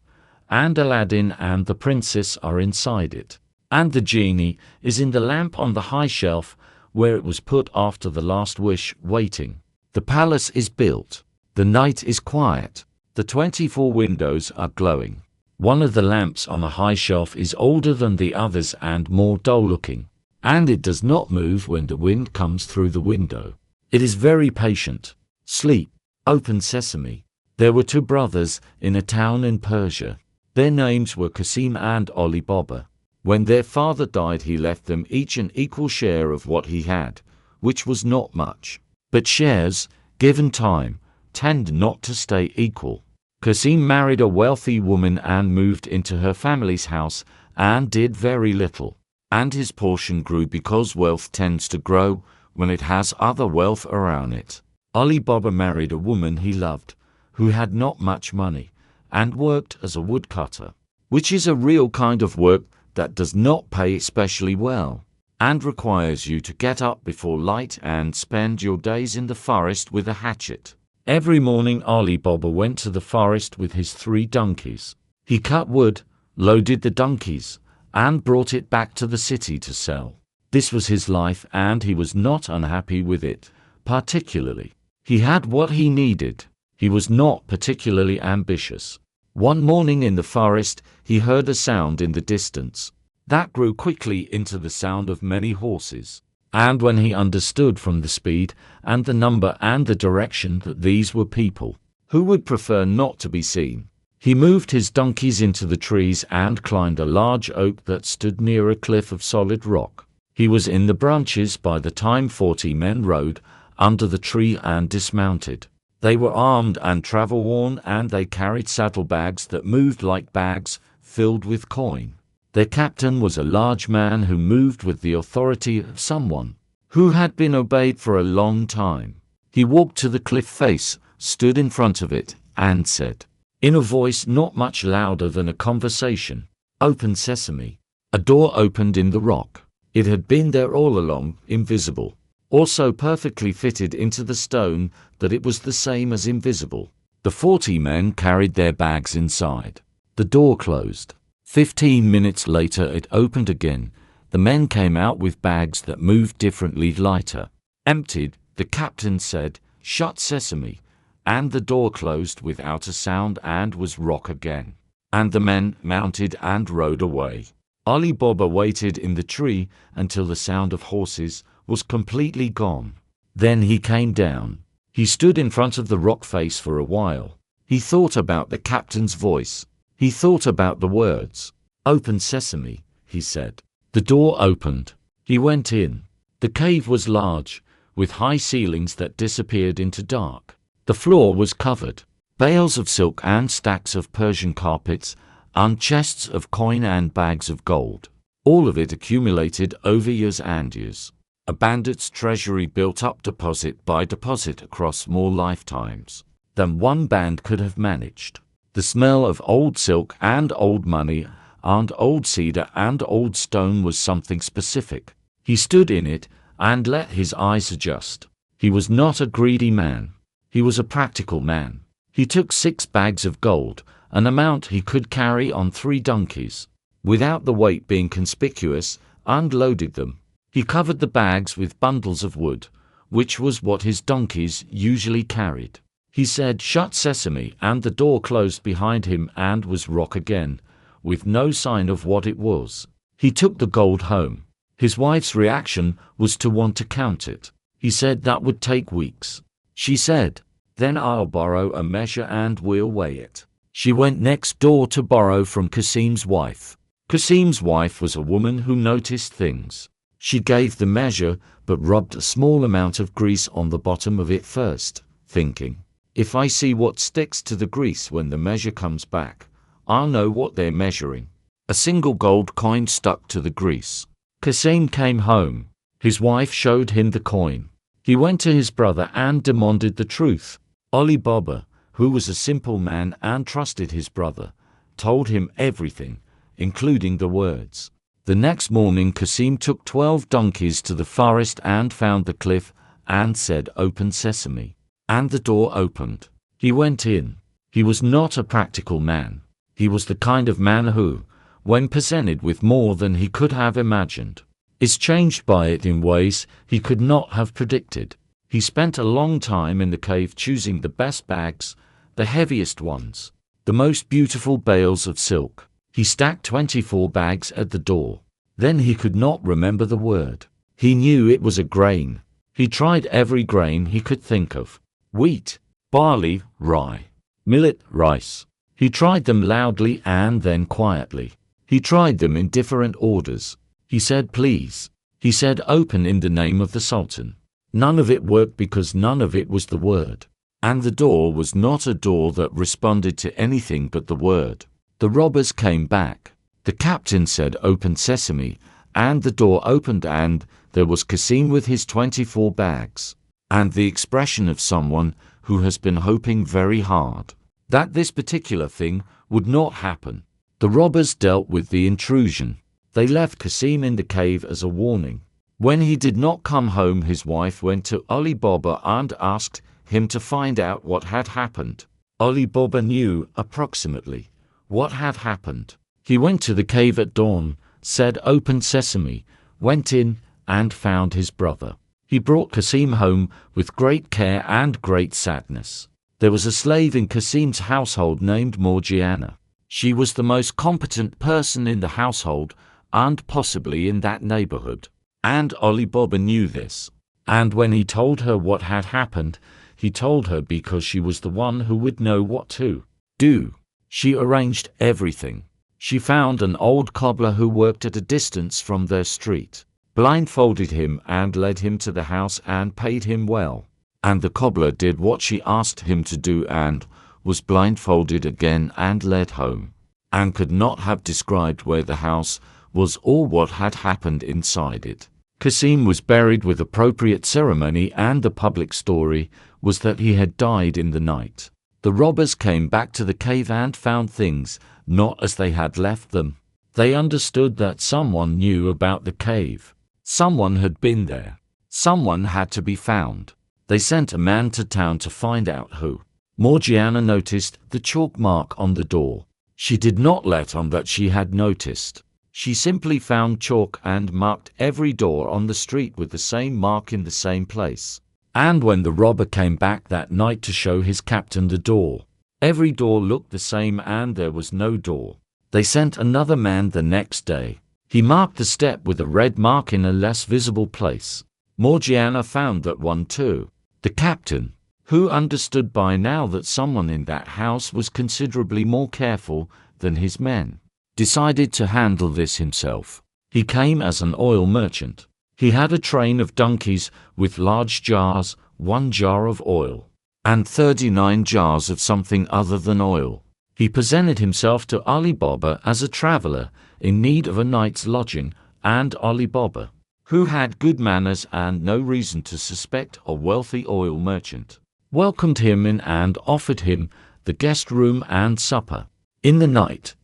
and Aladdin and the princess are inside it. And the genie is in the lamp on the high shelf where it was put after the last wish, waiting. The palace is built. The night is quiet. The 24 windows are glowing. One of the lamps on the high shelf is older than the others and more dull-looking, and it does not move when the wind comes through the window. It is very patient. Sleep. Open Sesame. There were two brothers in a town in Persia. Their names were Qasim and Ali Baba. When their father died, he left them each an equal share of what he had, which was not much. But shares, given time, tend not to stay equal. Qasim married a wealthy woman and moved into her family's house and did very little. And his portion grew because wealth tends to grow when it has other wealth around it. Ali Baba married a woman he loved, who had not much money, and worked as a woodcutter, which is a real kind of work that does not pay especially well, and requires you to get up before light and spend your days in the forest with a hatchet. Every morning Ali Baba went to the forest with his 3 donkeys. He cut wood, loaded the donkeys, and brought it back to the city to sell. This was his life, and he was not unhappy with it, particularly. He had what he needed. He was not particularly ambitious. One morning in the forest, he heard a sound in the distance. That grew quickly into the sound of many horses. And when he understood from the speed and the number and the direction that these were people who would prefer not to be seen, he moved his donkeys into the trees and climbed a large oak that stood near a cliff of solid rock. He was in the branches by the time 40 men rode under the tree and dismounted. They were armed and travel-worn, and they carried saddlebags that moved like bags filled with coin. Their captain was a large man who moved with the authority of someone who had been obeyed for a long time. He walked to the cliff face, stood in front of it, and said, in a voice not much louder than a conversation, "Open Sesame." A door opened in the rock. It had been there all along, invisible, also perfectly fitted into the stone that it was the same as invisible. The 40 men carried their bags inside. The door closed. 15 minutes later it opened again. The men came out with bags that moved differently, lighter. Emptied, the captain said, "Shut Sesame," and the door closed without a sound and was rock again. And the men mounted and rode away. Ali Baba waited in the tree until the sound of horses was completely gone. Then he came down. He stood in front of the rock face for a while. He thought about the captain's voice. He thought about the words. "Open Sesame," he said. The door opened. He went in. The cave was large, with high ceilings that disappeared into dark. The floor was covered. Bales of silk and stacks of Persian carpets, and chests of coin and bags of gold. All of it accumulated over years and years. A bandit's treasury built up deposit by deposit across more lifetimes than one band could have managed. The smell of old silk and old money and old cedar and old stone was something specific. He stood in it and let his eyes adjust. He was not a greedy man. He was a practical man. He took 6 bags of gold, an amount he could carry on 3 donkeys, without the weight being conspicuous, and loaded them. He covered the bags with bundles of wood, which was what his donkeys usually carried. He said, "Shut Sesame," and the door closed behind him and was rock again, with no sign of what it was. He took the gold home. His wife's reaction was to want to count it. He said that would take weeks. She said, "Then I'll borrow a measure and we'll weigh it." She went next door to borrow from Qasim's wife. Qasim's wife was a woman who noticed things. She gave the measure, but rubbed a small amount of grease on the bottom of it first, thinking, if I see what sticks to the grease when the measure comes back, I'll know what they're measuring. A single gold coin stuck to the grease. Cassim came home. His wife showed him the coin. He went to his brother and demanded the truth. Ali Baba, who was a simple man and trusted his brother, told him everything, including the words. The next morning Cassim took 12 donkeys to the forest and found the cliff, and said, "Open Sesame." And the door opened. He went in. He was not a practical man. He was the kind of man who, when presented with more than he could have imagined, is changed by it in ways he could not have predicted. He spent a long time in the cave choosing the best bags, the heaviest ones, the most beautiful bales of silk. He stacked 24 bags at the door. Then he could not remember the word. He knew it was a grain. He tried every grain he could think of. Wheat, barley, rye, millet, rice. He tried them loudly and then quietly. He tried them in different orders. He said, "Please." He said, "Open in the name of the Sultan." None of it worked because none of it was the word. And the door was not a door that responded to anything but the word. The robbers came back. The captain said, "Open Sesame," and the door opened, and there was Cassim with his 24 bags, and the expression of someone who has been hoping very hard that this particular thing would not happen. The robbers dealt with the intrusion. They left Cassim in the cave as a warning. When he did not come home, his wife went to Ali Baba and asked him to find out what had happened. Ali Baba knew approximately what had happened. He went to the cave at dawn, said, "Open Sesame," went in, and found his brother. He brought Cassim home with great care and great sadness. There was a slave in Cassim's household named Morgiana. She was the most competent person in the household, and possibly in that neighborhood. And Ali Baba knew this. And when he told her what had happened, he told her because she was the one who would know what to do. She arranged everything. She found an old cobbler who worked at a distance from their street, blindfolded him and led him to the house and paid him well. And the cobbler did what she asked him to do and was blindfolded again and led home, and could not have described where the house was or what had happened inside it. Cassim was buried with appropriate ceremony, and the public story was that he had died in the night. The robbers came back to the cave and found things not as they had left them. They understood that someone knew about the cave. Someone had been there. Someone had to be found. They sent a man to town to find out who. Morgiana noticed the chalk mark on the door. She did not let on that she had noticed. She simply found chalk and marked every door on the street with the same mark in the same place. And when the robber came back that night to show his captain the door, every door looked the same and there was no door. They sent another man the next day. He marked the step with a red mark in a less visible place. Morgiana found that one too. The captain, who understood by now that someone in that house was considerably more careful than his men, decided to handle this himself. He came as an oil merchant. He had a train of donkeys with large jars, 1 jar of oil, and 39 jars of something other than oil. He presented himself to Ali Baba as a traveler in need of a night's lodging, and Ali Baba, who had good manners and no reason to suspect a wealthy oil merchant, welcomed him in and offered him the guest room and supper. In the night,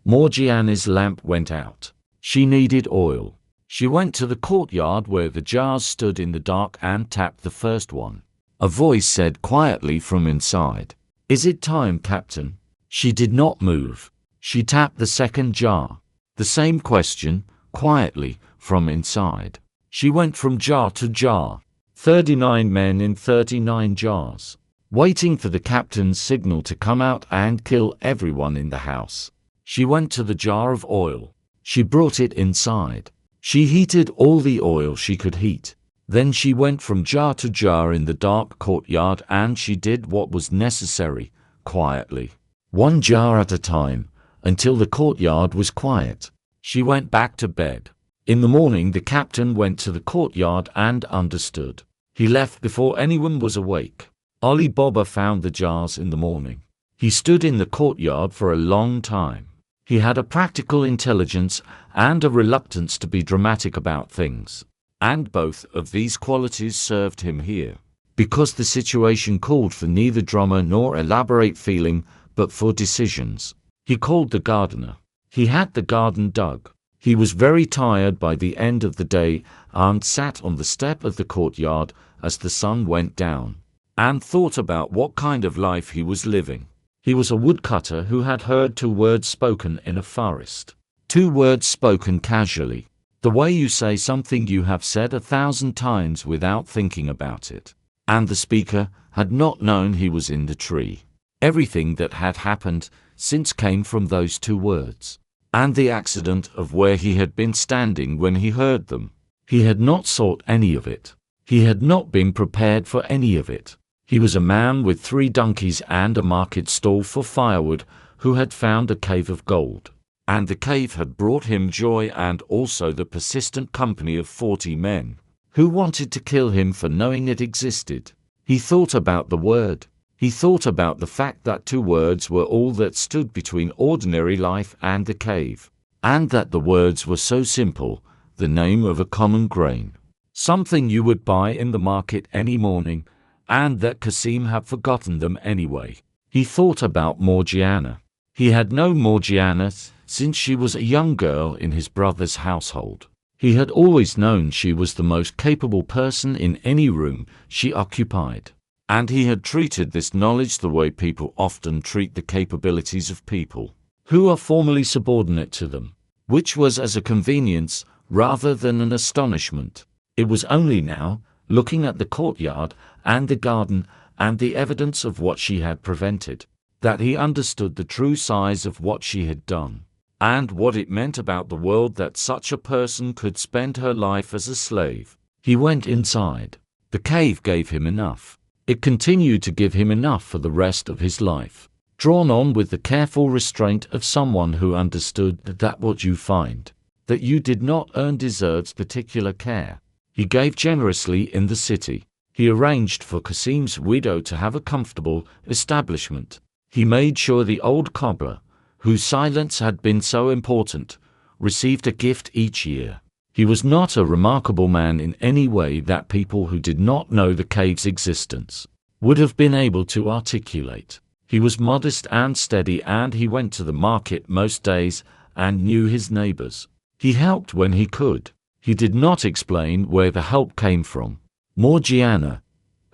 Morgiana's lamp went out. She needed oil. She went to the courtyard where the jars stood in the dark and tapped the first one. A voice said quietly from inside, "Is it time, Captain?" She did not move. She tapped the second jar. The same question, quietly, from inside. She went from jar to jar. 39 men in 39 jars, waiting for the captain's signal to come out and kill everyone in the house. She went to the jar of oil. She brought it inside. She heated all the oil she could heat. Then she went from jar to jar in the dark courtyard, and she did what was necessary, quietly, 1 jar at a time, until the courtyard was quiet. She went back to bed. In the morning the captain went to the courtyard and understood. He left before anyone was awake. Ali Baba found the jars in the morning. He stood in the courtyard for a long time. He had a practical intelligence and a reluctance to be dramatic about things. And both of these qualities served him here, because the situation called for neither drama nor elaborate feeling, but for decisions. He called the gardener. He had the garden dug. He was very tired by the end of the day and sat on the step of the courtyard as the sun went down, and thought about what kind of life he was living. He was a woodcutter who had heard 2 words spoken in a forest. 2 words spoken casually. The way you say something you have said 1,000 times without thinking about it. And the speaker had not known he was in the tree. Everything that had happened since came from those 2 words. And the accident of where he had been standing when he heard them. He had not sought any of it. He had not been prepared for any of it. He was a man with 3 donkeys and a market stall for firewood who had found a cave of gold. And the cave had brought him joy and also the persistent company of 40 men who wanted to kill him for knowing it existed. He thought about the word. He thought about the fact that 2 words were all that stood between ordinary life and the cave, and that the words were so simple, the name of a common grain, something you would buy in the market any morning, and that Kasim had forgotten them anyway. He thought about Morgiana. He had known Morgiana since she was a young girl in his brother's household. He had always known she was the most capable person in any room she occupied. And he had treated this knowledge the way people often treat the capabilities of people who are formally subordinate to them, which was as a convenience rather than an astonishment. It was only now, looking at the courtyard and the garden and the evidence of what she had prevented, that he understood the true size of what she had done, and what it meant about the world that such a person could spend her life as a slave. He went inside. The cave gave him enough. It continued to give him enough for the rest of his life, drawn on with the careful restraint of someone who understood that what you find, that you did not earn deserves particular care. He gave generously in the city. He arranged for Kasim's widow to have a comfortable establishment. He made sure the old cobbler, whose silence had been so important, received a gift each year. He was not a remarkable man in any way that people who did not know the cave's existence would have been able to articulate. He was modest and steady, and he went to the market most days and knew his neighbors. He helped when he could. He did not explain where the help came from. Morgiana,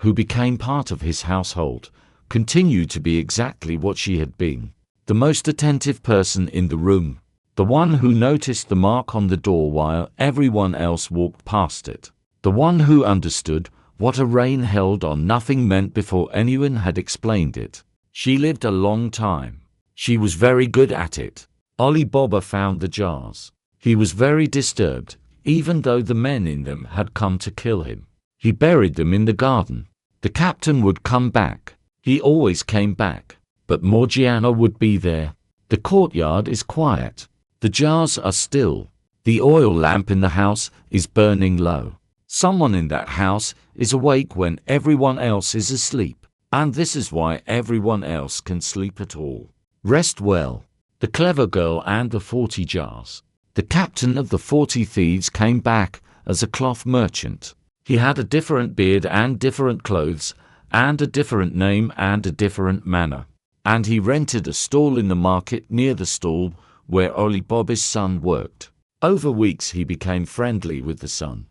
who became part of his household, continued to be exactly what she had been, the most attentive person in the room. The one who noticed the mark on the door while everyone else walked past it. The one who understood what a rain held on nothing meant before anyone had explained it. She lived a long time. She was very good at it. Ali Baba found the jars. He was very disturbed, even though the men in them had come to kill him. He buried them in the garden. The captain would come back. He always came back. But Morgiana would be there. The courtyard is quiet. The jars are still. The oil lamp in the house is burning low. Someone in that house is awake when everyone else is asleep. And this is why everyone else can sleep at all. Rest well. The clever girl and the 40 jars. The captain of the 40 thieves came back as a cloth merchant. He had a different beard and different clothes, and a different name and a different manner. And he rented a stall in the market near the stall where Ali Baba's son worked. Over weeks he became friendly with the son,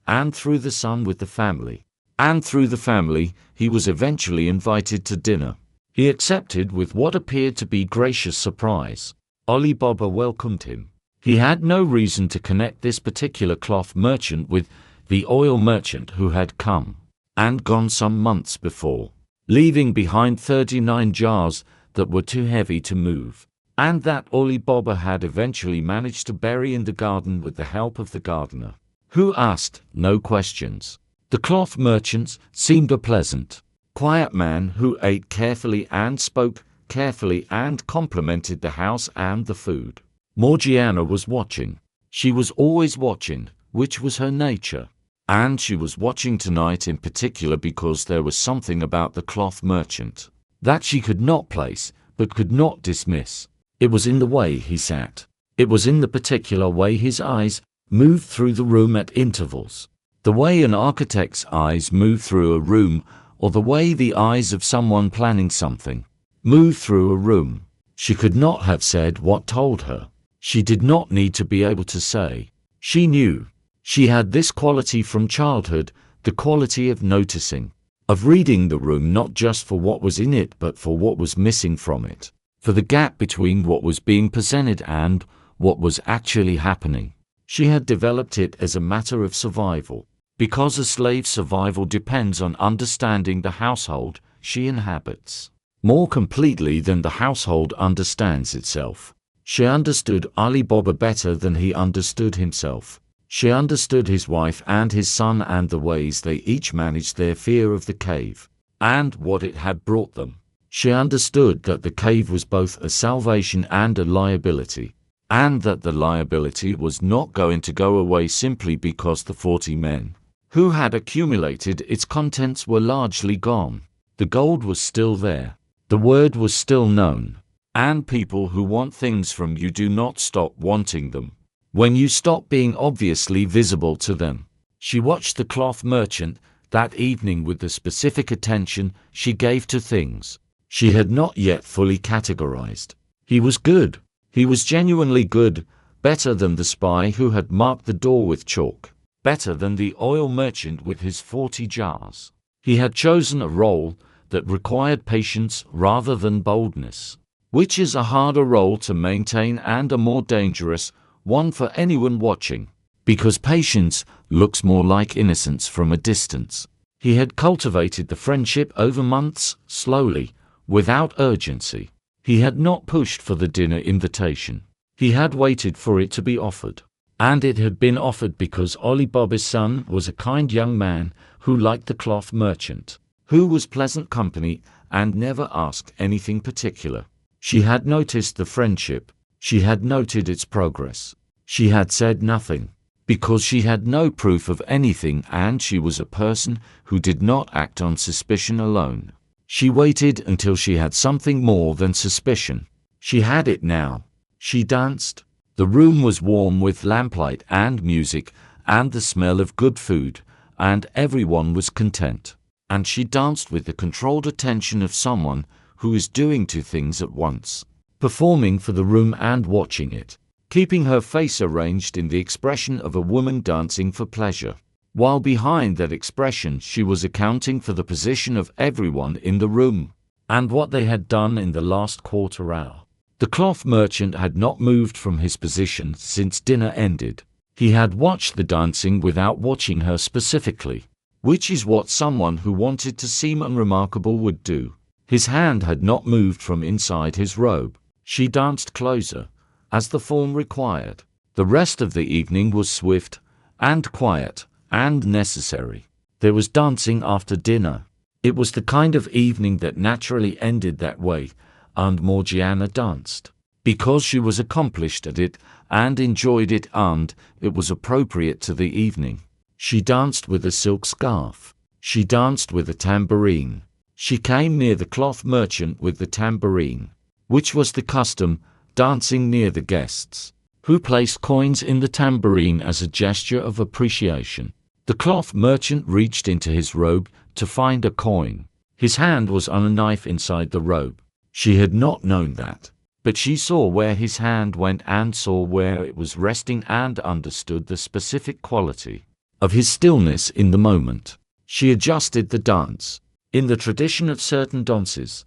and through the son with the family. And through the family, he was eventually invited to dinner. He accepted with what appeared to be gracious surprise. Ali Baba welcomed him. He had no reason to connect this particular cloth merchant with the oil merchant who had come and gone some months before, leaving behind 39 jars that were too heavy to move, and that Ali Baba had eventually managed to bury in the garden with the help of the gardener, who asked no questions. The cloth merchant seemed a pleasant, quiet man who ate carefully and spoke carefully and complimented the house and the food. Morgiana was watching. She was always watching, which was her nature. And she was watching tonight in particular because there was something about the cloth merchant that she could not place, but could not dismiss. It was in the way he sat. It was in the particular way his eyes moved through the room at intervals. The way an architect's eyes move through a room, or the way the eyes of someone planning something move through a room. She could not have said what told her. She did not need to be able to say. She knew. She had this quality from childhood, the quality of noticing, of reading the room not just for what was in it but for what was missing from it, for the gap between what was being presented and what was actually happening. She had developed it as a matter of survival, because a slave's survival depends on understanding the household she inhabits more completely than the household understands itself. She understood Ali Baba better than he understood himself. She understood his wife and his son and the ways they each managed their fear of the cave, and what it had brought them. She understood that the cave was both a salvation and a liability, and that the liability was not going to go away simply because the 40 men who had accumulated its contents were largely gone. The gold was still there. The word was still known. And people who want things from you do not stop wanting them when you stop being obviously visible to them. She watched the cloth merchant that evening with the specific attention she gave to things she had not yet fully categorized. He was good. He was genuinely good, better than the spy who had marked the door with chalk, better than the oil merchant with his 40 jars. He had chosen a role that required patience rather than boldness, which is a harder role to maintain and a more dangerous one for anyone watching, because patience looks more like innocence from a distance. He had cultivated the friendship over months, slowly, without urgency. He had not pushed for the dinner invitation. He had waited for it to be offered. And it had been offered because Ali Baba's son was a kind young man who liked the cloth merchant, who was pleasant company and never asked anything particular. She had noticed the friendship. She had noted its progress. She had said nothing, because she had no proof of anything and she was a person who did not act on suspicion alone. She waited until she had something more than suspicion. She had it now. She danced. The room was warm with lamplight and music and the smell of good food, and everyone was content. And she danced with the controlled attention of someone who is doing two things at once, performing for the room and watching it, keeping her face arranged in the expression of a woman dancing for pleasure, while behind that expression she was accounting for the position of everyone in the room, and what they had done in the last quarter hour. The cloth merchant had not moved from his position since dinner ended. He had watched the dancing without watching her specifically, which is what someone who wanted to seem unremarkable would do. His hand had not moved from inside his robe. She danced closer, as the form required. The rest of the evening was swift, and quiet, and necessary. There was dancing after dinner. It was the kind of evening that naturally ended that way, and Morgiana danced, because she was accomplished at it, and enjoyed it, and it was appropriate to the evening. She danced with a silk scarf. She danced with a tambourine. She came near the cloth merchant with the tambourine, which was the custom, dancing near the guests, who placed coins in the tambourine as a gesture of appreciation. The cloth merchant reached into his robe to find a coin. His hand was on a knife inside the robe. She had not known that, but she saw where his hand went and saw where it was resting and understood the specific quality of his stillness in the moment. She adjusted the dance. In the tradition of certain dances,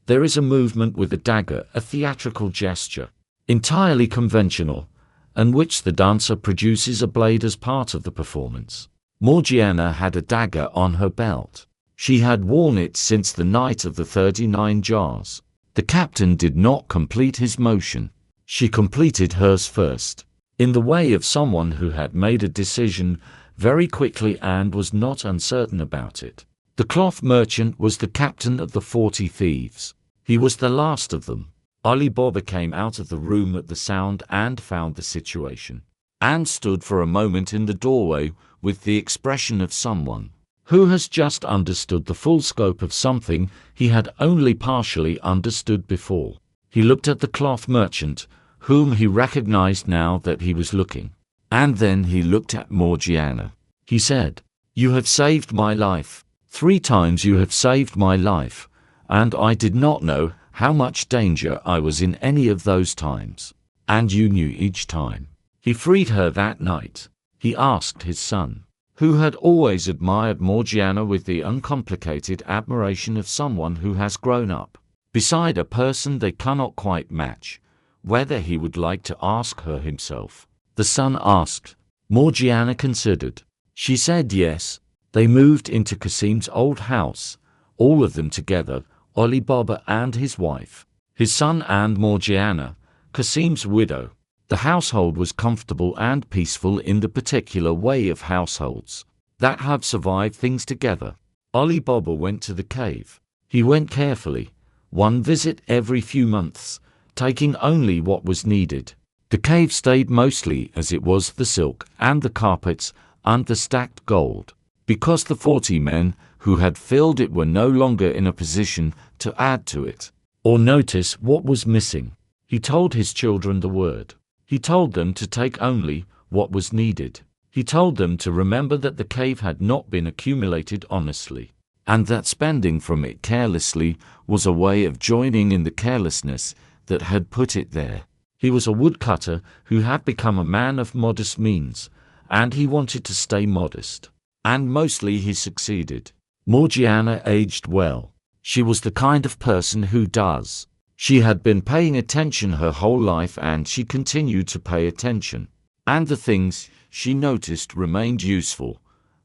there is a movement with a dagger, a theatrical gesture, entirely conventional, and which the dancer produces a blade as part of the performance. Morgiana had a dagger on her belt. She had worn it since the night of the 39 jars. The captain did not complete his motion. She completed hers first, in the way of someone who had made a decision very quickly and was not uncertain about it. The cloth merchant was the captain of the 40 thieves. He was the last of them. Ali Baba came out of the room at the sound and found the situation and stood for a moment in the doorway with the expression of someone who has just understood the full scope of something he had only partially understood before. He looked at the cloth merchant, whom he recognized now that he was looking. And then he looked at Morgiana. He said, "You have saved my life. 3 times you have saved my life, and I did not know how much danger I was in any of those times. And you knew each time." He freed her that night. He asked his son, who had always admired Morgiana with the uncomplicated admiration of someone who has grown up beside a person they cannot quite match, whether he would like to ask her himself. The son asked. Morgiana considered. She said yes. They moved into Kasim's old house, all of them together, Ali Baba and his wife, his son and Morgiana, Kasim's widow. The household was comfortable and peaceful in the particular way of households that have survived things together. Ali Baba went to the cave. He went carefully, one visit every few months, taking only what was needed. The cave stayed mostly as it was, the silk and the carpets and the stacked gold, because the 40 men who had filled it were no longer in a position to add to it or notice what was missing. He told his children the word. He told them to take only what was needed. He told them to remember that the cave had not been accumulated honestly, and that spending from it carelessly was a way of joining in the carelessness that had put it there. He was a woodcutter who had become a man of modest means, and he wanted to stay modest. And mostly he succeeded. Morgiana aged well. She was the kind of person who does. She had been paying attention her whole life, and she continued to pay attention. And the things she noticed remained useful,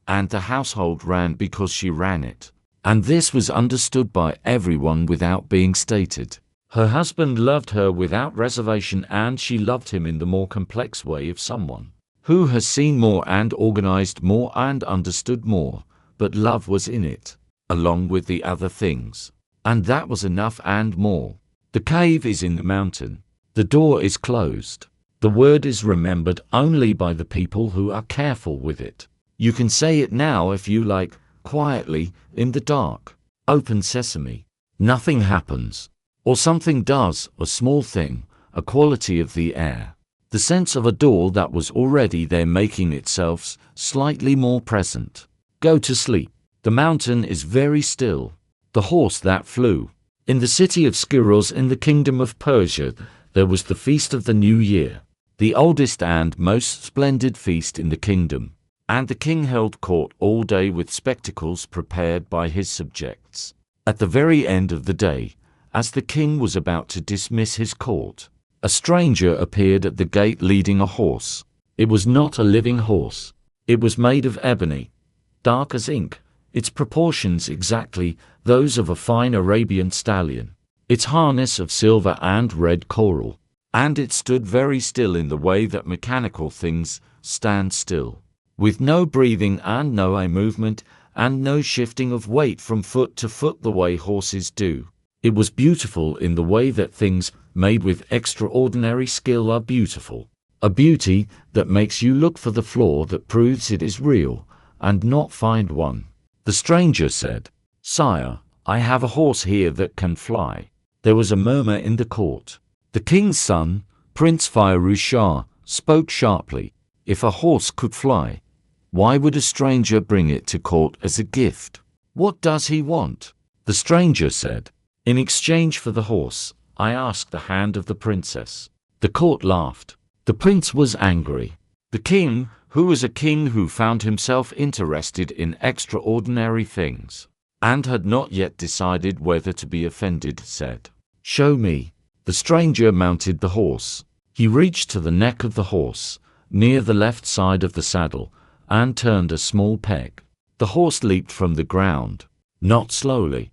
and the household ran because she ran it. And this was understood by everyone without being stated. Her husband loved her without reservation, and she loved him in the more complex way of someone who has seen more and organized more and understood more, but love was in it, along with the other things. And that was enough and more. The cave is in the mountain. The door is closed. The word is remembered only by the people who are careful with it. You can say it now if you like, quietly, in the dark. Open sesame. Nothing happens. Or something does, a small thing, a quality of the air. The sense of a door that was already there making itself slightly more present. Go to sleep. The mountain is very still. The horse that flew. In the city of Scheherazade in the kingdom of Persia, there was the feast of the New Year, the oldest and most splendid feast in the kingdom. And the king held court all day with spectacles prepared by his subjects. At the very end of the day, as the king was about to dismiss his court, a stranger appeared at the gate leading a horse. It was not a living horse. It was made of ebony, dark as ink, its proportions exactly those of a fine Arabian stallion, its harness of silver and red coral, and it stood very still in the way that mechanical things stand still, with no breathing and no eye movement and no shifting of weight from foot to foot the way horses do. It was beautiful in the way that things made with extraordinary skill are beautiful, a beauty that makes you look for the flaw that proves it is real, and not find one. The stranger said, "Sire, I have a horse here that can fly." There was a murmur in the court. The king's son, Prince Firuz Shah, spoke sharply. If a horse could fly, why would a stranger bring it to court as a gift? What does he want? The stranger said, "In exchange for the horse, I ask the hand of the princess." The court laughed. The prince was angry. The king, who was a king who found himself interested in extraordinary things, and had not yet decided whether to be offended, said, "Show me." The stranger mounted the horse. He reached to the neck of the horse, near the left side of the saddle, and turned a small peg. The horse leaped from the ground, not slowly,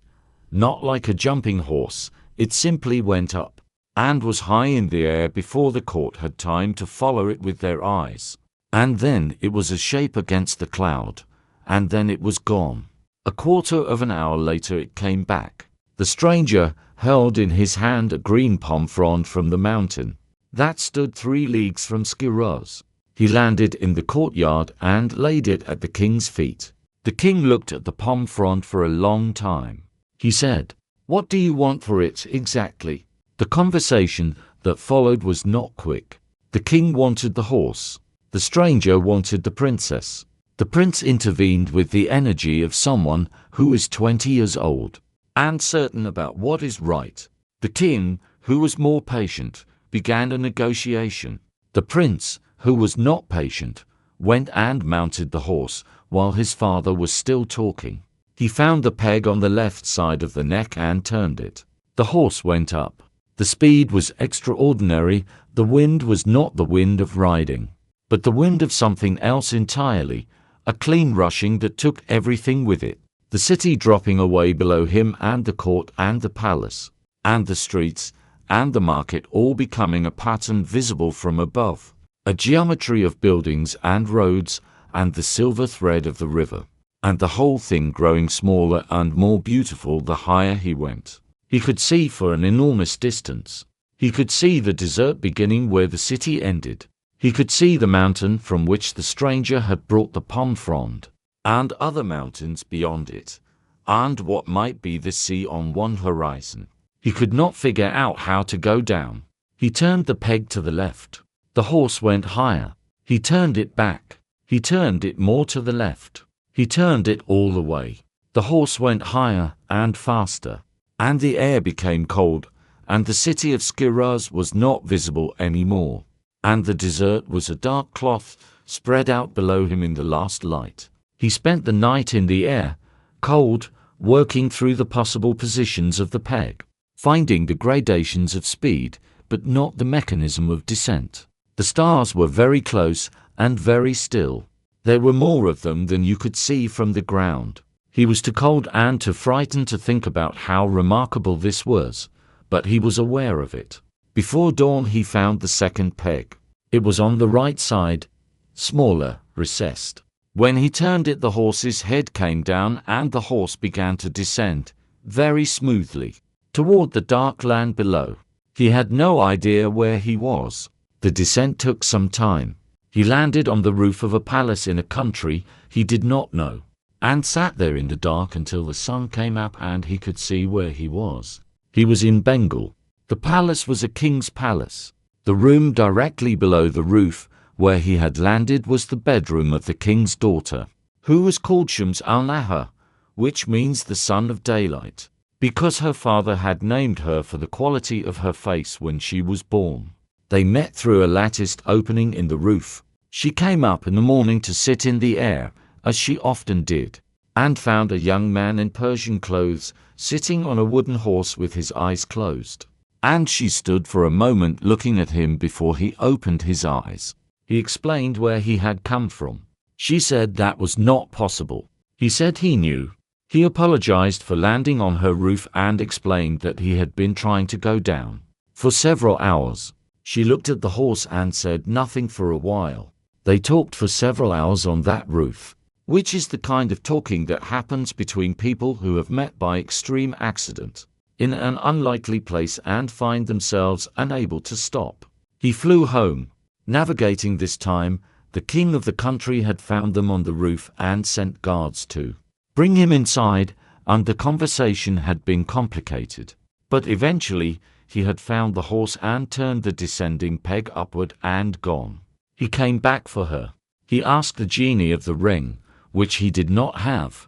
not like a jumping horse, it simply went up, and was high in the air before the court had time to follow it with their eyes. And then it was a shape against the cloud, and then it was gone. A quarter of an hour later it came back. The stranger held in his hand a green palm frond from the mountain that stood 3 leagues from Scheherazade. He landed in the courtyard and laid it at the king's feet. The king looked at the palm frond for a long time. He said, "What do you want for it exactly?" The conversation that followed was not quick. The king wanted the horse. The stranger wanted the princess. The prince intervened with the energy of someone who is 20 years old and certain about what is right. The king, who was more patient, began a negotiation. The prince, who was not patient, went and mounted the horse while his father was still talking. He found the peg on the left side of the neck and turned it. The horse went up. The speed was extraordinary. The wind was not the wind of riding, but the wind of something else entirely, a clean rushing that took everything with it. The city dropping away below him, and the court and the palace, and the streets and the market all becoming a pattern visible from above, a geometry of buildings and roads and the silver thread of the river, and the whole thing growing smaller and more beautiful the higher he went. He could see for an enormous distance. He could see the desert beginning where the city ended. He could see the mountain from which the stranger had brought the palm frond, and other mountains beyond it, and what might be the sea on one horizon. He could not figure out how to go down. He turned the peg to the left. The horse went higher. He turned it back. He turned it more to the left. He turned it all the way. The horse went higher and faster, and the air became cold, and the city of Scheherazade was not visible anymore, and the desert was a dark cloth spread out below him in the last light. He spent the night in the air, cold, working through the possible positions of the peg, finding the gradations of speed, but not the mechanism of descent. The stars were very close and very still. There were more of them than you could see from the ground. He was too cold and too frightened to think about how remarkable this was, but he was aware of it. Before dawn he found the second peg. It was on the right side, smaller, recessed. When he turned it, the horse's head came down and the horse began to descend, very smoothly, toward the dark land below. He had no idea where he was. The descent took some time. He landed on the roof of a palace in a country he did not know, and sat there in the dark until the sun came up and he could see where he was. He was in Bengal. The palace was a king's palace. The room directly below the roof where he had landed was the bedroom of the king's daughter, who was called Shams al-Nahar, which means the son of daylight, because her father had named her for the quality of her face when she was born. They met through a latticed opening in the roof. She came up in the morning to sit in the air, as she often did, and found a young man in Persian clothes sitting on a wooden horse with his eyes closed. And she stood for a moment looking at him before he opened his eyes. He explained where he had come from. She said that was not possible. He said he knew. He apologized for landing on her roof and explained that he had been trying to go down for several hours. She looked at the horse and said nothing for a while. They talked for several hours on that roof, which is the kind of talking that happens between people who have met by extreme accident in an unlikely place and find themselves unable to stop. He flew home. Navigating this time, the king of the country had found them on the roof and sent guards to bring him inside, and the conversation had been complicated. But eventually, he had found the horse and turned the descending peg upward and gone. He came back for her. He asked the genie of the ring, which he did not have,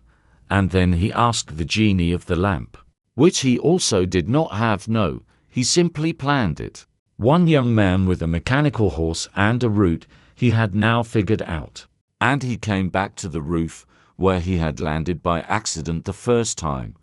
and then he asked the genie of the lamp, which he also did not have. No, he simply planned it. One young man with a mechanical horse and a route he had now figured out, and he came back to the roof where he had landed by accident the first time,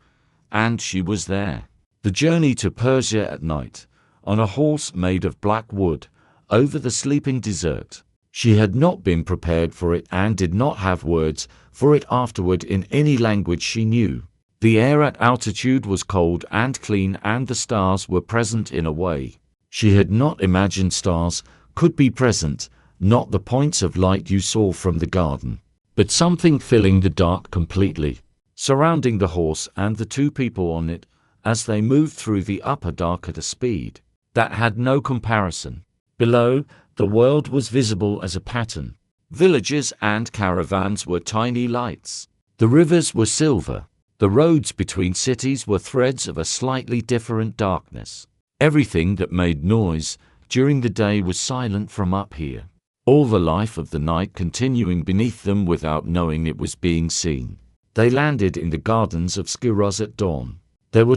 and she was there. The journey to Persia at night, on a horse made of black wood, over the sleeping desert. She had not been prepared for it and did not have words for it afterward in any language she knew. The air at altitude was cold and clean, and the stars were present in a way she had not imagined stars could be present, not the points of light you saw from the garden, but something filling the dark completely, surrounding the horse and the two people on it as they moved through the upper dark at a speed that had no comparison. Below, the world was visible as a pattern. Villages and caravans were tiny lights. The rivers were silver. The roads between cities were threads of a slightly different darkness. Everything that made noise during the day was silent from up here. All the life of the night continuing beneath them without knowing it was being seen. They landed in the gardens of Scheherazade at dawn. There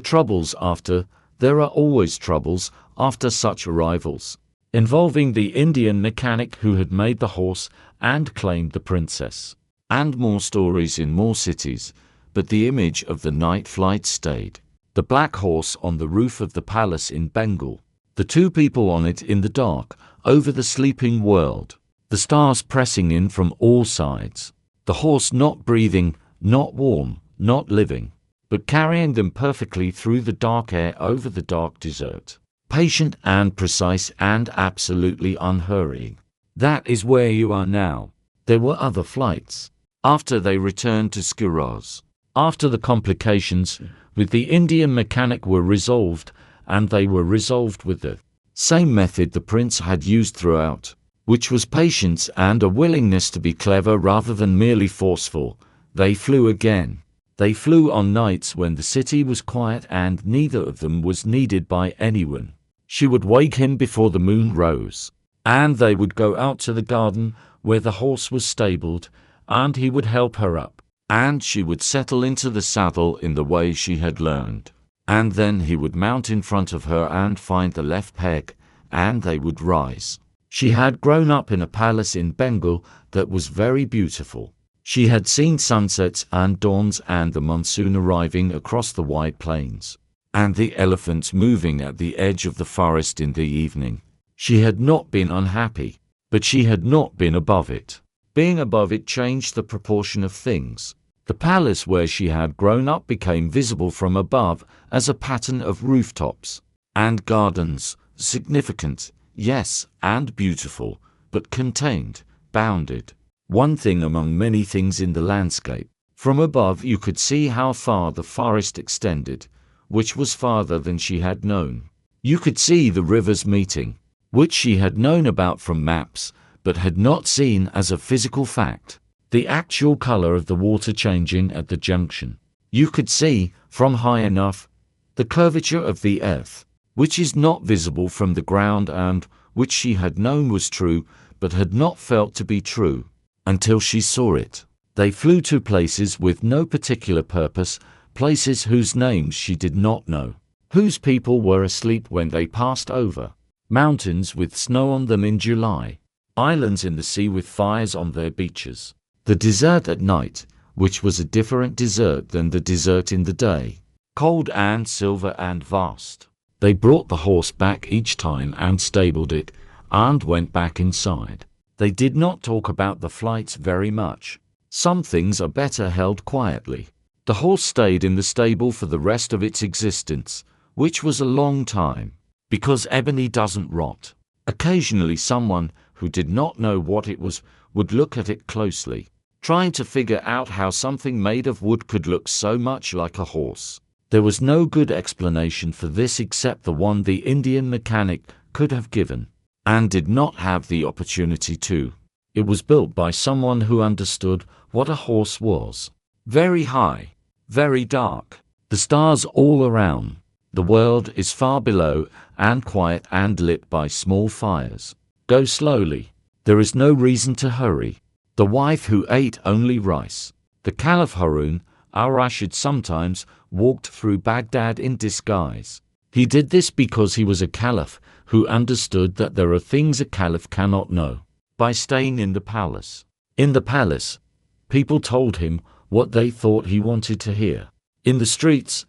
are always troubles after such arrivals, involving the Indian mechanic who had made the horse and claimed the princess. And more stories in more cities, but the image of the night flight stayed. The black horse on the roof of the palace in Bengal, the two people on it in the dark, over the sleeping world, the stars pressing in from all sides, the horse not breathing, not warm, not living, but carrying them perfectly through the dark air over the dark desert, patient and precise and absolutely unhurrying. That is where you are now. There were other flights. After they returned to Scheherazade, after the complications with the Indian mechanic were resolved, and they were resolved with the same method the prince had used throughout, which was patience and a willingness to be clever rather than merely forceful, they flew again. They flew on nights when the city was quiet and neither of them was needed by anyone. She would wake him before the moon rose, and they would go out to the garden where the horse was stabled, and he would help her up, and she would settle into the saddle in the way she had learned. And then he would mount in front of her and find the left peg, and they would rise. She had grown up in a palace in Bengal that was very beautiful. She had seen sunsets and dawns and the monsoon arriving across the wide plains, and the elephants moving at the edge of the forest in the evening. She had not been unhappy, but she had not been above it. Being above it changed the proportion of things. The palace where she had grown up became visible from above as a pattern of rooftops and gardens, significant, yes, and beautiful, but contained, bounded. One thing among many things in the landscape. From above you could see how far the forest extended, which was farther than she had known. You could see the rivers meeting, which she had known about from maps, but had not seen as a physical fact. The actual color of the water changing at the junction. You could see, from high enough, the curvature of the earth, which is not visible from the ground and which she had known was true, but had not felt to be true, until she saw it. They flew to places with no particular purpose, places whose names she did not know, whose people were asleep when they passed over, mountains with snow on them in July, islands in the sea with fires on their beaches. The desert at night, which was a different desert than the desert in the day, cold and silver and vast. They brought the horse back each time and stabled it, and went back inside. They did not talk about the flights very much. Some things are better held quietly. The horse stayed in the stable for the rest of its existence, which was a long time, because ebony doesn't rot. Occasionally someone who did not know what it was would look at it closely, trying to figure out how something made of wood could look so much like a horse. There was no good explanation for this except the one the Indian mechanic could have given, and did not have the opportunity to. It was built by someone who understood what a horse was. Very high, very dark, the stars all around. The world is far below and quiet and lit by small fires. Go slowly. There is no reason to hurry. The wife who ate only rice. The Caliph Harun al-Rashid sometimes walked through Baghdad in disguise. He did this because he was a caliph who understood that there are things a caliph cannot know. By staying in the palace. In the palace, people told him what they thought he wanted to hear. In the streets,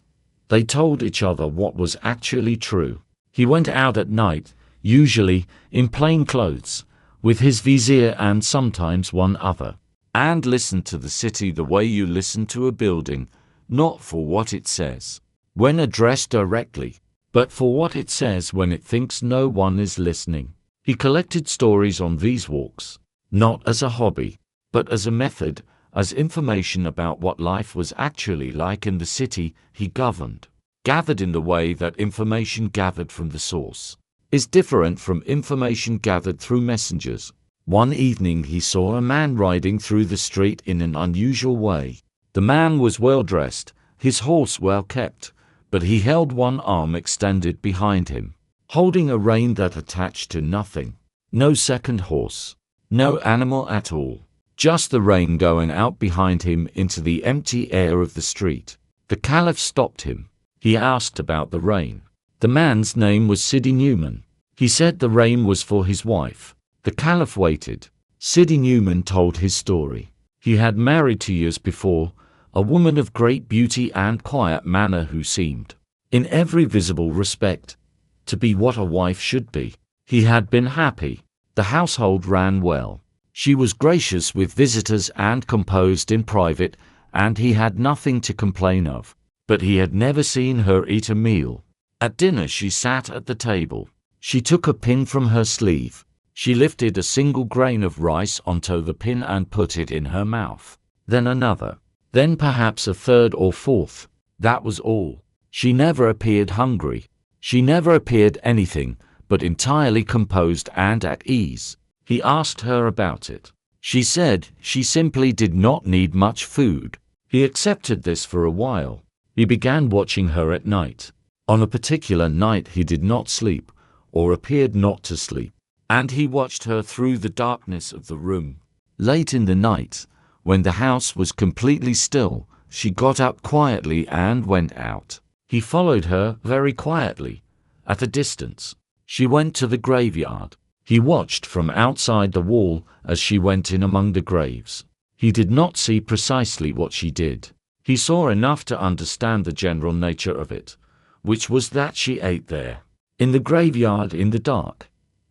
they told each other what was actually true. He went out at night, usually in plain clothes, with his vizier and sometimes one other, and listened to the city the way you listen to a building, not for what it says, when addressed directly, but for what it says when it thinks no one is listening. He collected stories on these walks, not as a hobby, but as a method, as information about what life was actually like in the city he governed, gathered in the way that information gathered from the source. is different from information gathered through messengers. One evening he saw a man riding through the street in an unusual way. The man was well dressed, his horse well kept, but he held one arm extended behind him, holding a rein that attached to nothing. No second horse, no animal at all, just the rein going out behind him into the empty air of the street. The Caliph stopped him. He asked about the rein. The man's name was Sidi Newman. He said the rein was for his wife. The Caliph waited. Sidi Newman told his story. He had married 2 years before a woman of great beauty and quiet manner who seemed, in every visible respect, to be what a wife should be. He had been happy. The household ran well. She was gracious with visitors and composed in private, and he had nothing to complain of. But he had never seen her eat a meal. At dinner she sat at the table. She took a pin from her sleeve. She lifted a single grain of rice onto the pin and put it in her mouth. Then another. Then perhaps a third or fourth. That was all. She never appeared hungry. She never appeared anything but entirely composed and at ease. He asked her about it. She said she simply did not need much food. He accepted this for a while. He began watching her at night. On a particular night he did not sleep, or appeared not to sleep, and he watched her through the darkness of the room. Late in the night, when the house was completely still, she got up quietly and went out. He followed her very quietly, at a distance. She went to the graveyard. He watched from outside the wall as she went in among the graves. He did not see precisely what she did. He saw enough to understand the general nature of it, which was that she ate there, in the graveyard in the dark,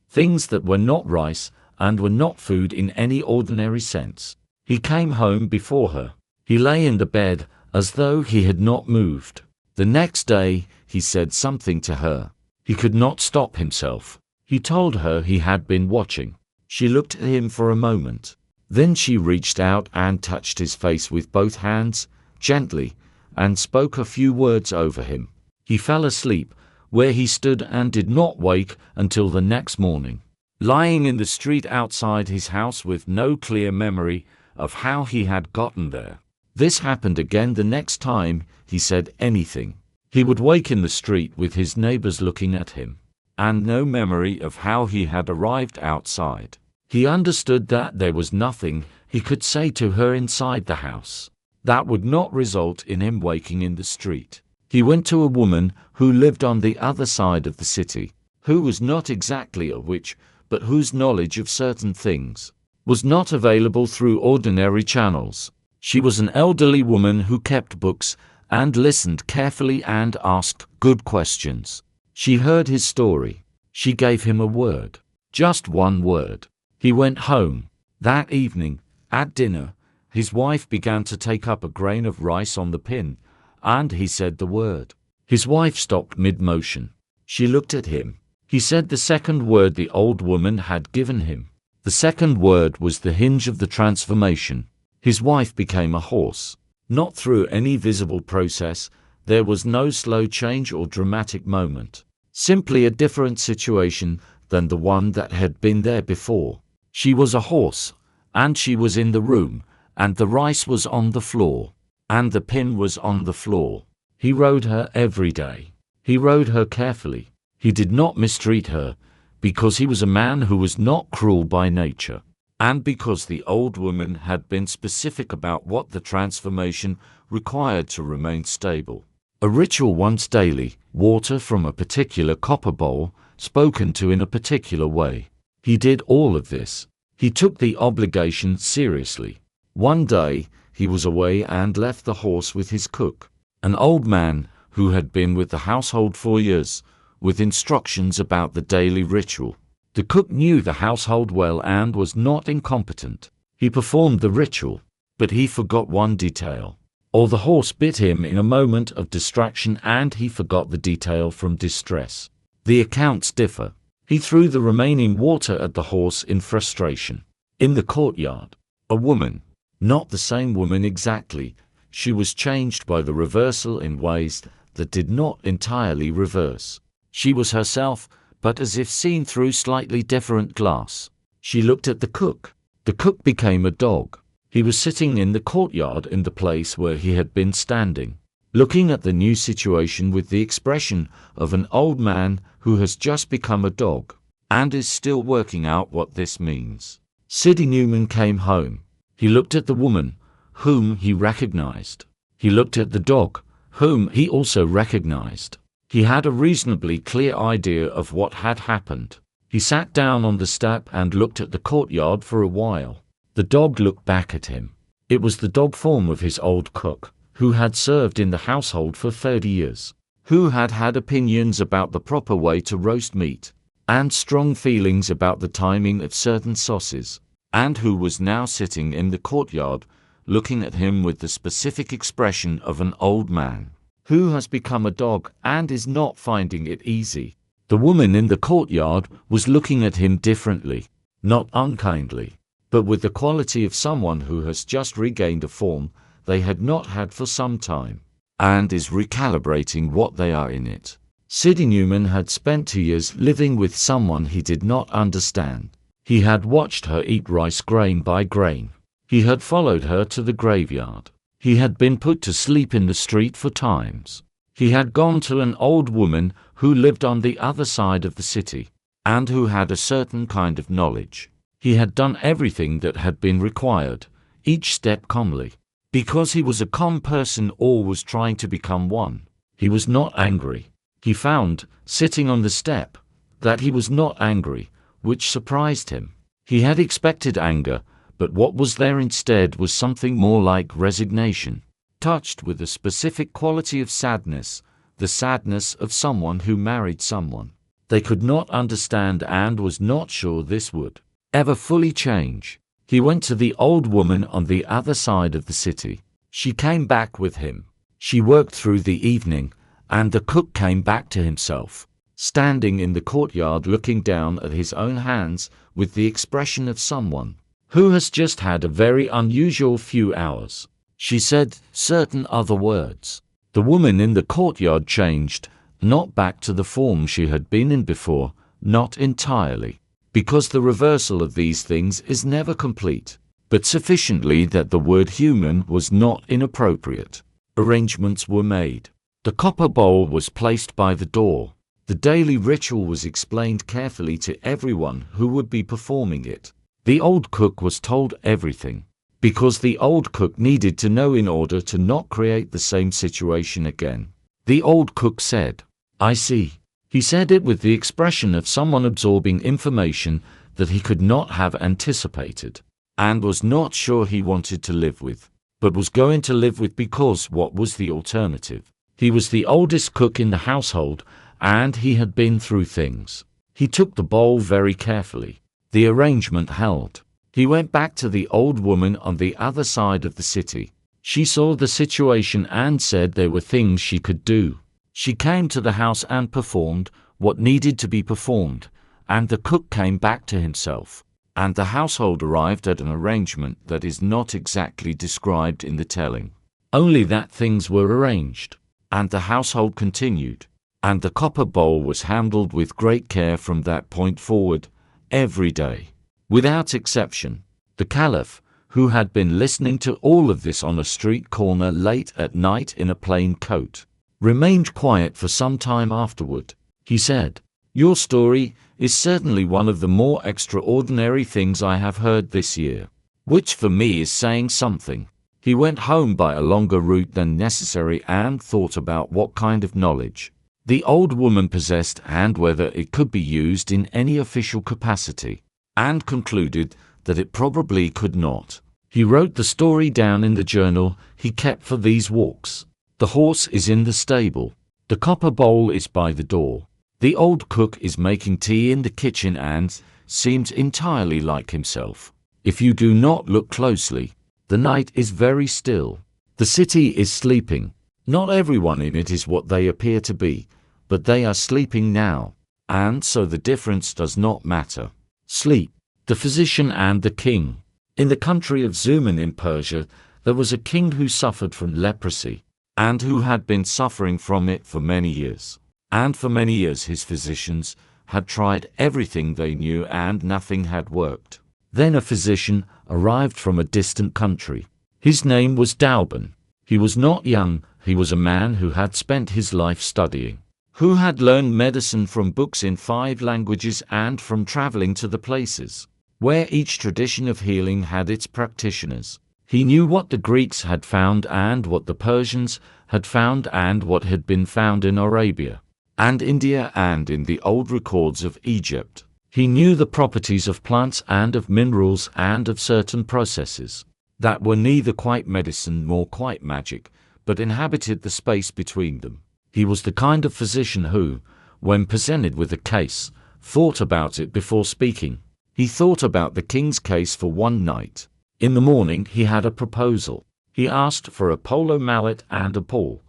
things that were not rice and were not food in any ordinary sense. He came home before her. He lay in the bed as though he had not moved. The next day he said something to her. He could not stop himself. He told her he had been watching. She looked at him for a moment. Then she reached out and touched his face with both hands, gently, and spoke a few words over him. He fell asleep, where he stood and did not wake until the next morning, lying in the street outside his house with no clear memory of how he had gotten there. This happened again the next time he said anything. He would wake in the street with his neighbors looking at him, and no memory of how he had arrived outside. He understood that there was nothing he could say to her inside the house that would not result in him waking in the street. He went to a woman who lived on the other side of the city, who was not exactly a witch, but whose knowledge of certain things was not available through ordinary channels. She was an elderly woman who kept books and listened carefully and asked good questions. She heard his story. She gave him a word, just one word. He went home. That evening, at dinner, his wife began to take up a grain of rice on the pin, and he said the word. His wife stopped mid-motion. She looked at him. He said the second word the old woman had given him. The second word was the hinge of the transformation. His wife became a horse. Not through any visible process. There was no slow change or dramatic moment. Simply a different situation than the one that had been there before. She was a horse, and she was in the room, and the rice was on the floor, and the pin was on the floor. He rode her every day. He rode her carefully. He did not mistreat her, because he was a man who was not cruel by nature, and because the old woman had been specific about what the transformation required to remain stable. A ritual once daily, water from a particular copper bowl, spoken to in a particular way. He did all of this. He took the obligation seriously. One day, he was away and left the horse with his cook, an old man who had been with the household for years, with instructions about the daily ritual. The cook knew the household well and was not incompetent. He performed the ritual, but he forgot one detail. Or the horse bit him in a moment of distraction and he forgot the detail from distress. The accounts differ. He threw the remaining water at the horse in frustration. In the courtyard, a woman, not the same woman exactly, she was changed by the reversal in ways that did not entirely reverse. She was herself, but as if seen through slightly different glass. She looked at the cook. The cook became a dog. He was sitting in the courtyard in the place where he had been standing, looking at the new situation with the expression of an old man who has just become a dog and is still working out what this means. Sidney Newman came home. He looked at the woman, whom he recognized. He looked at the dog, whom he also recognized. He had a reasonably clear idea of what had happened. He sat down on the step and looked at the courtyard for a while. The dog looked back at him. It was the dog form of his old cook, who had served in the household for 30 years, who had had opinions about the proper way to roast meat, and strong feelings about the timing of certain sauces, and who was now sitting in the courtyard, looking at him with the specific expression of an old man, who has become a dog and is not finding it easy. The woman in the courtyard was looking at him differently, not unkindly, but with the quality of someone who has just regained a form they had not had for some time, and is recalibrating what they are in it. Sidney Newman had spent 2 years living with someone he did not understand. He had watched her eat rice grain by grain. He had followed her to the graveyard. He had been put to sleep in the street for times. He had gone to an old woman who lived on the other side of the city, and who had a certain kind of knowledge. He had done everything that had been required, each step calmly, because he was a calm person or was trying to become one. He was not angry. He found, sitting on the step, that he was not angry, which surprised him. He had expected anger, but what was there instead was something more like resignation, touched with a specific quality of sadness, the sadness of someone who married someone they could not understand and was not sure this would ever fully change. He went to the old woman on the other side of the city. She came back with him. She worked through the evening, and the cook came back to himself, standing in the courtyard looking down at his own hands with the expression of someone who has just had a very unusual few hours. She said certain other words. The woman in the courtyard changed, not back to the form she had been in before, not entirely, because the reversal of these things is never complete, but sufficiently that the word human was not inappropriate. Arrangements were made. The copper bowl was placed by the door. The daily ritual was explained carefully to everyone who would be performing it. The old cook was told everything, because the old cook needed to know in order to not create the same situation again. The old cook said, "I see." He said it with the expression of someone absorbing information that he could not have anticipated, and was not sure he wanted to live with, but was going to live with because what was the alternative? He was the oldest cook in the household, and he had been through things. He took the bowl very carefully. The arrangement held. He went back to the old woman on the other side of the city. She saw the situation and said there were things she could do. She came to the house and performed what needed to be performed, and the cook came back to himself, and the household arrived at an arrangement that is not exactly described in the telling. Only that things were arranged, and the household continued, and the copper bowl was handled with great care from that point forward, every day, without exception. The Caliph, who had been listening to all of this on a street corner late at night in a plain coat, remained quiet for some time afterward. He said, "Your story is certainly one of the more extraordinary things I have heard this year, which for me is saying something." He went home by a longer route than necessary and thought about what kind of knowledge the old woman possessed and whether it could be used in any official capacity, and concluded that it probably could not. He wrote the story down in the journal he kept for these walks. The horse is in the stable. The copper bowl is by the door. The old cook is making tea in the kitchen and seems entirely like himself. If you do not look closely, the night is very still. The city is sleeping. Not everyone in it is what they appear to be, but they are sleeping now, and so the difference does not matter. Sleep. The physician and the king. In the country of Zuman in Persia, there was a king who suffered from leprosy, and who had been suffering from it for many years. And for many years his physicians, had tried everything they knew and nothing had worked. Then a physician arrived from a distant country. His name was Douban. He was not young, he was a man who had spent his life studying, who had learned medicine from books in 5 languages and from traveling to the places where each tradition of healing had its practitioners. He knew what the Greeks had found and what the Persians had found and what had been found in Arabia and India and in the old records of Egypt. He knew the properties of plants and of minerals and of certain processes that were neither quite medicine nor quite magic, but inhabited the space between them. He was the kind of physician who, when presented with a case, thought about it before speaking. He thought about the king's case for one night. In the morning he had a proposal. He asked for a polo mallet and a ball,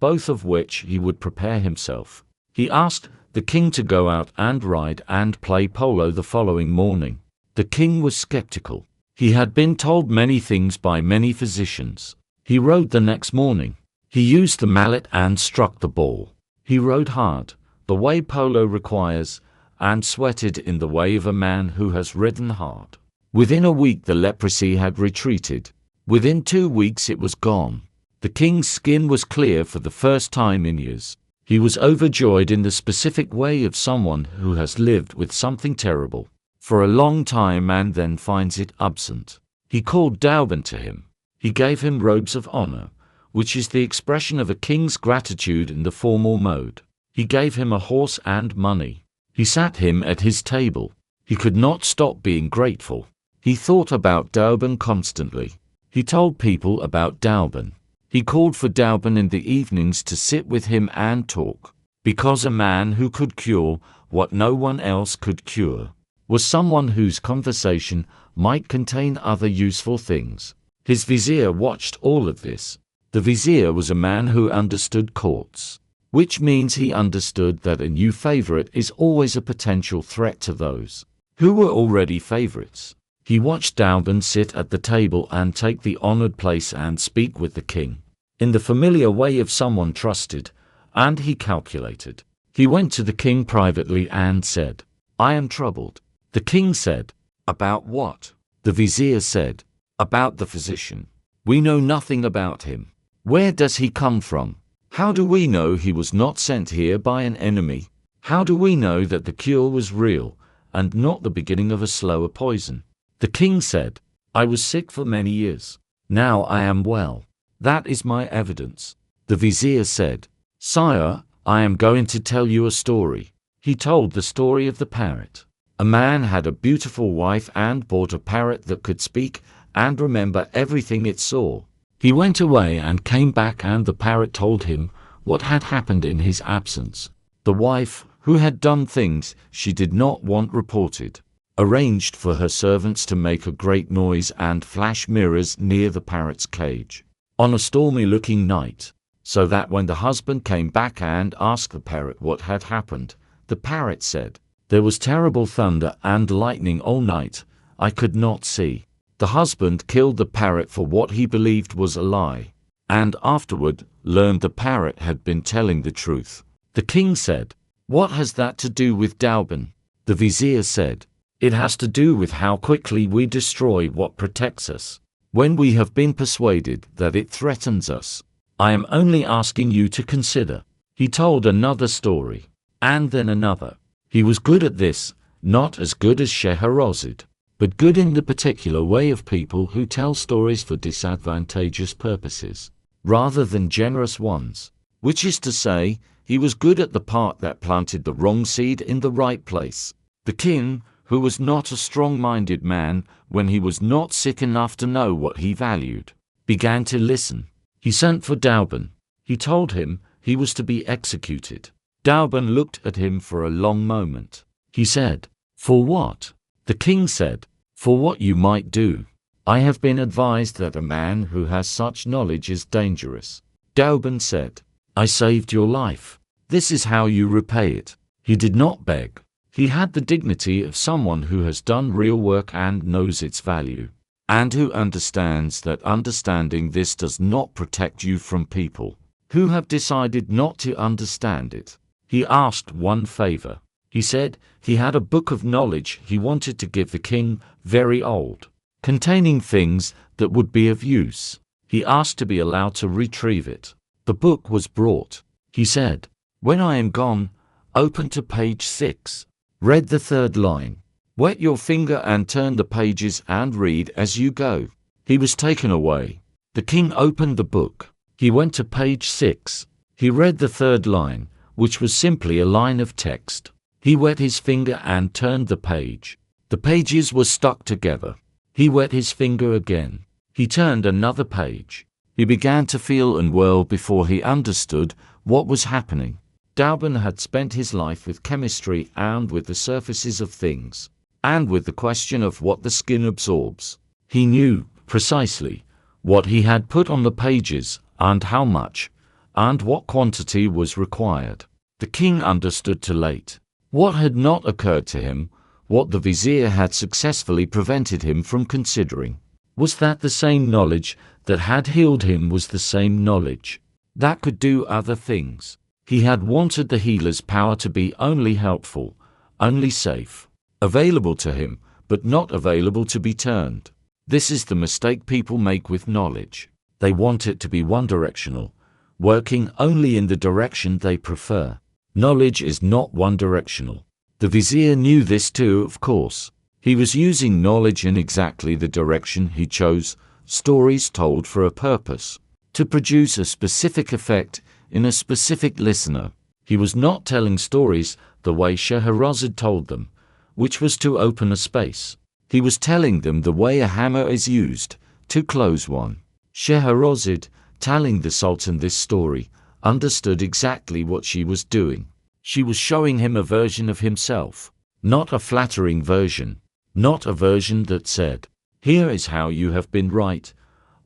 both of which he would prepare himself. He asked the king to go out and ride and play polo the following morning. The king was skeptical. He had been told many things by many physicians. He rode the next morning. He used the mallet and struck the ball. He rode hard, the way polo requires, and sweated in the way of a man who has ridden hard. Within a week the leprosy had retreated. Within 2 weeks it was gone. The king's skin was clear for the first time in years. He was overjoyed in the specific way of someone who has lived with something terrible for a long time and then finds it absent. He called Douban to him. He gave him robes of honor, which is the expression of a king's gratitude in the formal mode. He gave him a horse and money. He sat him at his table. He could not stop being grateful. He thought about Douban constantly. He told people about Douban. He called for Douban in the evenings to sit with him and talk, because a man who could cure what no one else could cure was someone whose conversation might contain other useful things. His vizier watched all of this. The vizier was a man who understood courts, which means he understood that a new favorite is always a potential threat to those who were already favorites. He watched Douban sit at the table and take the honored place and speak with the king in the familiar way of someone trusted, and he calculated. He went to the king privately and said, "I am troubled." The king said, "About what?" The vizier said, "About the physician. We know nothing about him. Where does he come from? How do we know he was not sent here by an enemy? How do we know that the cure was real and not the beginning of a slower poison?" The king said, "I was sick for many years. Now I am well. That is my evidence." The vizier said, "Sire, I am going to tell you a story." He told the story of the parrot. A man had a beautiful wife and bought a parrot that could speak and remember everything it saw. He went away and came back, and the parrot told him what had happened in his absence. The wife, who had done things she did not want reported, arranged for her servants to make a great noise and flash mirrors near the parrot's cage on a stormy-looking night, so that when the husband came back and asked the parrot what had happened, the parrot said, "There was terrible thunder and lightning all night. I could not see." The husband killed the parrot for what he believed was a lie, and afterward learned the parrot had been telling the truth. The king said, "What has that to do with Douban?" The vizier said, "It has to do with how quickly we destroy what protects us, when we have been persuaded that it threatens us. I am only asking you to consider." He told another story, and then another. He was good at this, not as good as Scheherazade, but good in the particular way of people who tell stories for disadvantageous purposes, rather than generous ones. Which is to say, he was good at the part that planted the wrong seed in the right place. The king, who was not a strong-minded man when he was not sick enough to know what he valued, began to listen. He sent for Douban. He told him he was to be executed. Douban looked at him for a long moment. He said, "For what?" The king said, "For what you might do. I have been advised that a man who has such knowledge is dangerous." Douban said, "I saved your life. This is how you repay it." He did not beg. He had the dignity of someone who has done real work and knows its value, and who understands that understanding this does not protect you from people who have decided not to understand it. He asked one favor. He said he had a book of knowledge he wanted to give the king, very old, containing things that would be of use. He asked to be allowed to retrieve it. The book was brought. He said, "When I am gone, open to page 6. Read the 3rd line. Wet your finger and turn the pages and read as you go." He was taken away. The king opened the book. He went to page 6. He read the 3rd line, which was simply a line of text. He wet his finger and turned the page. The pages were stuck together. He wet his finger again. He turned another page. He began to feel and whirl before he understood what was happening. Douban had spent his life with chemistry and with the surfaces of things, and with the question of what the skin absorbs. He knew precisely what he had put on the pages, and how much, and what quantity was required. The king understood too late. What had not occurred to him, what the vizier had successfully prevented him from considering, was that the same knowledge that had healed him was the same knowledge that could do other things. He had wanted the healer's power to be only helpful, only safe, available to him, but not available to be turned. This is the mistake people make with knowledge. They want it to be one-directional, working only in the direction they prefer. Knowledge is not one-directional. The vizier knew this too, of course. He was using knowledge in exactly the direction he chose, stories told for a purpose, to produce a specific effect in a specific listener. He was not telling stories the way Scheherazade told them, which was to open a space. He was telling them the way a hammer is used to close one. Scheherazade, telling the Sultan this story, understood exactly what she was doing. She was showing him a version of himself, not a flattering version, not a version that said, "Here is how you have been right,"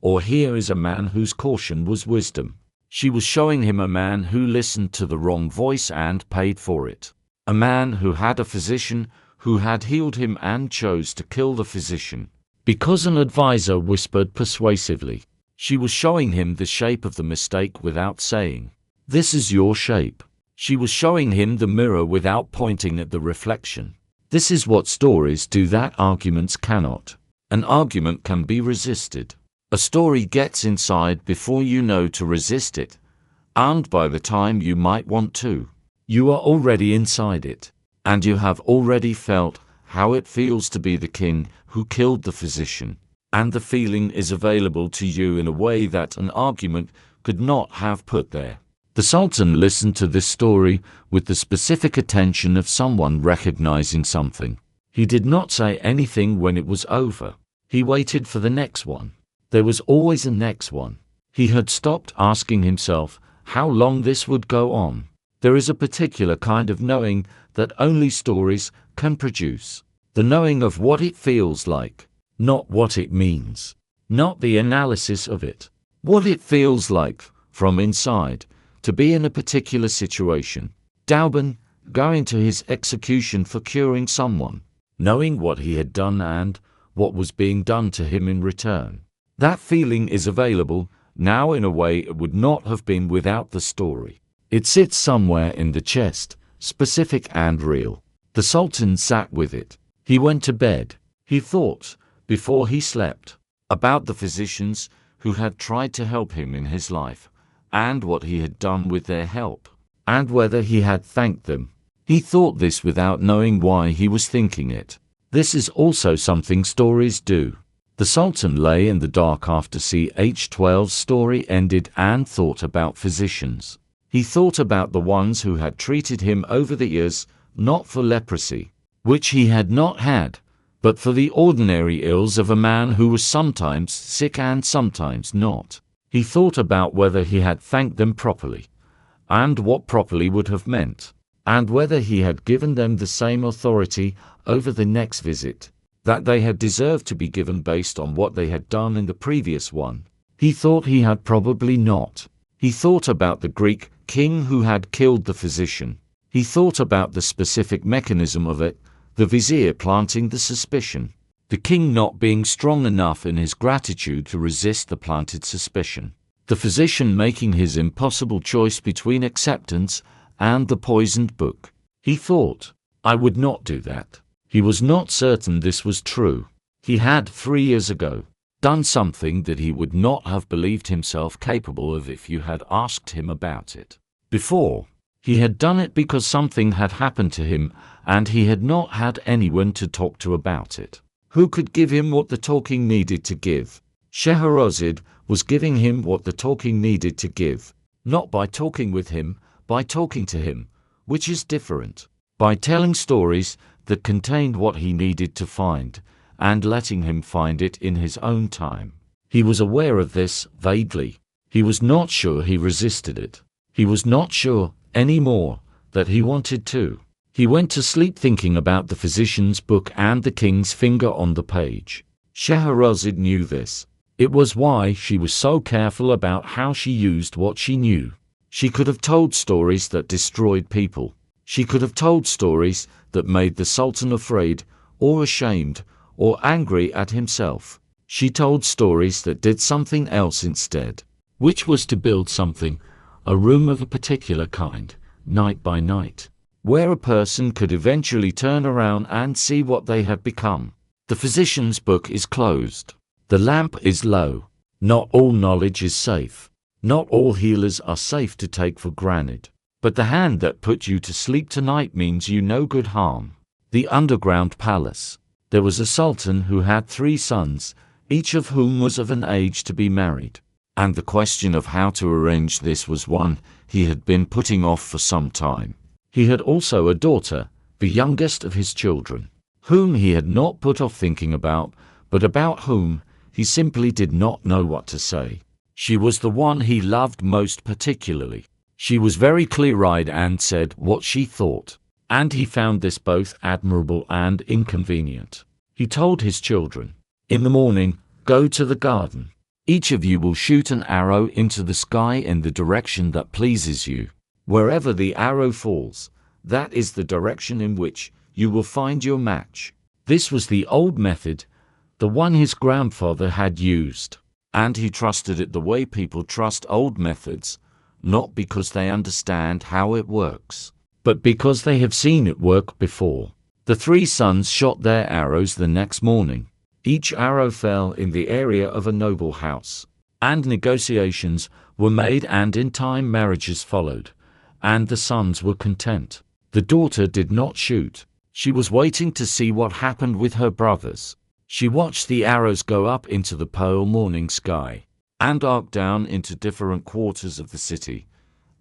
or "Here is a man whose caution was wisdom." She was showing him a man who listened to the wrong voice and paid for it. A man who had a physician who had healed him and chose to kill the physician because an advisor whispered persuasively. She was showing him the shape of the mistake without saying, "This is your shape." She was showing him the mirror without pointing at the reflection. This is what stories do that arguments cannot. An argument can be resisted. A story gets inside before you know to resist it, and by the time you might want to, you are already inside it, and you have already felt how it feels to be the king who killed the physician, and the feeling is available to you in a way that an argument could not have put there. The Sultan listened to this story with the specific attention of someone recognizing something. He did not say anything when it was over. He waited for the next one. There was always a next one. He had stopped asking himself how long this would go on. There is a particular kind of knowing that only stories can produce. The knowing of what it feels like, not what it means, not the analysis of it. What it feels like, from inside, to be in a particular situation. Douban, going to his execution for curing someone, knowing what he had done and what was being done to him in return. That feeling is available now in a way it would not have been without the story. It sits somewhere in the chest, specific and real. The Sultan sat with it. He went to bed. He thought, before he slept, about the physicians who had tried to help him in his life, and what he had done with their help, and whether he had thanked them. He thought this without knowing why he was thinking it. This is also something stories do. The Sultan lay in the dark after Ch12's story ended and thought about physicians. He thought about the ones who had treated him over the years, not for leprosy, which he had not had, but for the ordinary ills of a man who was sometimes sick and sometimes not. He thought about whether he had thanked them properly, and what properly would have meant, and whether he had given them the same authority over the next visit that they had deserved to be given based on what they had done in the previous one. He thought he had probably not. He thought about the Greek king who had killed the physician. He thought about the specific mechanism of it, the vizier planting the suspicion, the king not being strong enough in his gratitude to resist the planted suspicion, the physician making his impossible choice between acceptance and the poisoned book. He thought, I would not do that. He was not certain this was true. He had 3 years ago done something that he would not have believed himself capable of if you had asked him about it before. He had done it because something had happened to him, and he had not had anyone to talk to about it. Who could give him what the talking needed to give? Scheherazade was giving him what the talking needed to give, not by talking with him, by talking to him, which is different, by telling stories that contained what he needed to find, and letting him find it in his own time. He was aware of this, vaguely. He was not sure he resisted it. He was not sure, any more, that he wanted to. He went to sleep thinking about the physician's book and the king's finger on the page. Scheherazade knew this. It was why she was so careful about how she used what she knew. She could have told stories that destroyed people. She could have told stories that made the Sultan afraid, or ashamed, or angry at himself. She told stories that did something else instead, which was to build something, a room of a particular kind, night by night, where a person could eventually turn around and see what they have become. The physician's book is closed. The lamp is low. Not all knowledge is safe. Not all healers are safe to take for granted. But the hand that put you to sleep tonight means you no good harm. The underground palace. There was a sultan who had 3 sons, each of whom was of an age to be married. And the question of how to arrange this was one he had been putting off for some time. He had also a daughter, the youngest of his children, whom he had not put off thinking about, but about whom he simply did not know what to say. She was the one he loved most particularly. She was very clear-eyed and said what she thought, and he found this both admirable and inconvenient. He told his children, "In the morning, go to the garden. Each of you will shoot an arrow into the sky in the direction that pleases you. Wherever the arrow falls, that is the direction in which you will find your match." This was the old method, the one his grandfather had used, and he trusted it the way people trust old methods, not because they understand how it works, but because they have seen it work before. The 3 sons shot their arrows the next morning. Each arrow fell in the area of a noble house, and negotiations were made, and in time marriages followed, and the sons were content. The daughter did not shoot. She was waiting to see what happened with her brothers. She watched the arrows go up into the pale morning sky, and arc down into different quarters of the city,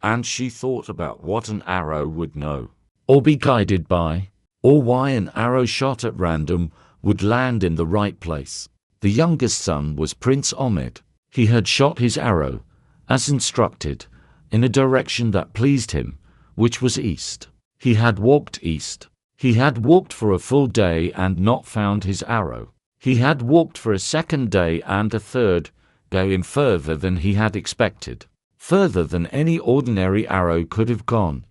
and she thought about what an arrow would know, or be guided by, or why an arrow shot at random would land in the right place. The youngest son was Prince Ahmed. He had shot his arrow, as instructed, in a direction that pleased him, which was east. He had walked east. He had walked for a full day and not found his arrow. He had walked for a second day and a third, going further than he had expected, further than any ordinary arrow could have gone,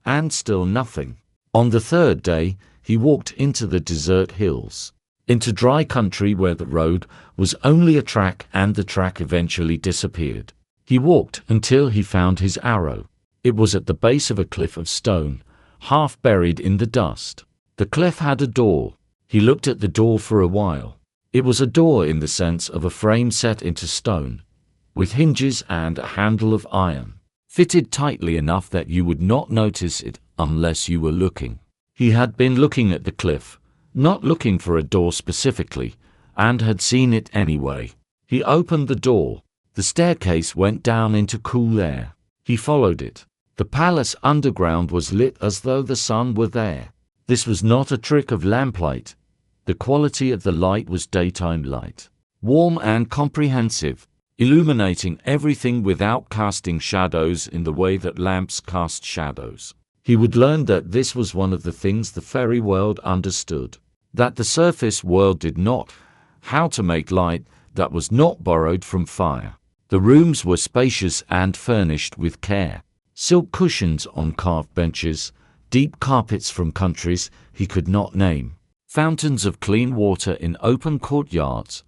and still nothing. On the 3rd day, he walked into the desert hills, into dry country where the road was only a track, and the track eventually disappeared. He walked until he found his arrow. It was at the base of a cliff of stone, half buried in the dust. The cliff had a door. He looked at the door for a while. It was a door in the sense of a frame set into stone, with hinges and a handle of iron, fitted tightly enough that you would not notice it unless you were looking. He had been looking at the cliff, not looking for a door specifically, and had seen it anyway. He opened the door. The staircase went down into cool air. He followed it. The palace underground was lit as though the sun were there. This was not a trick of lamplight. The quality of the light was daytime light, warm and comprehensive, illuminating everything without casting shadows in the way that lamps cast shadows. He would learn that this was one of the things the fairy world understood, that the surface world did not, how to make light that was not borrowed from fire. The rooms were spacious and furnished with care. Silk cushions on carved benches, deep carpets from countries he could not name, fountains of clean water in open courtyards,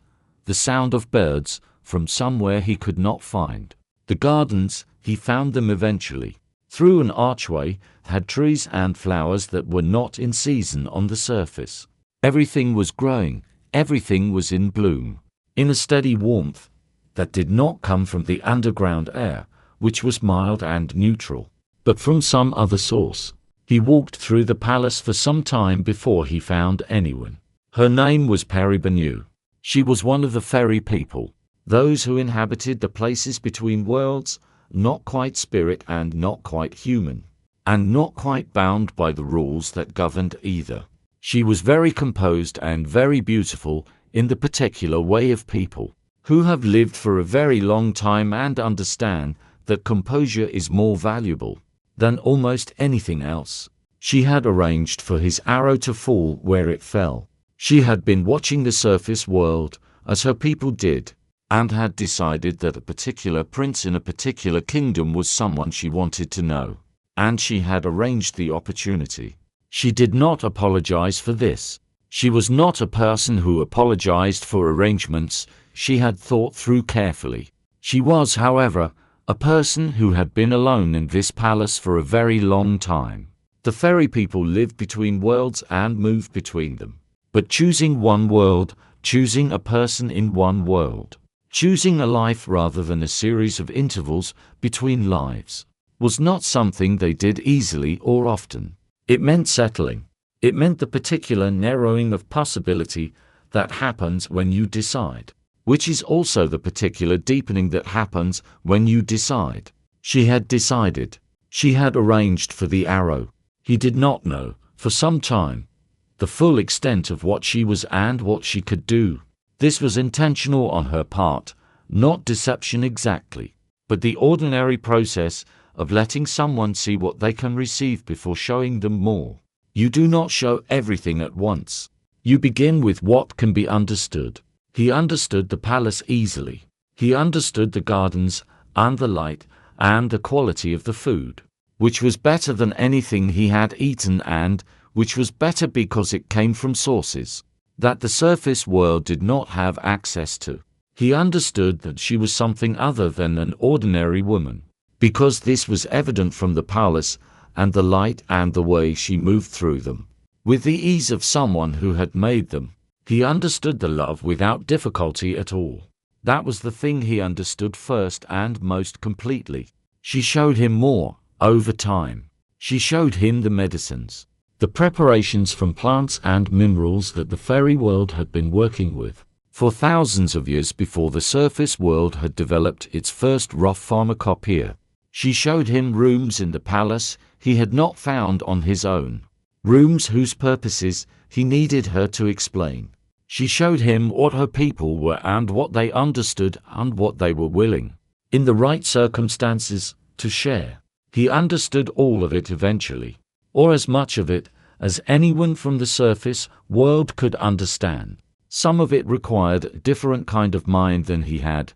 the sound of birds from somewhere he could not find. The gardens, he found them eventually. through an archway, had trees and flowers that were not in season on the surface. Everything was growing, everything was in bloom, in a steady warmth that did not come from the underground air, which was mild and neutral, but from some other source. He walked through the palace for some time before he found anyone. Her name was Peribanou. She was one of the fairy people, those who inhabited the places between worlds, not quite spirit and not quite human, and not quite bound by the rules that governed either. She was very composed and very beautiful in the particular way of people who have lived for a very long time and understand that composure is more valuable than almost anything else. She had arranged for his arrow to fall where it fell. She had been watching the surface world, as her people did, and had decided that a particular prince in a particular kingdom was someone she wanted to know, and she had arranged the opportunity. She did not apologize for this. She was not a person who apologized for arrangements she had thought through carefully. She was, however, a person who had been alone in this palace for a very long time. The fairy people lived between worlds and moved between them. But choosing one world, choosing a person in one world, choosing a life rather than a series of intervals between lives, was not something they did easily or often. It meant settling. It meant the particular narrowing of possibility that happens when you decide, which is also the particular deepening that happens when you decide. She had decided. She had arranged for the arrow. He did not know, for some time, the full extent of what she was and what she could do. This was intentional on her part, not deception exactly, but the ordinary process of letting someone see what they can receive before showing them more. You do not show everything at once. You begin with what can be understood. He understood the palace easily. He understood the gardens and the light and the quality of the food, which was better than anything he had eaten and which was better because it came from sources that the surface world did not have access to. He understood that she was something other than an ordinary woman, because this was evident from the palace and the light and the way she moved through them, with the ease of someone who had made them. He understood the love without difficulty at all. That was the thing he understood first and most completely. She showed him more, over time. She showed him the medicines, the preparations from plants and minerals that the fairy world had been working with for thousands of years before the surface world had developed its first rough pharmacopoeia. She showed him rooms in the palace he had not found on his own, rooms whose purposes he needed her to explain. She showed him what her people were and what they understood and what they were willing, in the right circumstances, to share. He understood all of it eventually, or as much of it as anyone from the surface world could understand. Some of it required a different kind of mind than he had,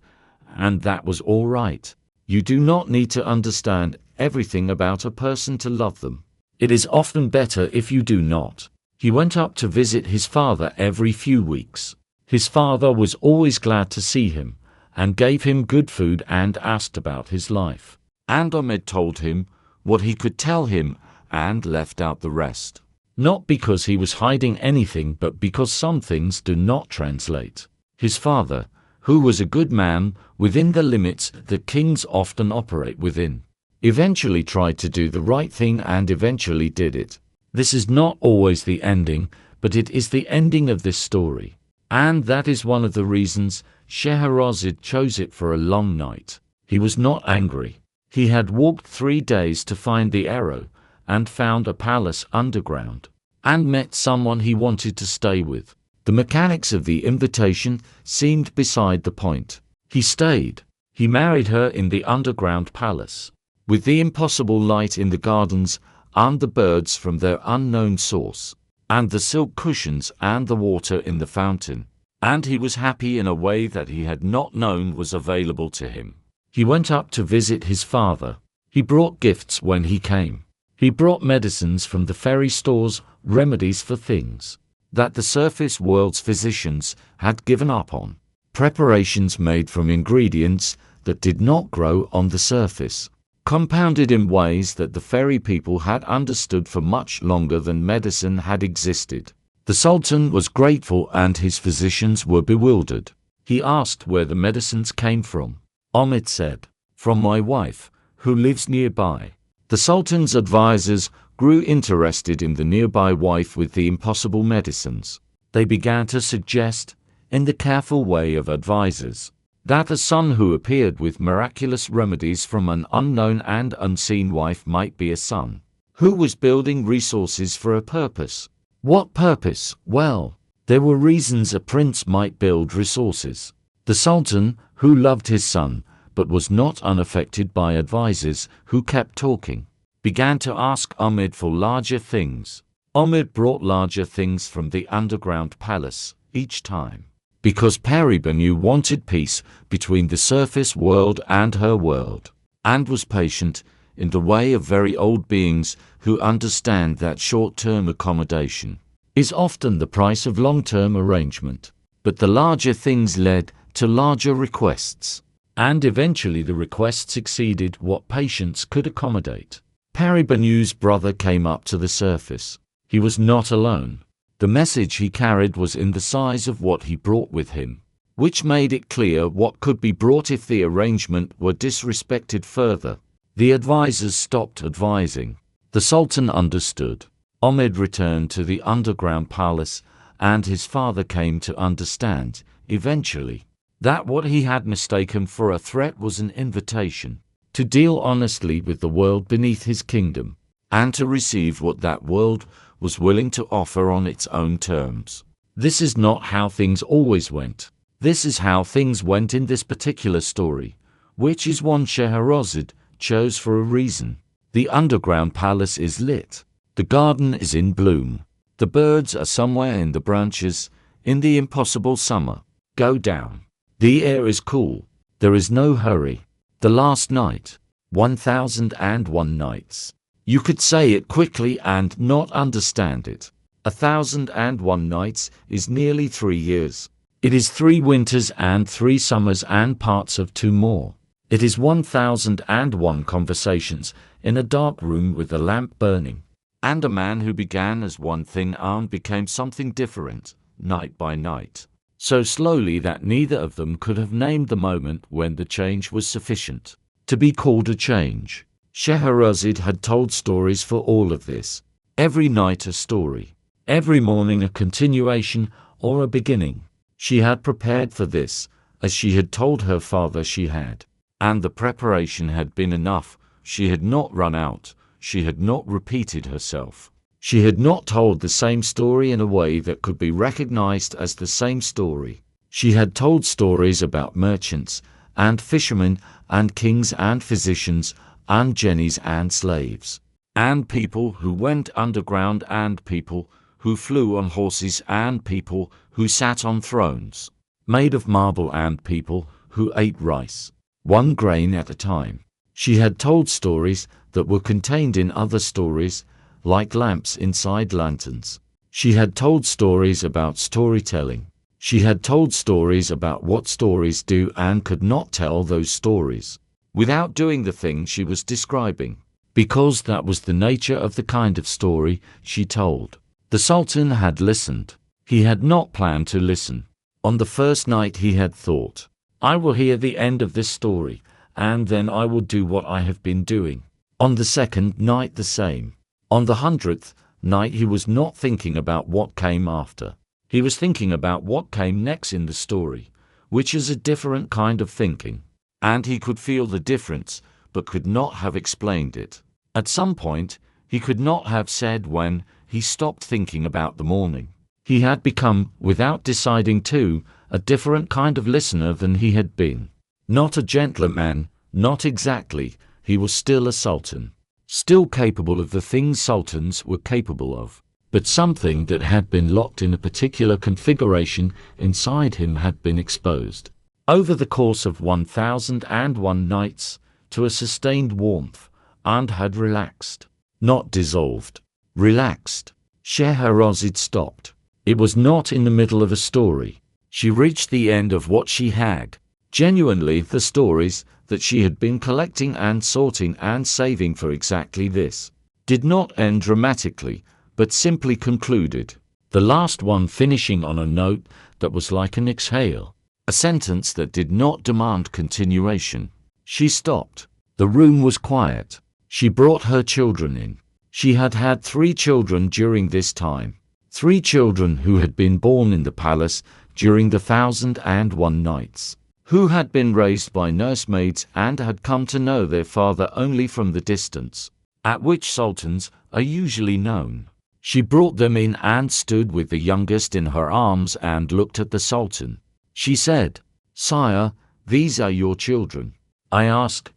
and that was all right. You do not need to understand everything about a person to love them. It is often better if you do not. He went up to visit his father every few weeks. His father was always glad to see him, and gave him good food and asked about his life. And Ahmed told him what he could tell him and left out the rest. Not because he was hiding anything, but because some things do not translate. His father, who was a good man within the limits that kings often operate within, eventually tried to do the right thing and eventually did it. This is not always the ending, but it is the ending of this story. And that is one of the reasons Scheherazade chose it for a long night. He was not angry. He had walked 3 days to find the arrow, and found a palace underground, and met someone he wanted to stay with. The mechanics of the invitation seemed beside the point. He stayed. He married her in the underground palace, with the impossible light in the gardens and the birds from their unknown source, and the silk cushions and the water in the fountain. And he was happy in a way that he had not known was available to him. He went up to visit his father. He brought gifts when he came. He brought medicines from the fairy stores, remedies for things that the surface world's physicians had given up on, preparations made from ingredients that did not grow on the surface, compounded in ways that the fairy people had understood for much longer than medicine had existed. The Sultan was grateful and his physicians were bewildered. He asked where the medicines came from. Ahmed said, "From my wife, who lives nearby." The Sultan's advisors grew interested in the nearby wife with the impossible medicines. They began to suggest, in the careful way of advisors, that a son who appeared with miraculous remedies from an unknown and unseen wife might be a son who was building resources for a purpose. What purpose? Well, there were reasons a prince might build resources. The Sultan, who loved his son, but was not unaffected by advisors who kept talking, began to ask Ahmed for larger things. Ahmed brought larger things from the underground palace each time, because Peri Banu wanted peace between the surface world and her world, and was patient in the way of very old beings who understand that short-term accommodation is often the price of long-term arrangement. But the larger things led to larger requests, and eventually the requests exceeded what patience could accommodate. Peri Banu's brother came up to the surface. He was not alone. The message he carried was in the size of what he brought with him, which made it clear what could be brought if the arrangement were disrespected further. The advisors stopped advising. The Sultan understood. Ahmed returned to the underground palace, and his father came to understand, eventually, that what he had mistaken for a threat was an invitation to deal honestly with the world beneath his kingdom, and to receive what that world was willing to offer on its own terms. This is not how things always went. This is how things went in this particular story, which is one Scheherazade chose for a reason. The underground palace is lit. The garden is in bloom. The birds are somewhere in the branches, in the impossible summer. Go down. The air is cool. There is no hurry. The last night. 1001 nights. You could say it quickly and not understand it. 1001 nights is nearly 3 years. It is 3 winters and 3 summers and parts of 2 more. It is 1001 conversations in a dark room with a lamp burning. And a man who began as one thing and became something different, night by night. So slowly that neither of them could have named the moment when the change was sufficient to be called a change. Scheherazade had told stories for all of this. Every night a story. Every morning a continuation or a beginning. She had prepared for this, as she had told her father she had. And the preparation had been enough. She had not run out. She had not repeated herself. She had not told the same story in a way that could be recognized as the same story. She had told stories about merchants and fishermen and kings and physicians and jennies and slaves, and people who went underground and people who flew on horses and people who sat on thrones made of marble and people who ate rice, 1 grain at a time. She had told stories that were contained in other stories, like lamps inside lanterns. She had told stories about storytelling. She had told stories about what stories do and could not tell those stories without doing the thing she was describing, because that was the nature of the kind of story she told. The Sultan had listened. He had not planned to listen. On the first night he had thought, "I will hear the end of this story, and then I will do what I have been doing." On the second night the same. On the 100th night he was not thinking about what came after. He was thinking about what came next in the story, which is a different kind of thinking. And he could feel the difference, but could not have explained it. At some point, he could not have said when he stopped thinking about the morning. He had become, without deciding to, a different kind of listener than he had been. Not a gentleman, not exactly. He was still a sultan, still capable of the things sultans were capable of. But something that had been locked in a particular configuration inside him had been exposed, over the course of 1001 nights, to a sustained warmth, and had relaxed. Not dissolved. Relaxed. Scheherazade stopped. It was not in the middle of a story. She reached the end of what she had. Genuinely, the stories that she had been collecting and sorting and saving for exactly this did not end dramatically, but simply concluded. The last one finishing on a note that was like an exhale, a sentence that did not demand continuation. She stopped. The room was quiet. She brought her children in. She had had 3 children during this time. 3 children who had been born in the palace during the 1001 Nights, who had been raised by nursemaids and had come to know their father only from the distance, at which sultans are usually known. She brought them in and stood with the youngest in her arms and looked at the sultan. She said, "Sire, these are your children. I ask,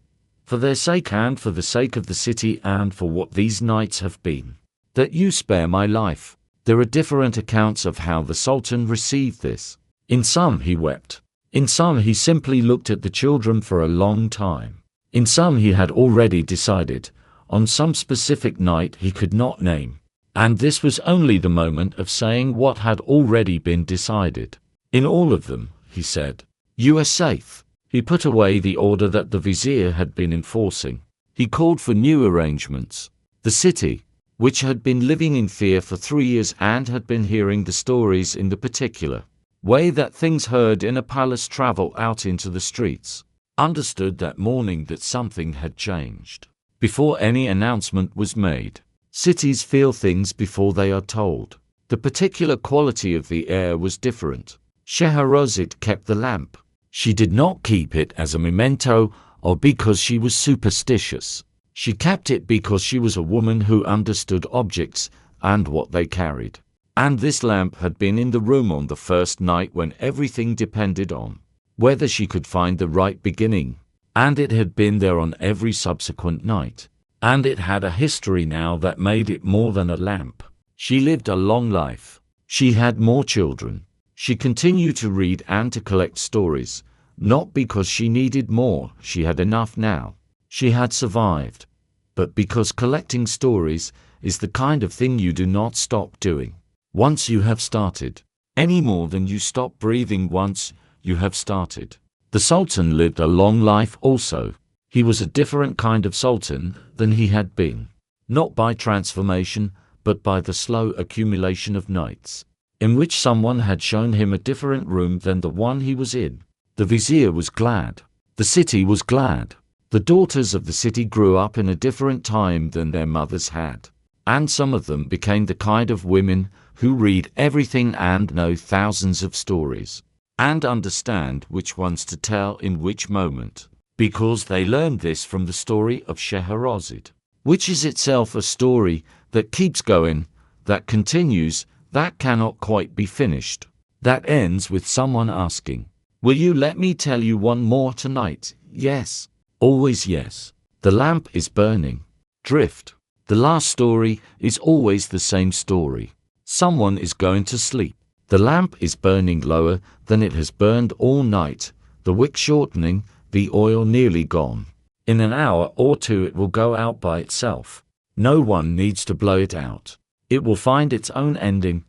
for their sake and for the sake of the city and for what these nights have been, that you spare my life." There are different accounts of how the sultan received this. In some he wept. In some he simply looked at the children for a long time. In some he had already decided on some specific night he could not name. And this was only the moment of saying what had already been decided. In all of them, he said, "You are safe." He put away the order that the vizier had been enforcing. He called for new arrangements. The city, which had been living in fear for 3 years and had been hearing the stories in the particular way that things heard in a palace travel out into the streets, understood that morning that something had changed. Before any announcement was made, cities feel things before they are told. The particular quality of the air was different. Scheherazade kept the lamp. She did not keep it as a memento or because she was superstitious. She kept it because she was a woman who understood objects and what they carried. And this lamp had been in the room on the first night when everything depended on whether she could find the right beginning. And it had been there on every subsequent night. And it had a history now that made it more than a lamp. She lived a long life. She had more children. She continued to read and to collect stories, not because she needed more, she had enough now. She had survived. But because collecting stories is the kind of thing you do not stop doing once you have started, any more than you stop breathing once you have started. The Sultan lived a long life also. He was a different kind of Sultan than he had been, not by transformation, but by the slow accumulation of nights, in which someone had shown him a different room than the one he was in. The vizier was glad. The city was glad. The daughters of the city grew up in a different time than their mothers had, and some of them became the kind of women who read everything and know thousands of stories, and understand which ones to tell in which moment, because they learned this from the story of Scheherazade, which is itself a story that keeps going, that continues, that cannot quite be finished, that ends with someone asking, "Will you let me tell you one more tonight?" Yes. Always yes. The lamp is burning. Drift. The last story is always the same story. Someone is going to sleep. The lamp is burning lower than it has burned all night, the wick shortening, the oil nearly gone. In an hour or two it will go out by itself. No one needs to blow it out. It will find its own ending,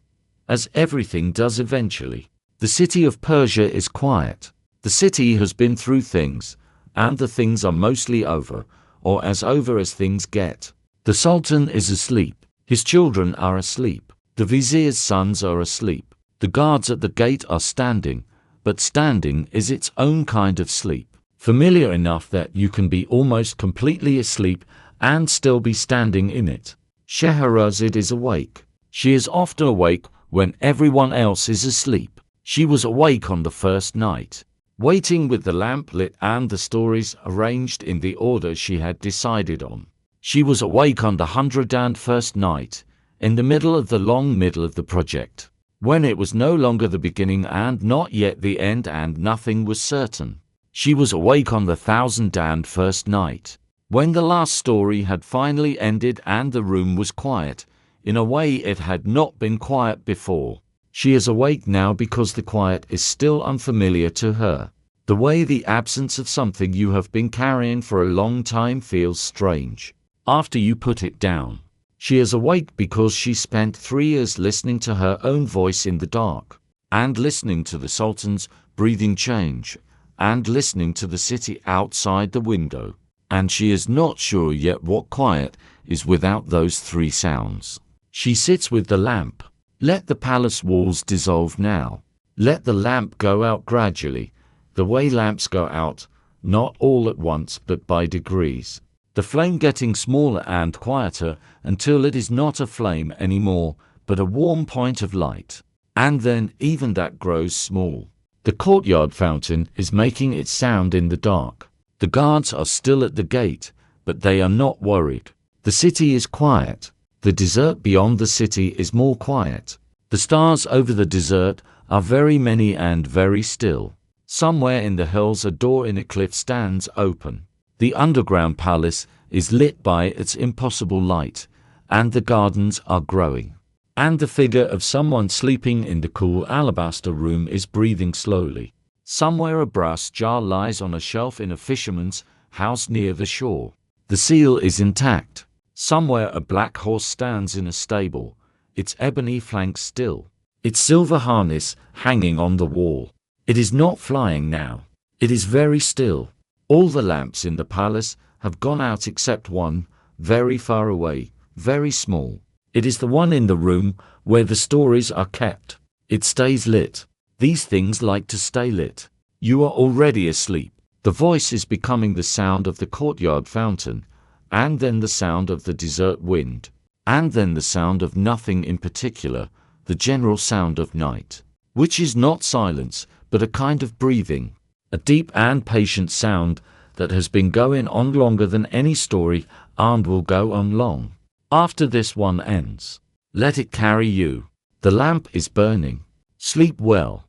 as everything does eventually. The city of Persia is quiet. The city has been through things, and the things are mostly over, or as over as things get. The Sultan is asleep. His children are asleep. The vizier's sons are asleep. The guards at the gate are standing, but standing is its own kind of sleep, familiar enough that you can be almost completely asleep and still be standing in it. Scheherazade is awake. She is often awake when everyone else is asleep. She was awake on the first night, waiting with the lamp lit and the stories arranged in the order she had decided on. She was awake on the 101st night, in the middle of the long middle of the project, when it was no longer the beginning and not yet the end and nothing was certain. She was awake on the 1001st night, when the last story had finally ended and the room was quiet, in a way it had not been quiet before. She is awake now because the quiet is still unfamiliar to her. The way the absence of something you have been carrying for a long time feels strange after you put it down. She is awake because she spent 3 years listening to her own voice in the dark, and listening to the Sultan's breathing change, and listening to the city outside the window. And she is not sure yet what quiet is without those three sounds. She sits with the lamp. Let the palace walls dissolve now. Let the lamp go out gradually, the way lamps go out, not all at once but by degrees. The flame getting smaller and quieter until it is not a flame anymore, but a warm point of light. And then even that grows small. The courtyard fountain is making its sound in the dark. The guards are still at the gate, but they are not worried. The city is quiet. The desert beyond the city is more quiet. The stars over the desert are very many and very still. Somewhere in the hills a door in a cliff stands open. The underground palace is lit by its impossible light, and the gardens are growing. And the figure of someone sleeping in the cool alabaster room is breathing slowly. Somewhere a brass jar lies on a shelf in a fisherman's house near the shore. The seal is intact. Somewhere a black horse stands in a stable, its ebony flanks still, its silver harness hanging on the wall. It is not flying now. It is very still. All the lamps in the palace have gone out except one, very far away, very small. It is the one in the room where the stories are kept. It stays lit. These things like to stay lit. You are already asleep. The voice is becoming the sound of the courtyard fountain, and then the sound of the desert wind, and then the sound of nothing in particular, the general sound of night, which is not silence, but a kind of breathing, a deep and patient sound that has been going on longer than any story and will go on long. After this one ends, let it carry you. The lamp is burning. Sleep well.